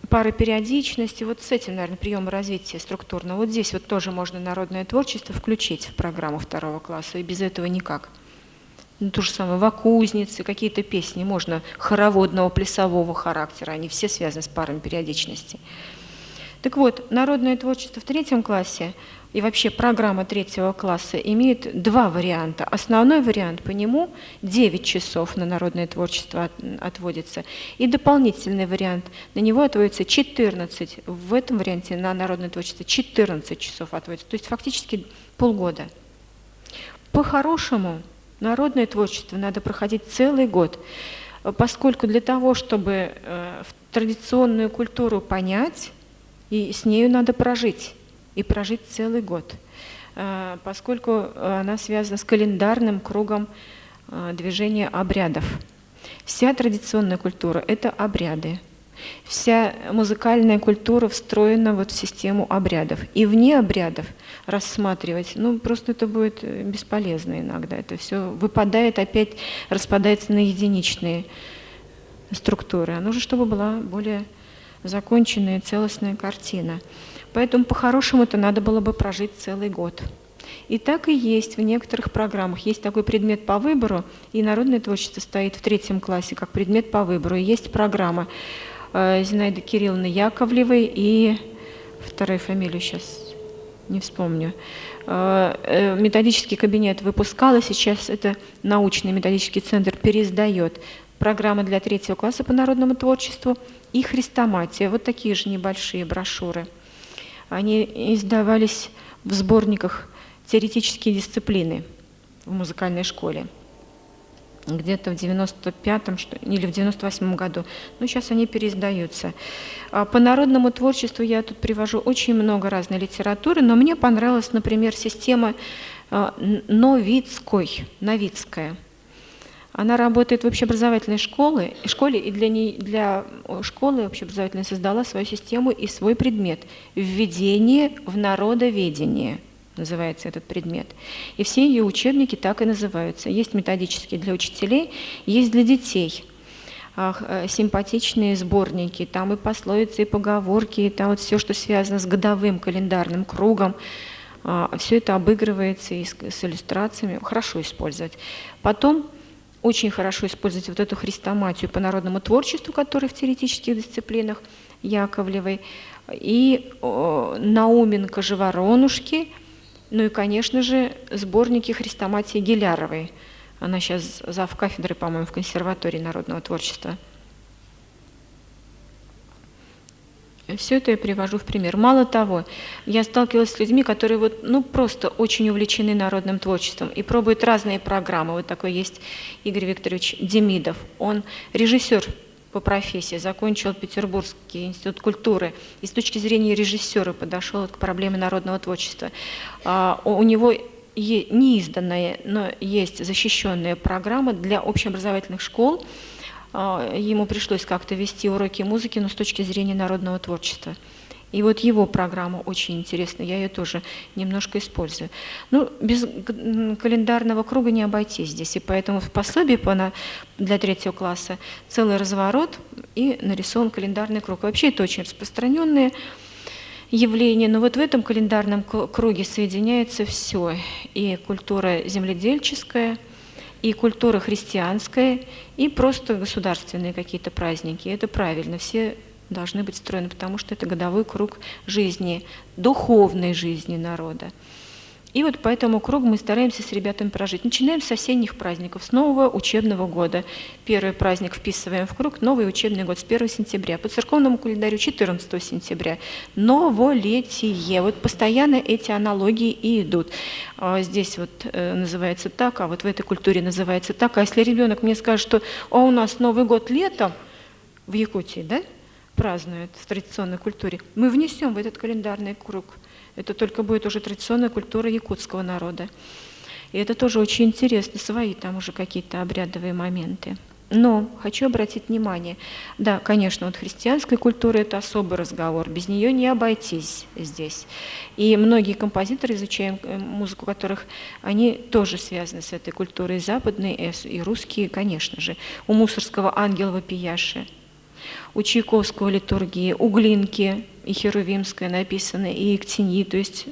пары периодичности, вот с этим, наверное, приемом развития структурного. Вот здесь вот тоже можно народное творчество включить в программу второго класса, и без этого никак. Ну, то же самое, вокузницы, какие-то песни можно хороводного, плясового характера, они все связаны с парами периодичности. Так вот, народное творчество в третьем классе и вообще программа третьего класса имеет два варианта. Основной вариант, по нему 9 часов на народное творчество отводится, и дополнительный вариант, на него отводится 14. В этом варианте на народное творчество 14 часов отводится, то есть фактически полгода. По-хорошему, народное творчество надо проходить целый год, поскольку для того, чтобы традиционную культуру понять, и с нею надо прожить, и прожить целый год, поскольку она связана с календарным кругом движения обрядов. Вся традиционная культура – это обряды. Вся музыкальная культура встроена вот в систему обрядов. И вне обрядов рассматривать, ну, просто это будет бесполезно иногда. Это все выпадает, опять распадается на единичные структуры. А нужно, чтобы была более законченная целостная картина. Поэтому по-хорошему-то надо было бы прожить целый год. И так и есть в некоторых программах. Есть такой предмет по выбору, и народное творчество стоит в третьем классе как предмет по выбору. И есть программа Зинаиды Кирилловны Яковлевой и вторую фамилию сейчас не вспомню. Методический кабинет выпускал, и сейчас это научный методический центр переиздает программы для третьего класса по народному творчеству и хрестоматия. Вот такие же небольшие брошюры. Они издавались в сборниках «Теоретические дисциплины» в музыкальной школе. Где-то в 95-м или в 98-м году. Но сейчас они переиздаются. По народному творчеству я тут привожу очень много разной литературы, но мне понравилась, например, система Новицкая. Она работает в общеобразовательной школе, и для школы общеобразовательной создала свою систему и свой предмет «Введение в народоведение». Называется этот предмет. И все ее учебники так и называются. Есть методические для учителей, есть для детей. Симпатичные сборники, там и пословицы, и поговорки, и там вот все, что связано с годовым календарным кругом. Все это обыгрывается и с иллюстрациями. Хорошо использовать. Потом очень хорошо использовать вот эту хрестоматию по народному творчеству, которая в теоретических дисциплинах Яковлевой, и Науменко «Живоронушки», ну и, конечно же, сборники хрестоматии Гиляровой. Она сейчас завкафедрой, по-моему, в консерватории народного творчества. Все это я привожу в пример. Мало того, я сталкивалась с людьми, которые вот, ну, просто очень увлечены народным творчеством и пробуют разные программы. Вот такой есть Игорь Викторович Демидов. Он режиссер по профессии, закончил Петербургский институт культуры и с точки зрения режиссера подошел к проблеме народного творчества. У него неизданная, но есть защищенная программа для общеобразовательных школ. Ему пришлось как-то вести уроки музыки, но с точки зрения народного творчества. И вот его программа очень интересна, я ее тоже немножко использую. Ну, без календарного круга не обойтись здесь, и поэтому в пособии для третьего класса целый разворот и нарисован календарный круг. Вообще это очень распространенное явление, но вот в этом календарном круге соединяется все, и культура земледельческая, и культура христианская, и просто государственные какие-то праздники. Это правильно, все должны быть встроены, потому что это годовой круг жизни, духовной жизни народа. И вот по этому кругу мы стараемся с ребятами прожить. Начинаем с осенних праздников, с нового учебного года. Первый праздник вписываем в круг, новый учебный год с 1 сентября. По церковному календарю 14 сентября. Новолетие. Вот постоянно эти аналогии и идут. Здесь вот называется так, а вот в этой культуре называется так. А если ребенок мне скажет, что у нас Новый год летом в Якутии, да, празднуют в традиционной культуре, мы внесем в этот календарный круг. Это только будет уже традиционная культура якутского народа. И это тоже очень интересно, свои там уже какие-то обрядовые моменты. Но хочу обратить внимание, да, конечно, вот христианская культура – это особый разговор, без нее не обойтись здесь. И многие композиторы, изучаем музыку которых, они тоже связаны с этой культурой, западной и русские, конечно же. У Мусорского «Ангел вопияши», у Чайковского «Литургии», у Глинки и Херувимская написаны, и Ектеньи, то есть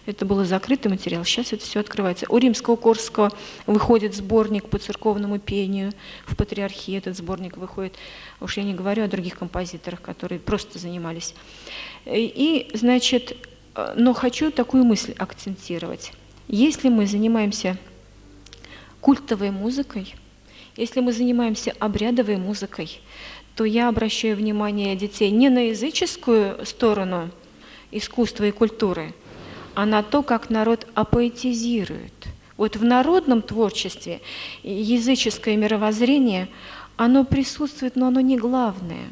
это был закрытый материал, сейчас это все открывается. У Римского-Корского выходит сборник по церковному пению, в Патриархии этот сборник выходит, уж я не говорю о других композиторах, которые просто занимались. И, значит, но хочу такую мысль акцентировать. Если мы занимаемся культовой музыкой, если мы занимаемся обрядовой музыкой, то я обращаю внимание детей не на языческую сторону искусства и культуры, а на то, как народ апоэтизирует. Вот в народном творчестве языческое мировоззрение, оно присутствует, но оно не главное.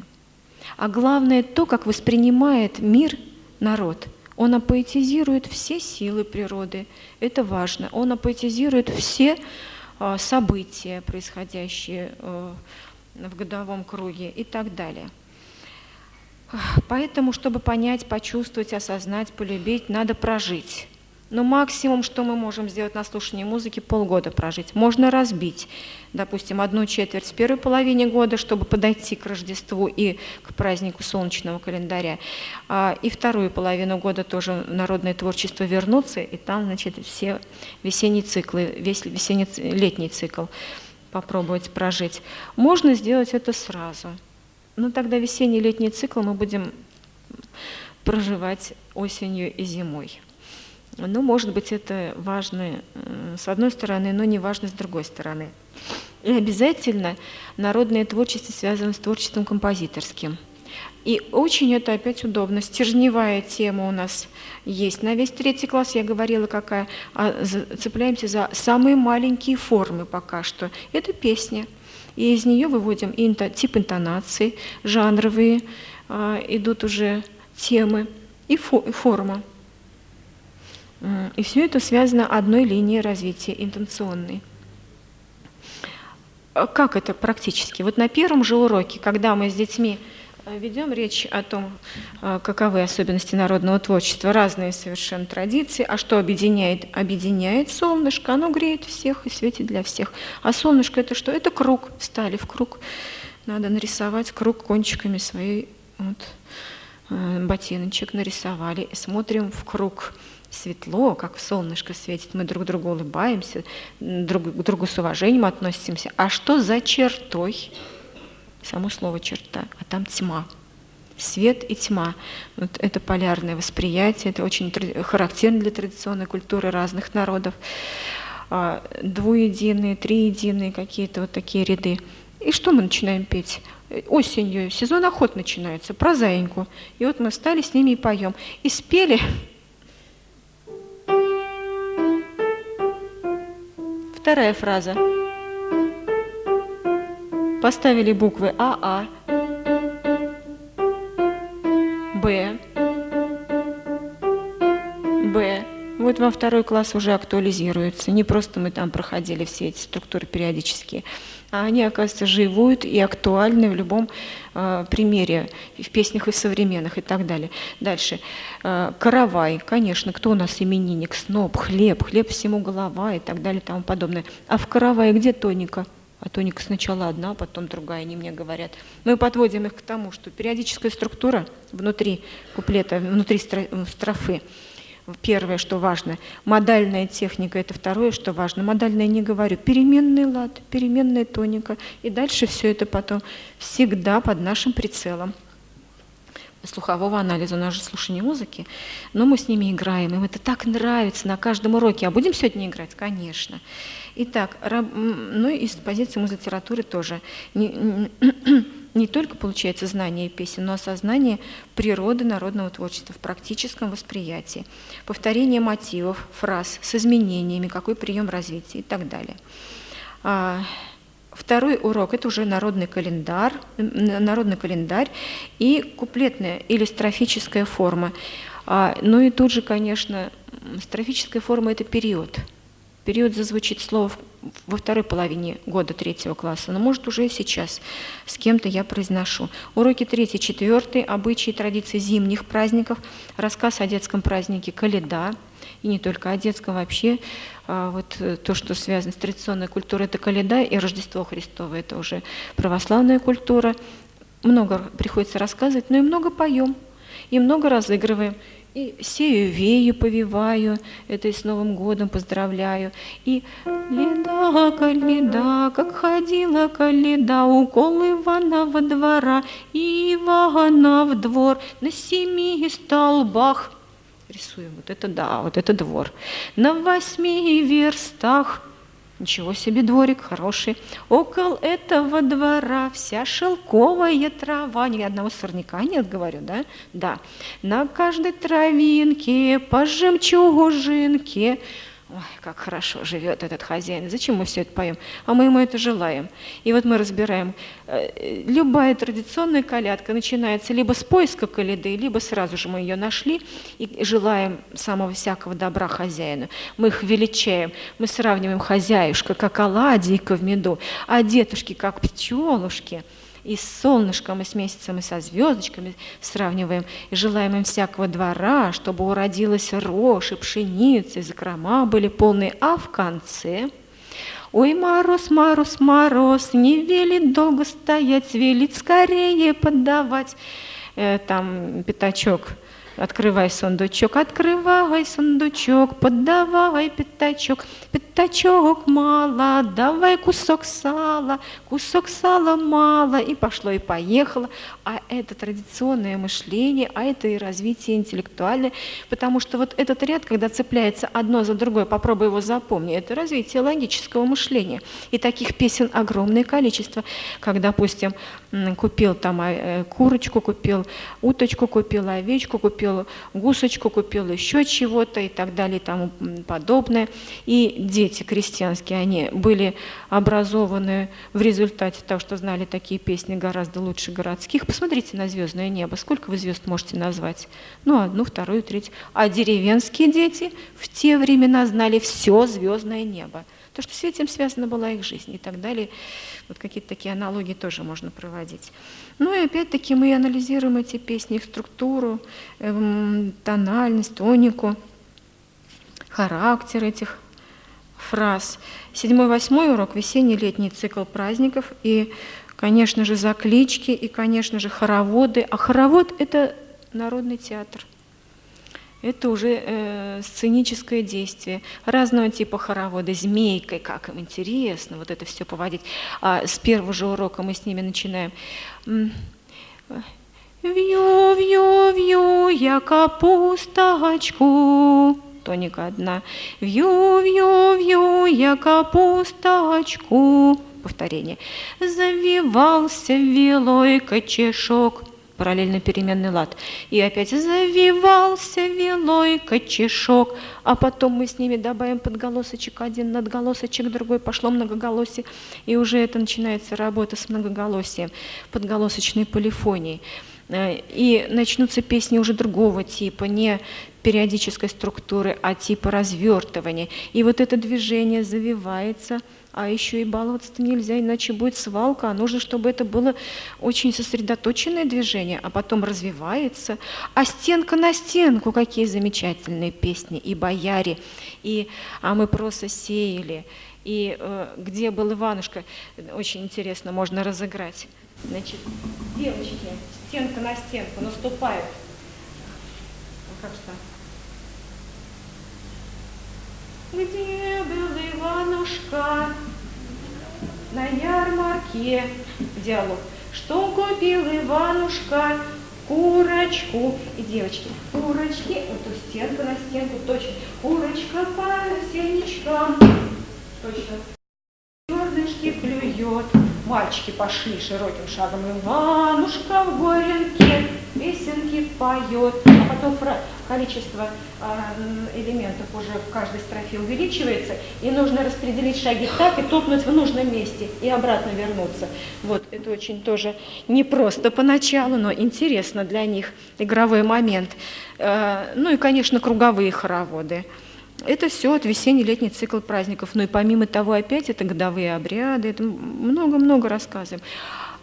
А главное то, как воспринимает мир народ. Он апоэтизирует все силы природы, это важно. Он апоэтизирует все события, происходящие в годовом круге и так далее. Поэтому, чтобы понять, почувствовать, осознать, полюбить, надо прожить. Но максимум, что мы можем сделать на слушании музыки, полгода прожить. Можно разбить, допустим, 1/4 в первой половине года, чтобы подойти к Рождеству и к празднику солнечного календаря. И вторую половину года тоже народное творчество вернуться, и там, значит, все весенние циклы, весь летний цикл попробовать прожить. Можно сделать это сразу. Но тогда весенний и летний цикл мы будем проживать осенью и зимой. Ну, может быть, это важно с одной стороны, но не важно с другой стороны. И обязательно народное творчество связано с творчеством композиторским. И очень это опять удобно. Стержневая тема у нас есть. На весь 3 класс я говорила, какая. Цепляемся за самые маленькие формы пока что. Это песня. И из нее выводим тип интонации, жанровые, идут уже темы и форма. И все это связано одной линией развития интонационной. Как это практически? Вот на первом же уроке, когда мы с детьми ведем речь о том, каковы особенности народного творчества, разные совершенно традиции, а что объединяет? Объединяет солнышко, оно греет всех и светит для всех. А солнышко это что? Это круг. Встали в круг. Надо нарисовать круг кончиками своей ботиночек нарисовали. И смотрим в круг. Светло, как солнышко светит, мы друг другу улыбаемся, друг к другу с уважением относимся. А что за чертой? Само слово черта, а там тьма. Свет и тьма. Вот это полярное восприятие, это очень характерно для традиционной культуры разных народов. Двуединые, триединые какие-то вот такие ряды. И что мы начинаем петь? Осенью сезон охот начинается, про заиньку. И вот мы встали с ними и поем. И спели. Вторая фраза. Поставили буквы А, Б, Б. Вот во 2 класс уже актуализируются. Не просто мы там проходили все эти структуры периодические, а они, оказывается, живут и актуальны в любом примере, и в песнях и современных, и так далее. Дальше. Каравай, конечно, кто у нас именинник? Сноб, хлеб всему голова и так далее и тому подобное. А в каравае где тоника? А тоника сначала одна, потом другая, они мне говорят. Мы подводим их к тому, что периодическая структура внутри куплета, внутри строфы. Первое, что важно. Модальная техника – это второе, что важно. Модальная не говорю. Переменный лад, переменная тоника. И дальше все это потом всегда под нашим прицелом. слухового анализа, у нас же слушание музыки, но мы с ними играем, им это так нравится на каждом уроке. А будем сегодня играть? Конечно. Итак, ну и с позиции музлитературы тоже. Не только получается знание песен, но осознание природы народного творчества в практическом восприятии, повторение мотивов, фраз с изменениями, какой прием развития и так далее. Второй урок – это уже народный календарь и куплетная или строфическая форма. Ну и тут же, конечно, строфическая форма – это период. Период зазвучит слово во второй половине года 3 класса, но может уже сейчас с кем-то я произношу. Уроки 3-4, обычаи и традиции зимних праздников, рассказ о детском празднике Коляда, и не только о детском вообще. Вот то, что связано с традиционной культурой, это Коляда и Рождество Христово, это уже православная культура. Много приходится рассказывать, но и много поем, и много разыгрываем. И сею, вею, повиваю, это и с Новым годом поздравляю. И леда, коляда, как ходила коляда, укол Ивана во двора, и Ивана в двор на 7 столбах. Рисуем, вот это да, вот это двор. На 8 верстах. Ничего себе дворик хороший. Около этого двора вся шелковая трава. Ни одного сорняка нет, говорю, да? Да. На каждой травинке по жемчужинке. Ой, как хорошо живет этот хозяин. Зачем мы все это поем? А мы ему это желаем. И вот мы разбираем. Любая традиционная колядка начинается либо с поиска коляды, либо сразу же мы ее нашли и желаем самого всякого добра хозяину. Мы их величаем. Мы сравниваем хозяюшка, как оладейка в меду, а дедушки, как пчелушки. И с солнышком, и с месяцем, и со звездочками сравниваем, и желаем им всякого двора, чтобы уродилась рожь и пшеница, и закрома были полные, а в конце... Ой, мороз, мороз, мороз, не велит долго стоять, велит скорее подавать. Там пятачок. Открывай сундучок, подавай пятачок. Пятачок мало, давай кусок сала мало. И пошло, и поехало. А это традиционное мышление, а это и развитие интеллектуальное. Потому что вот этот ряд, когда цепляется одно за другое, попробуй его запомни, это развитие логического мышления. И таких песен огромное количество. Как, допустим, купил там курочку, купил уточку, купил овечку, купил гусочку, купил еще чего-то и так далее и тому подобное. И дети крестьянские, они были образованы в результате того, что знали такие песни гораздо лучше городских. Посмотрите на звездное небо. Сколько вы звезд можете назвать? Ну, 1, 2, 3. А деревенские дети в те времена знали все звездное небо. То, что с этим связана была их жизнь и так далее. Вот какие-то такие аналогии тоже можно проводить. Ну и опять-таки мы анализируем эти песни, их структуру, тональность, тонику, характер этих фраз. 7-8 урок – весенний-летний цикл праздников. И, конечно же, заклички, и, конечно же, хороводы. А хоровод – это народный театр. Это уже сценическое действие. Разного типа хороводы, змейкой, как им интересно вот это все поводить. С первого же урока мы с ними начинаем. Вью, вью, вью, я капусточку. Тоника одна. Вью, вью, вью, я капусточку. Повторение. Завивался вилой кочешок. Параллельно переменный лад. И опять завивался вилой кочешок. А потом мы с ними добавим подголосочек один, надголосочек другой, пошло многоголосие. И уже это начинается работа с многоголосием, подголосочной полифонией. И начнутся песни уже другого типа, не периодической структуры, а типа развертывания. И вот это движение завивается. А еще и баловаться-то нельзя, иначе будет свалка. А нужно, чтобы это было очень сосредоточенное движение, а потом развивается. А стенка на стенку, какие замечательные песни. И бояре, и «А мы просто сеяли», и «Где был Иванушка», очень интересно, можно разыграть. Значит, девочки, стенка на стенку наступают. Как что? Где был Иванушка на ярмарке? Диалог. Что купил Иванушка? курочку. И девочки, курочки, вот у стенку на стенку, точно. Курочка по сенечкам, точно. Зернышки клюет. Мальчики пошли широким шагом. Иванушка в горенке песенки поет. А потом количество элементов уже в каждой строфе увеличивается, и нужно распределить шаги так и топнуть в нужном месте и обратно вернуться. Вот, это очень тоже непросто поначалу, но интересно для них, игровой момент. Ну и, конечно, круговые хороводы. Это все от весенне-летний цикл праздников. Ну и помимо того, опять это годовые обряды, это много-много рассказываем.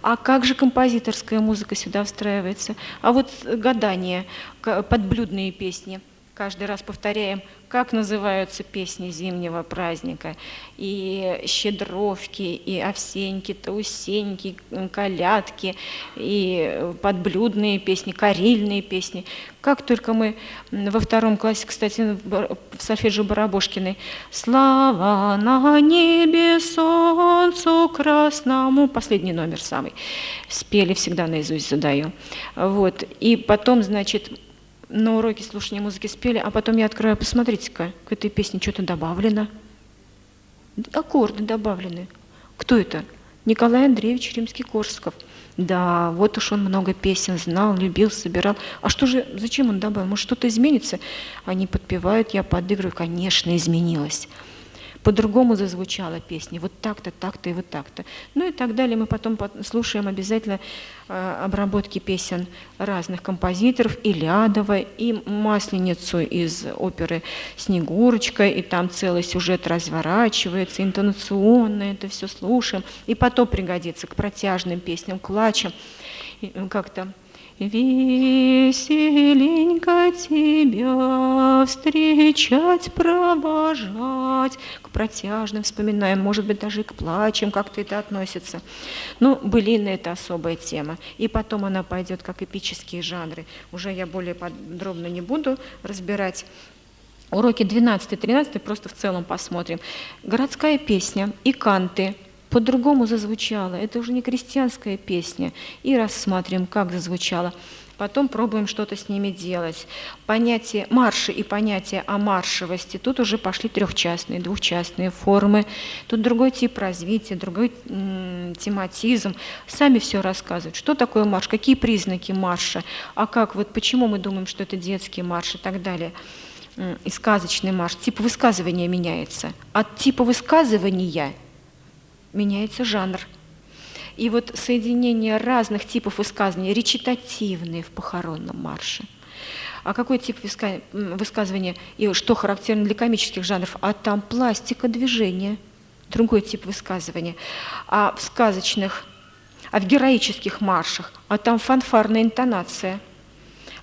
А как же композиторская музыка сюда встраивается? А вот гадание, подблюдные песни. Каждый раз повторяем, как называются песни зимнего праздника. И щедровки, и овсеньки, таусеньки, колядки, и подблюдные песни, карельные песни. Как только мы во 2 классе, кстати, в сольфеджио Барабошкиной «Слава на небе солнцу красному», последний номер самый, спели, всегда наизусть задаю. Вот. И потом, значит, на уроке слушания музыки спели, а потом я открою, посмотрите-ка, к этой песне что-то добавлено. Аккорды добавлены. Кто это? Николай Андреевич Римский-Корсаков. Да, вот уж он много песен знал, любил, собирал. А что же, зачем он добавил? Может, что-то изменится? Они подпевают, я подыгрываю. Конечно, изменилось. По-другому зазвучала песня, вот так-то, так-то и вот так-то. Ну и так далее. Мы потом слушаем обязательно обработки песен разных композиторов, и Лядова, и Масленицу из оперы «Снегурочка», и там целый сюжет разворачивается, интонационно это все слушаем. И потом пригодится к протяжным песням, к плачам, как-то веселенько тебя встречать, провожать. К протяжным вспоминаем, может быть, даже и к плачам как-то это относится. Ну, былина – это особая тема. И потом она пойдет как эпические жанры. Уже я более подробно не буду разбирать. Уроки 12-13 просто в целом посмотрим. Городская песня и канты. По-другому зазвучало. Это уже не крестьянская песня. И рассматриваем, как зазвучало. Потом пробуем что-то с ними делать. Понятие марши и понятие о маршевости. Тут уже пошли трехчастные, двухчастные формы. Тут другой тип развития, другой тематизм. Сами все рассказывают. Что такое марш, какие признаки марша, а как, вот почему мы думаем, что это детский марш и так далее. И сказочный марш. Тип высказывания меняется. От типа высказывания меняется жанр. И вот соединение разных типов высказывания, речитативные в похоронном марше. А какой тип высказывания и что характерно для комических жанров? А там пластика движения, другой тип высказывания. А в сказочных, а в героических маршах, а там фанфарная интонация.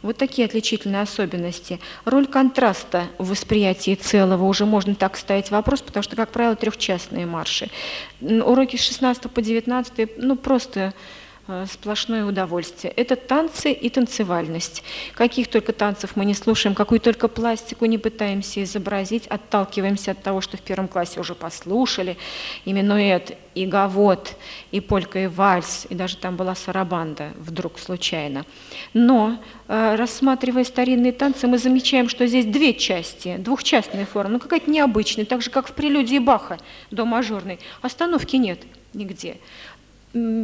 Вот такие отличительные особенности. Роль контраста в восприятии целого, уже можно так ставить вопрос, потому что, как правило, трехчастные марши. Уроки с 16 по 19, ну, просто сплошное удовольствие. Это танцы и танцевальность. Каких только танцев мы не слушаем, какую только пластику не пытаемся изобразить, отталкиваемся от того, что в 1 классе уже послушали. И минуэт, и гавот, и полька, и вальс, и даже там была сарабанда вдруг случайно. Но, рассматривая старинные танцы, мы замечаем, что здесь 2 части, двухчастная форма, ну какая-то необычная, так же, как в прелюдии Баха до мажорной. Остановки нет нигде.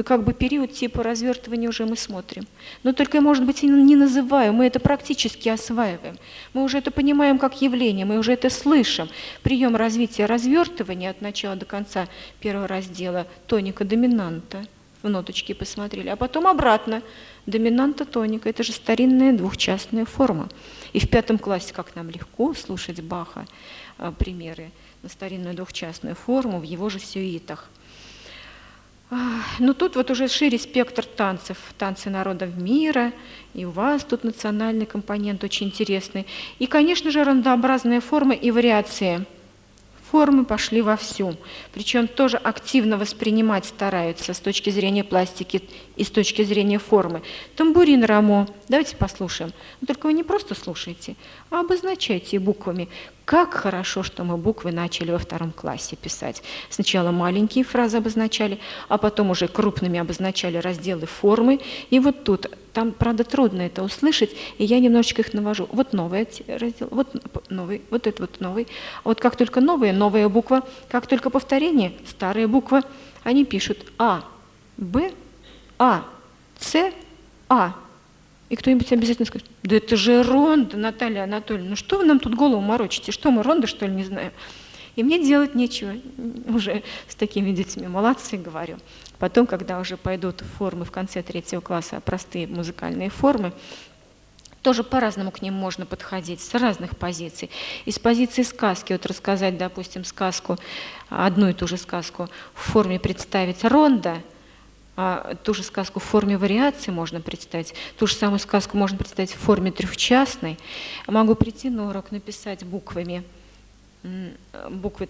Как бы период типа развертывания уже мы смотрим. Но только, может быть, и не называем, мы это практически осваиваем. Мы уже это понимаем как явление, мы уже это слышим. Прием развития развертывания от начала до конца 1 раздела тоника доминанта. В ноточки посмотрели. А потом обратно. Доминанта тоника. Это же старинная двухчастная форма. И в 5 классе, как нам легко слушать Баха, примеры на старинную двухчастную форму в его же сюитах. Но тут вот уже шире спектр танцев, танцы народов мира, и у вас тут национальный компонент очень интересный. И, конечно же, разнообразные формы и вариации. Формы пошли вовсю, причем тоже активно воспринимать стараются с точки зрения пластики и с точки зрения формы. Тамбурин Рамо, давайте послушаем. Но только вы не просто слушайте, а обозначайте буквами, Как хорошо, что мы буквы начали во 2 классе писать. Сначала маленькие фразы обозначали, а потом уже крупными обозначали разделы формы. И вот тут, там, правда, трудно это услышать, и я немножечко их навожу. Вот новый раздел, вот новый, вот это вот новый. А вот как только новая буква, как только повторение, старая буква, они пишут А, Б, А, С, А. И кто-нибудь обязательно скажет: да это же ронда, Наталья Анатольевна, ну что вы нам тут голову морочите, что мы ронда, что ли, не знаем? И мне делать нечего, уже с такими детьми, молодцы, говорю. Потом, когда уже пойдут формы в конце 3 класса, простые музыкальные формы, тоже по-разному к ним можно подходить, с разных позиций. Из позиции сказки, вот рассказать, допустим, сказку, одну и ту же сказку в форме представить ронда, а ту же сказку в форме вариации можно представить, ту же самую сказку можно представить в форме трехчастной. Могу прийти на урок, написать буквы,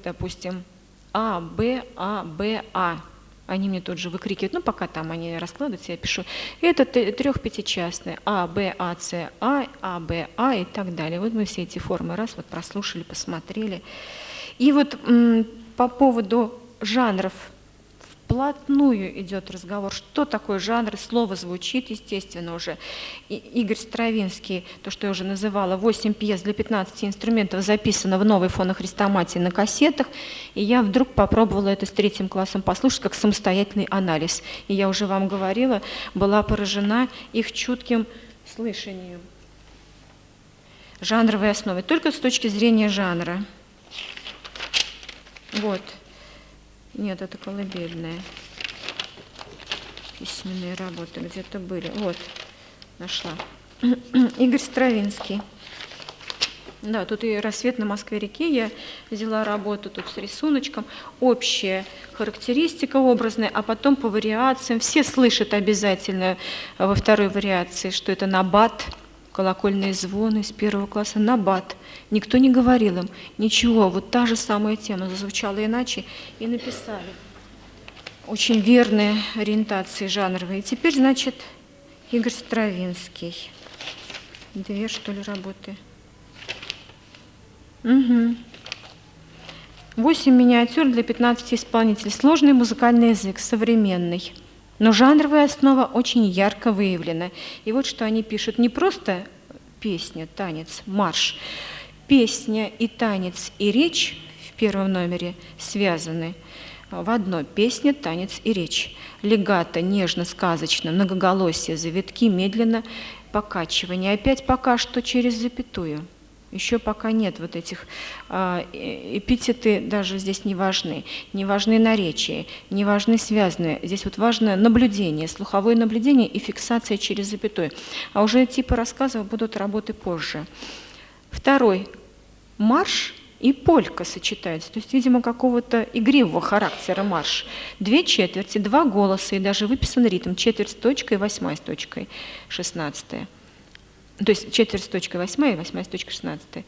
допустим, А, Б, А. Они мне тут же выкрикивают, ну пока там они раскладываются, я пишу. Это трехпятичастные, А, Б, А, С, А, Б, А и так далее. Вот мы все эти формы раз вот прослушали, посмотрели. И вот по поводу жанров вплотную идет разговор, что такое жанр, слово звучит, естественно, уже. Игорь Стравинский, то, что я уже называла, 8 пьес для 15 инструментов записано в новой фонохрестоматии на кассетах, и я вдруг попробовала это с 3 классом послушать как самостоятельный анализ. И я уже вам говорила, была поражена их чутким слышанием. Жанровой основой, только с точки зрения жанра. Вот. Нет, это колыбельная. Письменные работы где-то были. Вот, нашла. Игорь Стравинский. Да, тут и «Рассвет на Москве-реке» я взяла работу тут с рисуночком. Общая характеристика образная, а потом по вариациям. Все слышат обязательно во 2-й вариации, что это набат, колокольные звоны из 1 класса, набат. Никто не говорил им ничего, вот та же самая тема зазвучала иначе и написали. Очень верные ориентации жанровые. И теперь, значит, Игорь Стравинский. 2, что ли, работы. 8 миниатюр для 15 исполнителей. Сложный музыкальный язык, современный. Но жанровая основа очень ярко выявлена. И вот что они пишут. Не просто песня, танец, марш. Песня и танец, и речь в 1 номере связаны в одно. Песня, танец и речь. Легато, нежно, сказочно, многоголосие, завитки, медленно, покачивание. Опять пока что через запятую. Еще пока нет вот этих эпитеты, даже здесь не важны. Не важны наречия, не важны связанные. Здесь вот важно наблюдение, слуховое наблюдение и фиксация через запятую. А уже типы рассказов будут работы позже. 2. Марш и полька сочетаются. То есть, видимо, какого-то игривого характера марш. 2 четверти, 2 голоса и даже выписан ритм. Четверть с точкой, 8 с точкой, 16. То есть четверть с точкой 8 и 8 с точкой 16.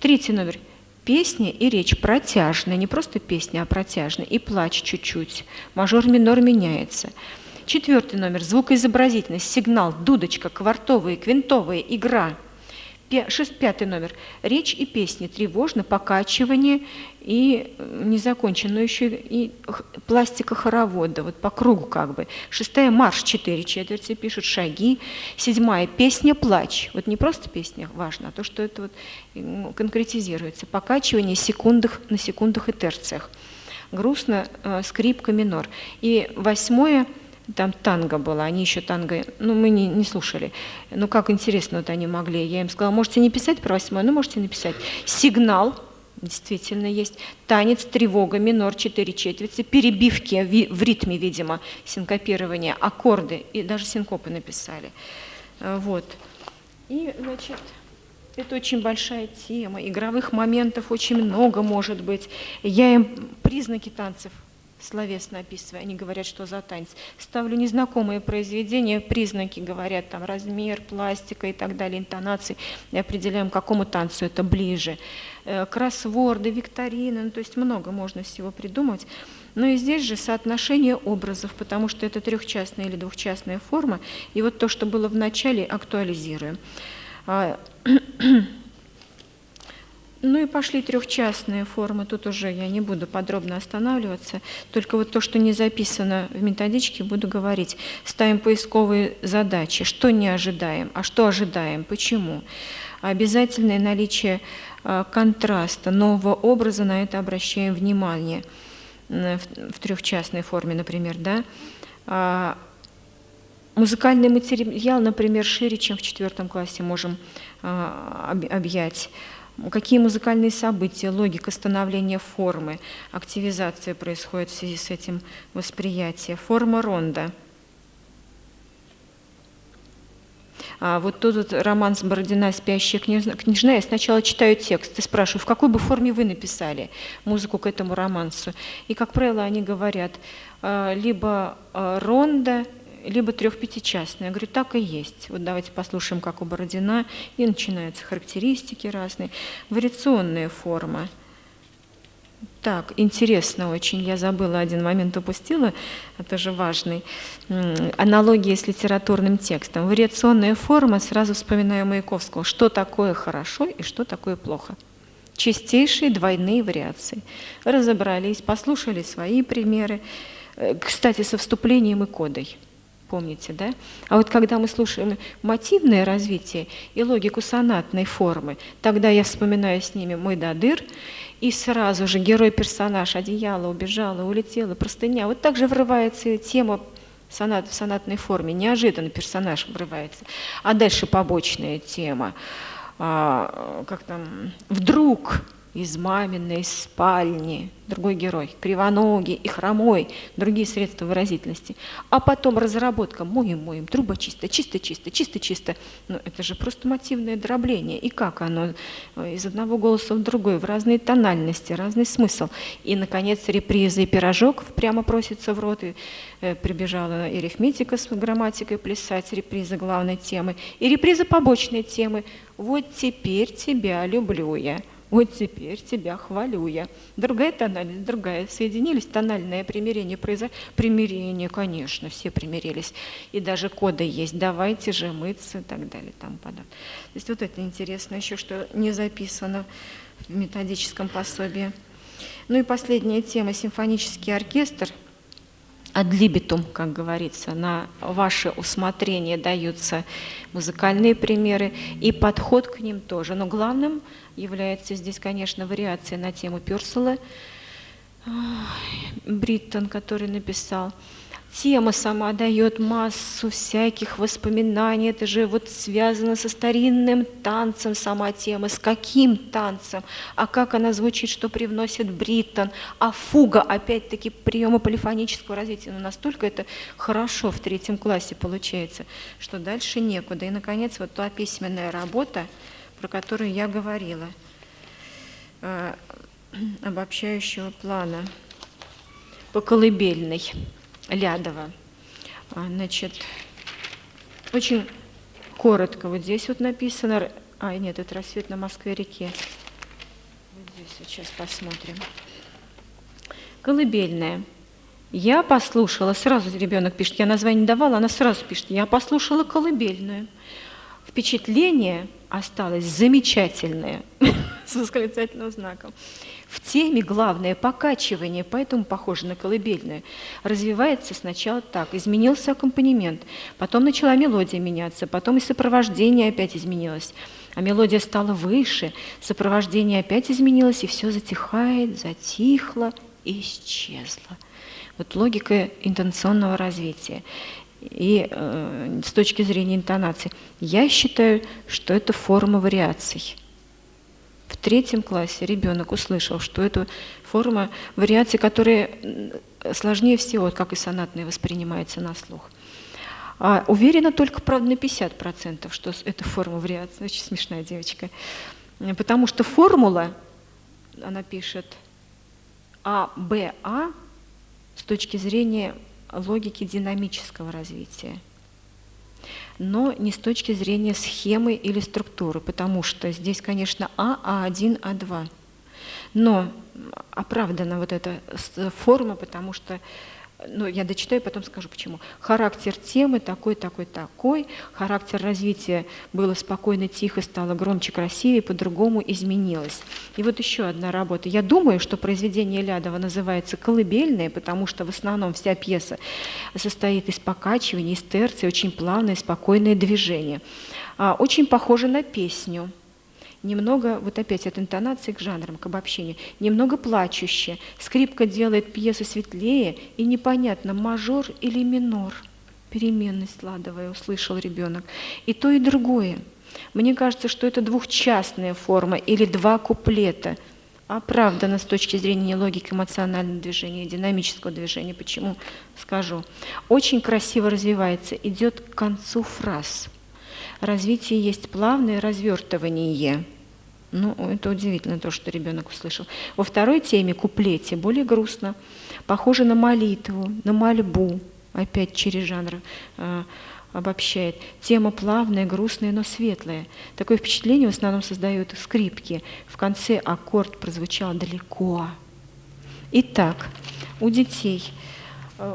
3 номер. Песня и речь протяжная, не просто песня, а протяжная. И плач чуть-чуть. Мажор-минор меняется. 4 номер. Звукоизобразительность, сигнал, дудочка, квартовые, квинтовые, игра. 5 номер. Речь и песни, тревожно, покачивание и незакончено еще и пластика хоровода, вот по кругу как бы. 6 марш, 4 четверти пишут, шаги. 7 песня, плач. Вот не просто песня важно, а то, что это вот конкретизируется. Покачивание на секундах и терциях. Грустно, скрипка, минор. И 8 там танго было, они еще танго, ну, мы не слушали. Ну, как интересно вот они могли. Я им сказала, можете не писать про 8, но можете написать. Сигнал, действительно есть. Танец, тревога, минор, 4 четверти, перебивки в ритме, видимо, синкопирование, аккорды, и даже синкопы написали. Вот. И, значит, это очень большая тема. Игровых моментов очень много может быть. Я им признаки танцев словесно описываю, они говорят, что за танец. Ставлю незнакомые произведения, признаки говорят, там размер, пластика и так далее, интонации, и определяем, к какому танцу это ближе. Кроссворды, викторины, ну, то есть много можно всего придумать. Но и здесь же соотношение образов, потому что это трехчастная или двухчастная форма, и вот то, что было в начале, актуализируем. Ну и пошли трехчастные формы, тут уже я не буду подробно останавливаться, только вот то, что не записано в методичке, буду говорить. Ставим поисковые задачи, что не ожидаем, а что ожидаем, почему. Обязательное наличие контраста, нового образа, на это обращаем внимание. В трехчастной форме, например, да. Музыкальный материал, например, шире, чем в 4 классе можем объять. Какие музыкальные события, логика становления формы, активизация происходит в связи с этим восприятием. Форма ронда. Вот тут романс Бородина «Спящая княжна». Я сначала читаю текст и спрашиваю, в какой бы форме вы написали музыку к этому романсу. И, как правило, они говорят либо ронда, либо трехпятичастная. Я говорю, так и есть. Вот давайте послушаем, как у Бородина. И начинаются характеристики разные. Вариационная форма. Так, интересно очень. Я забыла, один момент упустила. Это же важный. Аналогия с литературным текстом. Вариационная форма, сразу вспоминаю Маяковского. Что такое хорошо и что такое плохо. Чистейшие двойные вариации. Разобрались, послушали свои примеры. Кстати, со вступлением и кодой. Помните, да? А вот когда мы слушаем мотивное развитие и логику сонатной формы, тогда я вспоминаю с ними «Мой додыр», и сразу же герой-персонаж, одеяло убежало, улетело, простыня. Вот так же врывается тема в сонатной форме, неожиданно персонаж врывается. А дальше побочная тема. Как там? Вдруг из маминой спальни, другой герой, кривоногий и хромой, другие средства выразительности. А потом разработка моем, труба чисто. Ну, это же просто мотивное дробление. И как оно из одного голоса в другой, в разные тональности, разный смысл. И, наконец, реприза и пирожок прямо просится в рот. И прибежала арифметика с грамматикой плясать, реприза главной темы. И реприза побочной темы. Вот теперь тебя люблю я. Вот теперь тебя хвалю я. Другая тональность, другая. Соединились, тональное примирение произошло. Примирение, конечно, все примирились. И даже коды есть. Давайте же мыться и так далее. Там подобное. То есть вот это интересно еще, что не записано в методическом пособии. Ну и последняя тема. Симфонический оркестр. Ad libitum, как говорится, на ваше усмотрение даются музыкальные примеры, и подход к ним тоже. Но главным является здесь, конечно, вариация на тему Пёрселла, Бриттон, который написал. Тема сама дает массу всяких воспоминаний, это же вот связано со старинным танцем сама тема, с каким танцем, а как она звучит, что привносит Бриттон, а фуга, опять-таки, приемы полифонического развития, но настолько это хорошо в 3 классе получается, что дальше некуда. И, наконец, вот та письменная работа, про которую я говорила, обобщающего плана, по колыбельной. Лядова. Значит, очень коротко вот здесь вот написано. Нет, это «Рассвет на Москве-реке». Вот здесь вот сейчас посмотрим. Колыбельная. Я послушала, сразу ребенок пишет, я название не давала, она сразу пишет, я послушала колыбельную. Впечатление осталось замечательное, с восклицательным знаком. В теме главное покачивание, поэтому похоже на колыбельное. Развивается сначала так, изменился аккомпанемент, потом начала мелодия меняться, потом и сопровождение опять изменилось. А мелодия стала выше, сопровождение опять изменилось, и все затихает, затихло и исчезло. Вот логика интонационного развития. И с точки зрения интонации, я считаю, что это форма вариаций. В 3 классе ребенок услышал, что это форма вариаций, которая сложнее всего, как и сонатная, воспринимается на слух. Уверена только, правда, на 50%, что это форма вариации. Очень смешная девочка. Потому что формула, она пишет АБА с точки зрения логики динамического развития, но не с точки зрения схемы или структуры, потому что здесь, конечно, А1, А2. Но оправдана вот эта форма, потому что Ну, я дочитаю, потом скажу, почему. Характер темы такой, такой, такой. Характер развития было спокойно, тихо, стало громче, красивее, по-другому изменилось. И вот еще одна работа. Я думаю, что произведение Лядова называется «Колыбельное», потому что в основном вся пьеса состоит из покачиваний, из терций, очень плавное, спокойное движение. Очень похоже на песню. Немного, вот опять от интонации к жанрам, к обобщению, немного плачуще. Скрипка делает пьесу светлее, и непонятно, мажор или минор. Переменность ладовая, услышал ребенок. И то, и другое. Мне кажется, что это двухчастная форма или два куплета. Оправдано с точки зрения логики эмоционального движения, динамического движения. Почему? Скажу. Очень красиво развивается, идет к концу фраз. Развитие есть плавное развертывание. Ну, это удивительно, то, что ребенок услышал. Во второй теме, куплете, более грустно. Похоже на молитву, на мольбу. Опять через жанр обобщает. Тема плавная, грустная, но светлая. Такое впечатление в основном создают скрипки. В конце аккорд прозвучал далеко. Итак, у детей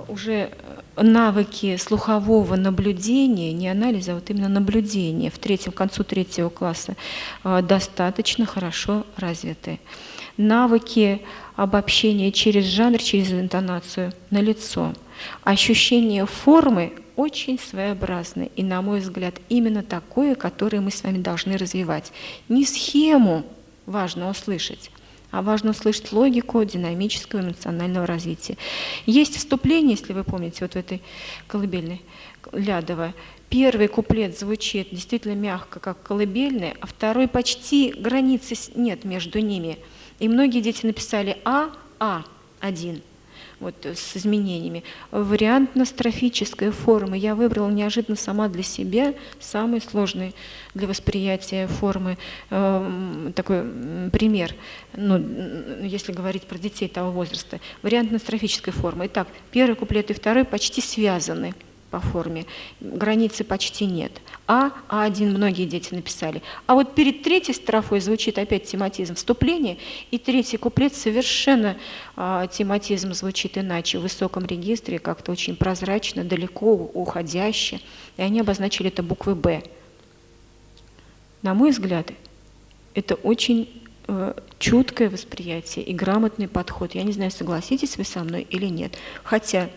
уже навыки слухового наблюдения, не анализа, а вот именно наблюдения к концу третьего класса достаточно хорошо развиты. Навыки обобщения через жанр, через интонацию налицо. Ощущение формы очень своеобразное и, на мой взгляд, именно такое, которое мы с вами должны развивать. Не схему важно услышать, а важно услышать логику динамического эмоционального развития. Есть вступление, если вы помните, вот в этой колыбельной Лядова. Первый куплет звучит действительно мягко, как колыбельная, а второй почти границы нет между ними. И многие дети написали А1. Вот, с изменениями. Вариантно-строфическая форма. Я выбрала неожиданно сама для себя самый сложный для восприятия формы такой пример, ну, если говорить про детей того возраста. Вариантно-строфическая форма. Итак, первый куплет и второй почти связаны по форме. Границы почти нет. А1 многие дети написали. А вот перед третьей строфой звучит опять тематизм вступления, и третий куплет совершенно тематизм звучит иначе, в высоком регистре, как-то очень прозрачно, далеко, уходяще. И они обозначили это буквой «Б». На мой взгляд, это очень чуткое восприятие и грамотный подход. Я не знаю, согласитесь вы со мной или нет. Хотя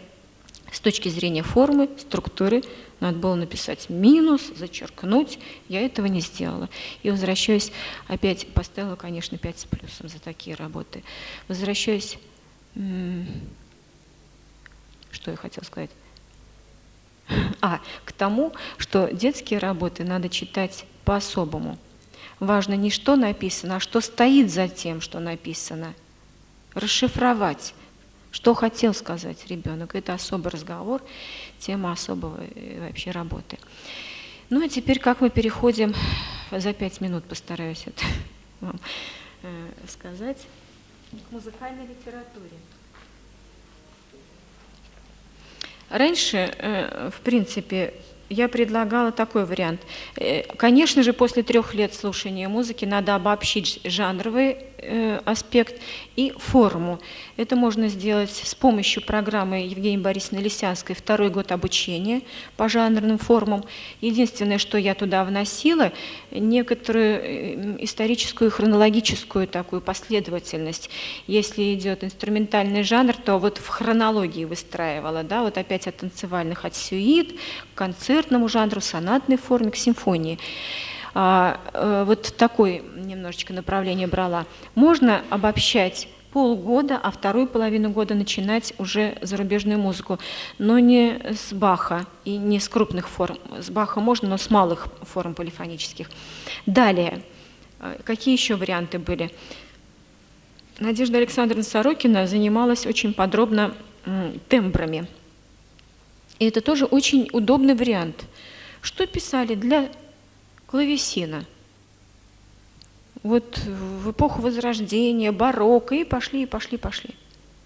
с точки зрения формы, структуры, надо было написать минус, зачеркнуть. Я этого не сделала. И возвращаюсь, опять поставила, конечно, 5 с плюсом за такие работы. Возвращаюсь, что я хотела сказать? К тому, что детские работы надо читать по-особому. Важно не что написано, а что стоит за тем, что написано. Расшифровать. Что хотел сказать ребенок? Это особый разговор, тема особого вообще работы. Ну а теперь как мы переходим, за 5 минут постараюсь это вам сказать, к музыкальной литературе. Раньше, в принципе, я предлагала такой вариант. Конечно же, после 3 лет слушания музыки надо обобщить жанровый аспект и форму. Это можно сделать с помощью программы Евгении Борисовны Лисянской «Второй год обучения по жанрным формам». Единственное, что я туда вносила, некоторую историческую хронологическую такую последовательность. Если идет инструментальный жанр, то вот в хронологии выстраивала, да, вот опять от танцевальных, от сюит, к концертному жанру, сонатной форме, к симфонии. Вот такое немножечко направление брала. Можно обобщать полгода, а вторую половину года начинать уже зарубежную музыку, но не с Баха и не с крупных форм. С Баха можно, но с малых форм полифонических. Далее, какие еще варианты были? Надежда Александровна Сорокина занималась очень подробно тембрами. И это тоже очень удобный вариант. Что писали для клавесина? Вот в эпоху Возрождения, барокко, и пошли.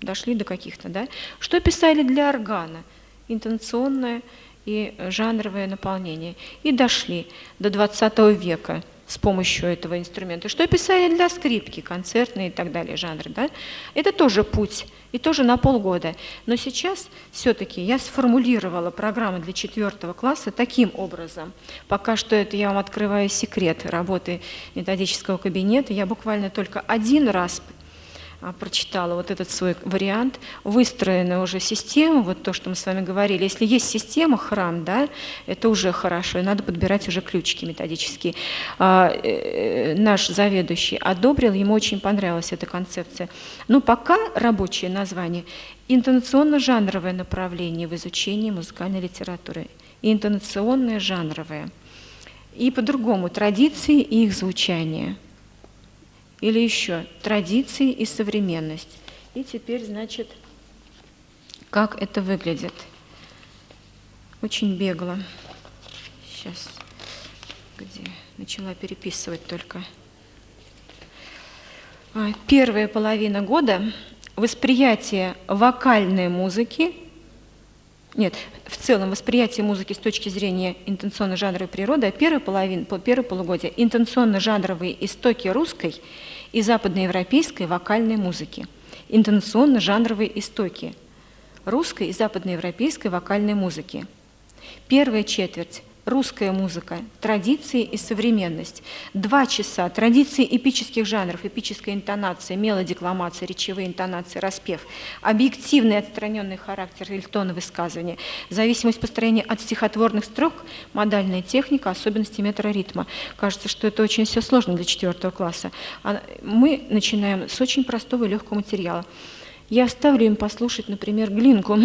Дошли до каких-то, да? Что писали для органа? Интонационное и жанровое наполнение. И дошли до XX века. с помощью этого инструмента, что писали для скрипки, концертные и так далее жанры. Да? Это тоже путь, и тоже на полгода. Но сейчас все-таки я сформулировала программу для 4 класса таким образом. Пока что это я вам открываю секрет работы методического кабинета. Я буквально только один раз прочитала вот этот свой вариант, выстроена уже система, вот то, что мы с вами говорили. Если есть система, храм, да, это уже хорошо, и надо подбирать уже ключики методические. Наш заведующий одобрил, ему очень понравилась эта концепция. Но пока рабочее название – интонационно-жанровое направление в изучении музыкальной литературы. Интонационное жанровое. И по-другому – традиции и их звучание. Или еще традиции и современность. И теперь, значит, как это выглядит. Очень бегло. Сейчас, где начала переписывать только. Первая половина года – восприятие вокальной музыки. Нет, в целом восприятие музыки с точки зрения интонационно-жанровой природы, а первое полугодие – интонационно-жанровые истоки русской и западноевропейской вокальной музыки. Интонационно-жанровые истоки русской и западноевропейской вокальной музыки. Первая четверть – русская музыка, традиции и современность. 2 часа – традиции эпических жанров, эпическая интонация, мелодекламация, речевые интонации, распев, объективный отстраненный характер или тон высказывания, зависимость построения от стихотворных строк, модальная техника, особенности метроритма. Кажется, что это очень все сложно для 4 класса. Мы начинаем с очень простого и легкого материала. Я оставлю им послушать, например, Глинку,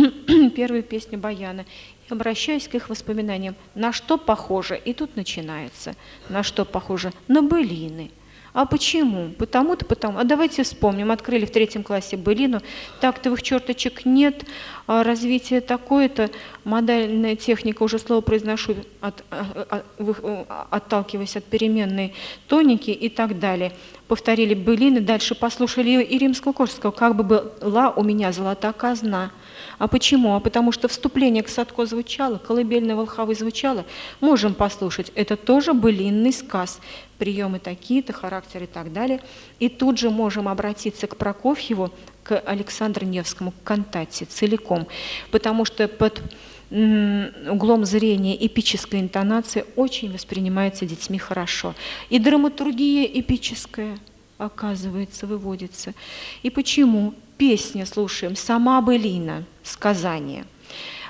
первую песню Баяна, и обращаюсь к их воспоминаниям. На что похоже? И тут начинается. На что похоже? На былины. А почему? Потому-то, потому. А давайте вспомним. Открыли в 3 классе былину. Тактовых черточек нет. Развитие такое-то. Модальная техника, уже слово произношу, отталкиваясь от переменной тоники и так далее. Повторили былины, дальше послушали и Римского-Корсакова. Как бы была у меня золота казна. А почему? А потому что вступление к Садко звучало, колыбельная Волховой звучала. Можем послушать. Это тоже былинный сказ. Приемы такие-то, характер и так далее. И тут же можем обратиться к Прокофьеву, к Александру Невскому, к кантате целиком. Потому что под углом зрения эпическая интонация очень воспринимается детьми хорошо. И драматургия эпическая, оказывается, выводится. И почему? Песня слушаем, сама былина, сказание.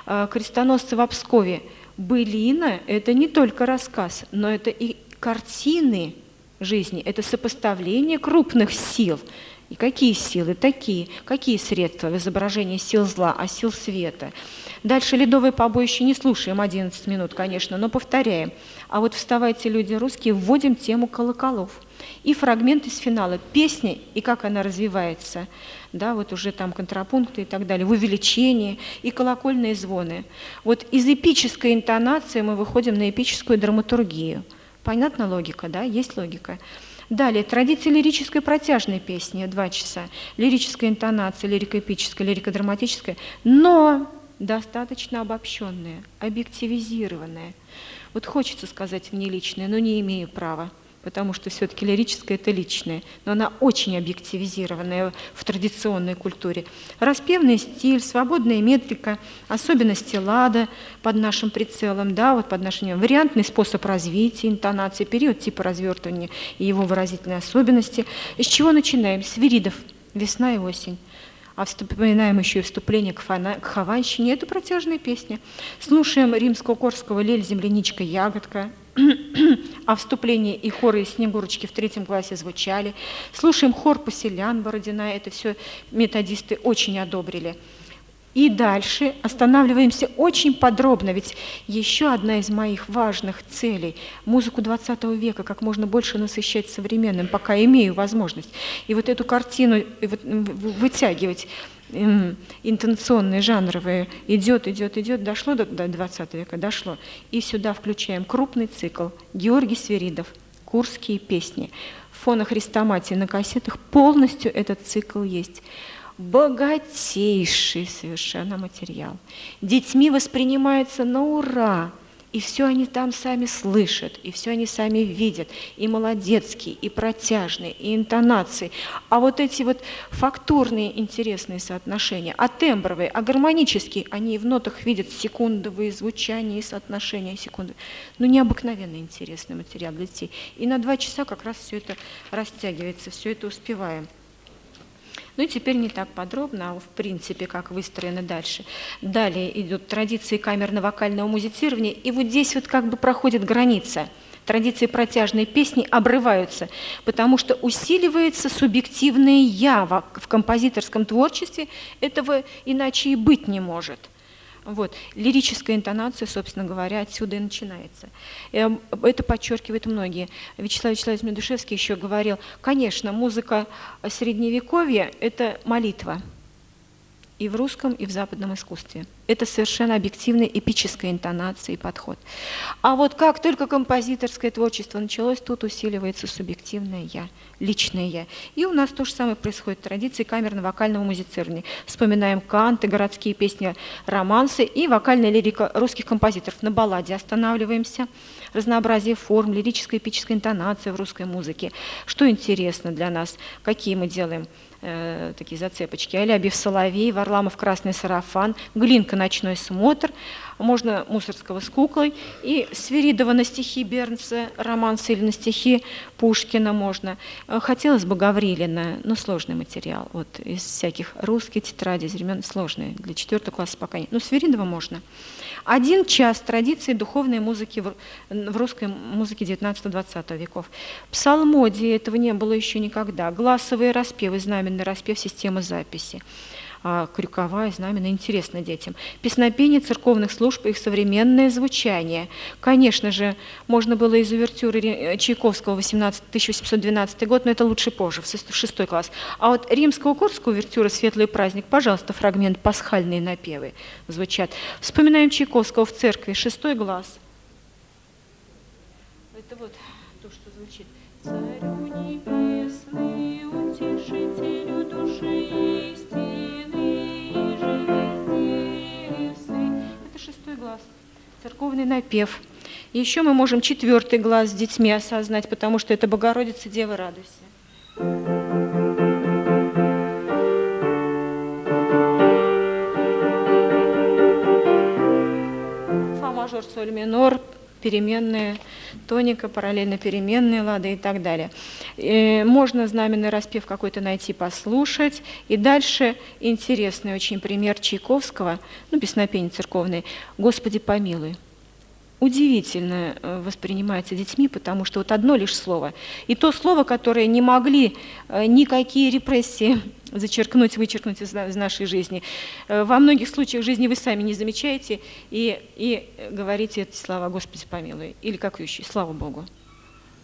Крестоносцы в Пскове. Былина – это не только рассказ, но это и картины жизни, это сопоставление крупных сил. И какие силы? Такие. Какие средства в изображении сил зла, а сил света? Дальше «Ледовое побоище» не слушаем 11 минут, конечно, но повторяем. А вот «Вставайте, люди русские» вводим тему колоколов. И фрагмент из финала песни, и как она развивается, да, вот уже там контрапункты и так далее, в увеличении, и колокольные звоны. Вот из эпической интонации мы выходим на эпическую драматургию. Понятна логика, да? Есть логика. Далее, традиция лирической протяжной песни, 2 часа. Лирическая интонация, лирико-эпическая, лирико-драматическая, но достаточно обобщенная, объективизированная. Вот хочется сказать внеличная, но не имею права, потому что все-таки лирическая – это личное, но она очень объективизированная в традиционной культуре. Распевный стиль, свободная метрика, особенности лада под нашим прицелом, да, вот под нашим вариантный способ развития интонации, период типа развертывания и его выразительные особенности. Из чего начинаем? Свиридов «Весна и осень». А вспоминаем еще и вступление к Хованщине. Это протяжная песня. Слушаем Римского-Корсакова «Лель, земляничка, ягодка». А вступление и хоры и Снегурочки в 3 классе звучали. Слушаем хор поселян Бородина. Это все методисты очень одобрили. И дальше останавливаемся очень подробно, ведь еще одна из моих важных целей – музыку 20 века как можно больше насыщать современным, пока имею возможность. И вот эту картину вытягивать, интонационные, жанровые, идет, дошло до 20 века, дошло. И сюда включаем крупный цикл Георгий Свиридов, «Курские песни». В фонохрестоматии на кассетах полностью этот цикл есть. Богатейший совершенно материал. Детьми воспринимается на ура. И все они там сами слышат, и все они сами видят, и молодецкие, и протяжные, и интонации. А вот эти вот фактурные интересные соотношения, а тембровые, а гармонические, они в нотах видят секундовые звучания и соотношения секунды. Ну, необыкновенно интересный материал для детей. И на 2 часа как раз все это растягивается, все это успеваем. Ну и теперь не так подробно, а в принципе, как выстроено дальше. Далее идут традиции камерно-вокального музицирования, и вот здесь вот как бы проходит граница. Традиции протяжной песни обрываются, потому что усиливается субъективное «я» в композиторском творчестве, этого иначе и быть не может. Вот. Лирическая интонация, собственно говоря, отсюда и начинается. Это подчеркивают многие. Вячеслав Вячеславович Медушевский еще говорил, конечно, музыка Средневековья – это молитва и в русском, и в западном искусстве. Это совершенно объективная эпическая интонация и подход. А вот как только композиторское творчество началось, тут усиливается субъективное «я», личное «я». И у нас то же самое происходит в традиции камерно-вокального музицирования. Вспоминаем канты, городские песни, романсы и вокальная лирика русских композиторов. На балладе останавливаемся. Разнообразие форм, лирическая эпическая интонация в русской музыке. Что интересно для нас, какие мы делаем такие зацепочки. Алябьев «Соловей», Варламов «Красный сарафан», Глинка «Ночной смотр», можно Мусорского с куклой, и Свиридова на стихи Бернса, романсы или на стихи Пушкина можно. Хотелось бы Гаврилина, но сложный материал. Вот из всяких русских тетрадей, времен сложные, для 4 класса пока нет. Но Свиридова можно. 1 час традиции духовной музыки в русской музыке 19-20 веков. Псалмодии этого не было еще никогда. Гласовые распевы, знаменный распев, система записи. Крюковая, знаменная, интересно детям. Песнопение церковных служб, их современное звучание. Конечно же, можно было из увертюры Чайковского 1812 год, но это лучше позже, в 6 класс. А вот римского-курского увертюра «Светлый праздник», пожалуйста, фрагмент «Пасхальные напевы» звучат. Вспоминаем Чайковского в церкви, 6 класс. Это вот то, что звучит. «Царю небесный, утешителю души истины, это 6 глаз, церковный напев. И еще мы можем 4 глаз с детьми осознать, потому что это Богородица, Дева, радуйся. Фа мажор, соль минор, переменные, тоника, параллельно переменные лады и так далее. Можно знаменный распев какой-то найти, послушать. И дальше интересный очень пример Чайковского, ну, песнопение церковное, «Господи помилуй». Удивительно воспринимается детьми, потому что вот одно лишь слово. И то слово, которое не могли никакие репрессии зачеркнуть, вычеркнуть из нашей жизни. Во многих случаях жизни вы сами не замечаете и говорите эти слова «Господи помилуй» или как ищи, слава Богу.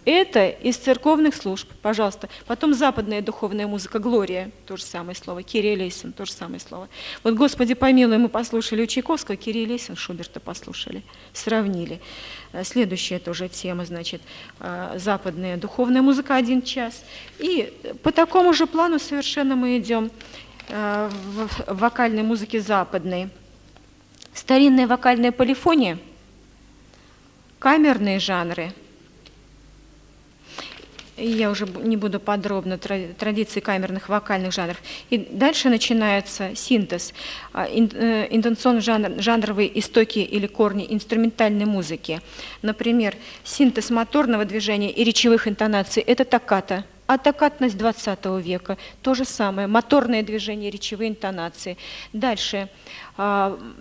Это из церковных служб, пожалуйста. Потом западная духовная музыка, Глория, то же самое слово, Кирия Лейсон, то же самое слово. Вот «Господи помилуй» мы послушали у Чайковского, Кирия Лейсон, Шуберта послушали, сравнили. Следующая тоже тема, значит, западная духовная музыка, 1 час. И по такому же плану совершенно мы идем в вокальной музыке западной. Старинная вокальная полифония, камерные жанры. Я уже не буду подробно, традиции камерных вокальных жанров. И дальше начинается синтез, интонационно-жанровые истоки или корни инструментальной музыки. Например, синтез моторного движения и речевых интонаций – это токкато. А токкатность 20 века – то же самое, моторное движение, речевые интонации. Дальше.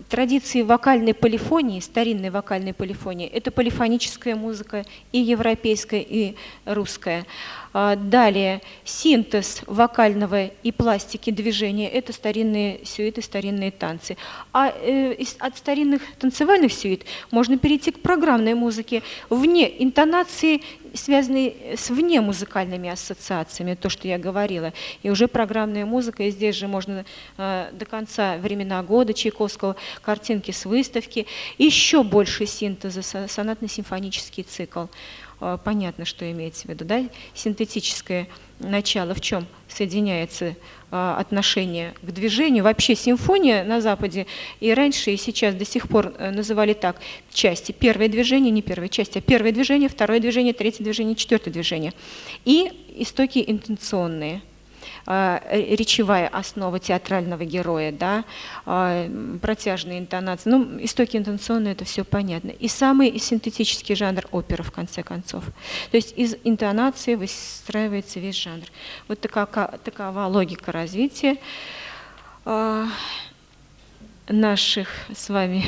Традиции вокальной полифонии, старинной вокальной полифонии – это полифоническая музыка и европейская, и русская. Далее, синтез вокального и пластики движения – это старинные сюиты, старинные танцы. А от старинных танцевальных сюит можно перейти к программной музыке, вне интонации, связанные с внемузыкальными ассоциациями, то, что я говорила. И уже программная музыка, и здесь же можно до конца времена года, Чайковского, картинки с выставки, еще больше синтеза, сонатно-симфонический цикл. Понятно, что имеется в виду, да? Синтетическое начало в чем соединяется отношение к движению. Вообще симфония на Западе и раньше, и сейчас до сих пор называли так: части. Первое движение, не первая часть, а первое движение, второе движение, третье движение, четвертое движение. И истоки интенционные. Речевая основа театрального героя, да, протяжные интонации. Ну, истоки интонационные, это все понятно. И самый синтетический жанр — опера, в конце концов. То есть из интонации выстраивается весь жанр. Вот такова логика развития наших с вами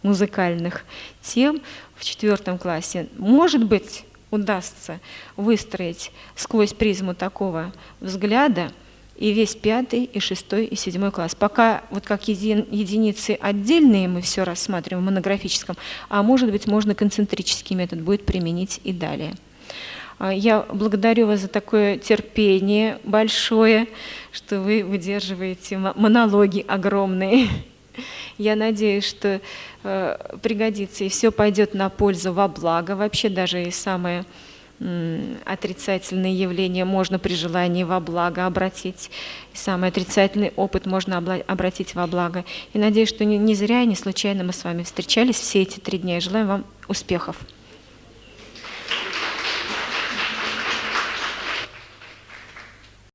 музыкальных тем в 4 классе. Может быть, удастся выстроить сквозь призму такого взгляда и весь 5, и 6, и 7 класс. Пока вот как единицы отдельные мы все рассматриваем в монографическом, а может быть, можно концентрический метод будет применить и далее. Я благодарю вас за такое терпение большое, что вы выдерживаете монологи огромные. Я надеюсь, что пригодится, и все пойдет на пользу, во благо. Вообще даже и самое отрицательные явления можно при желании во благо обратить. И самый отрицательный опыт можно обратить во благо. И надеюсь, что не зря и не случайно мы с вами встречались все эти 3 дня. И желаю вам успехов.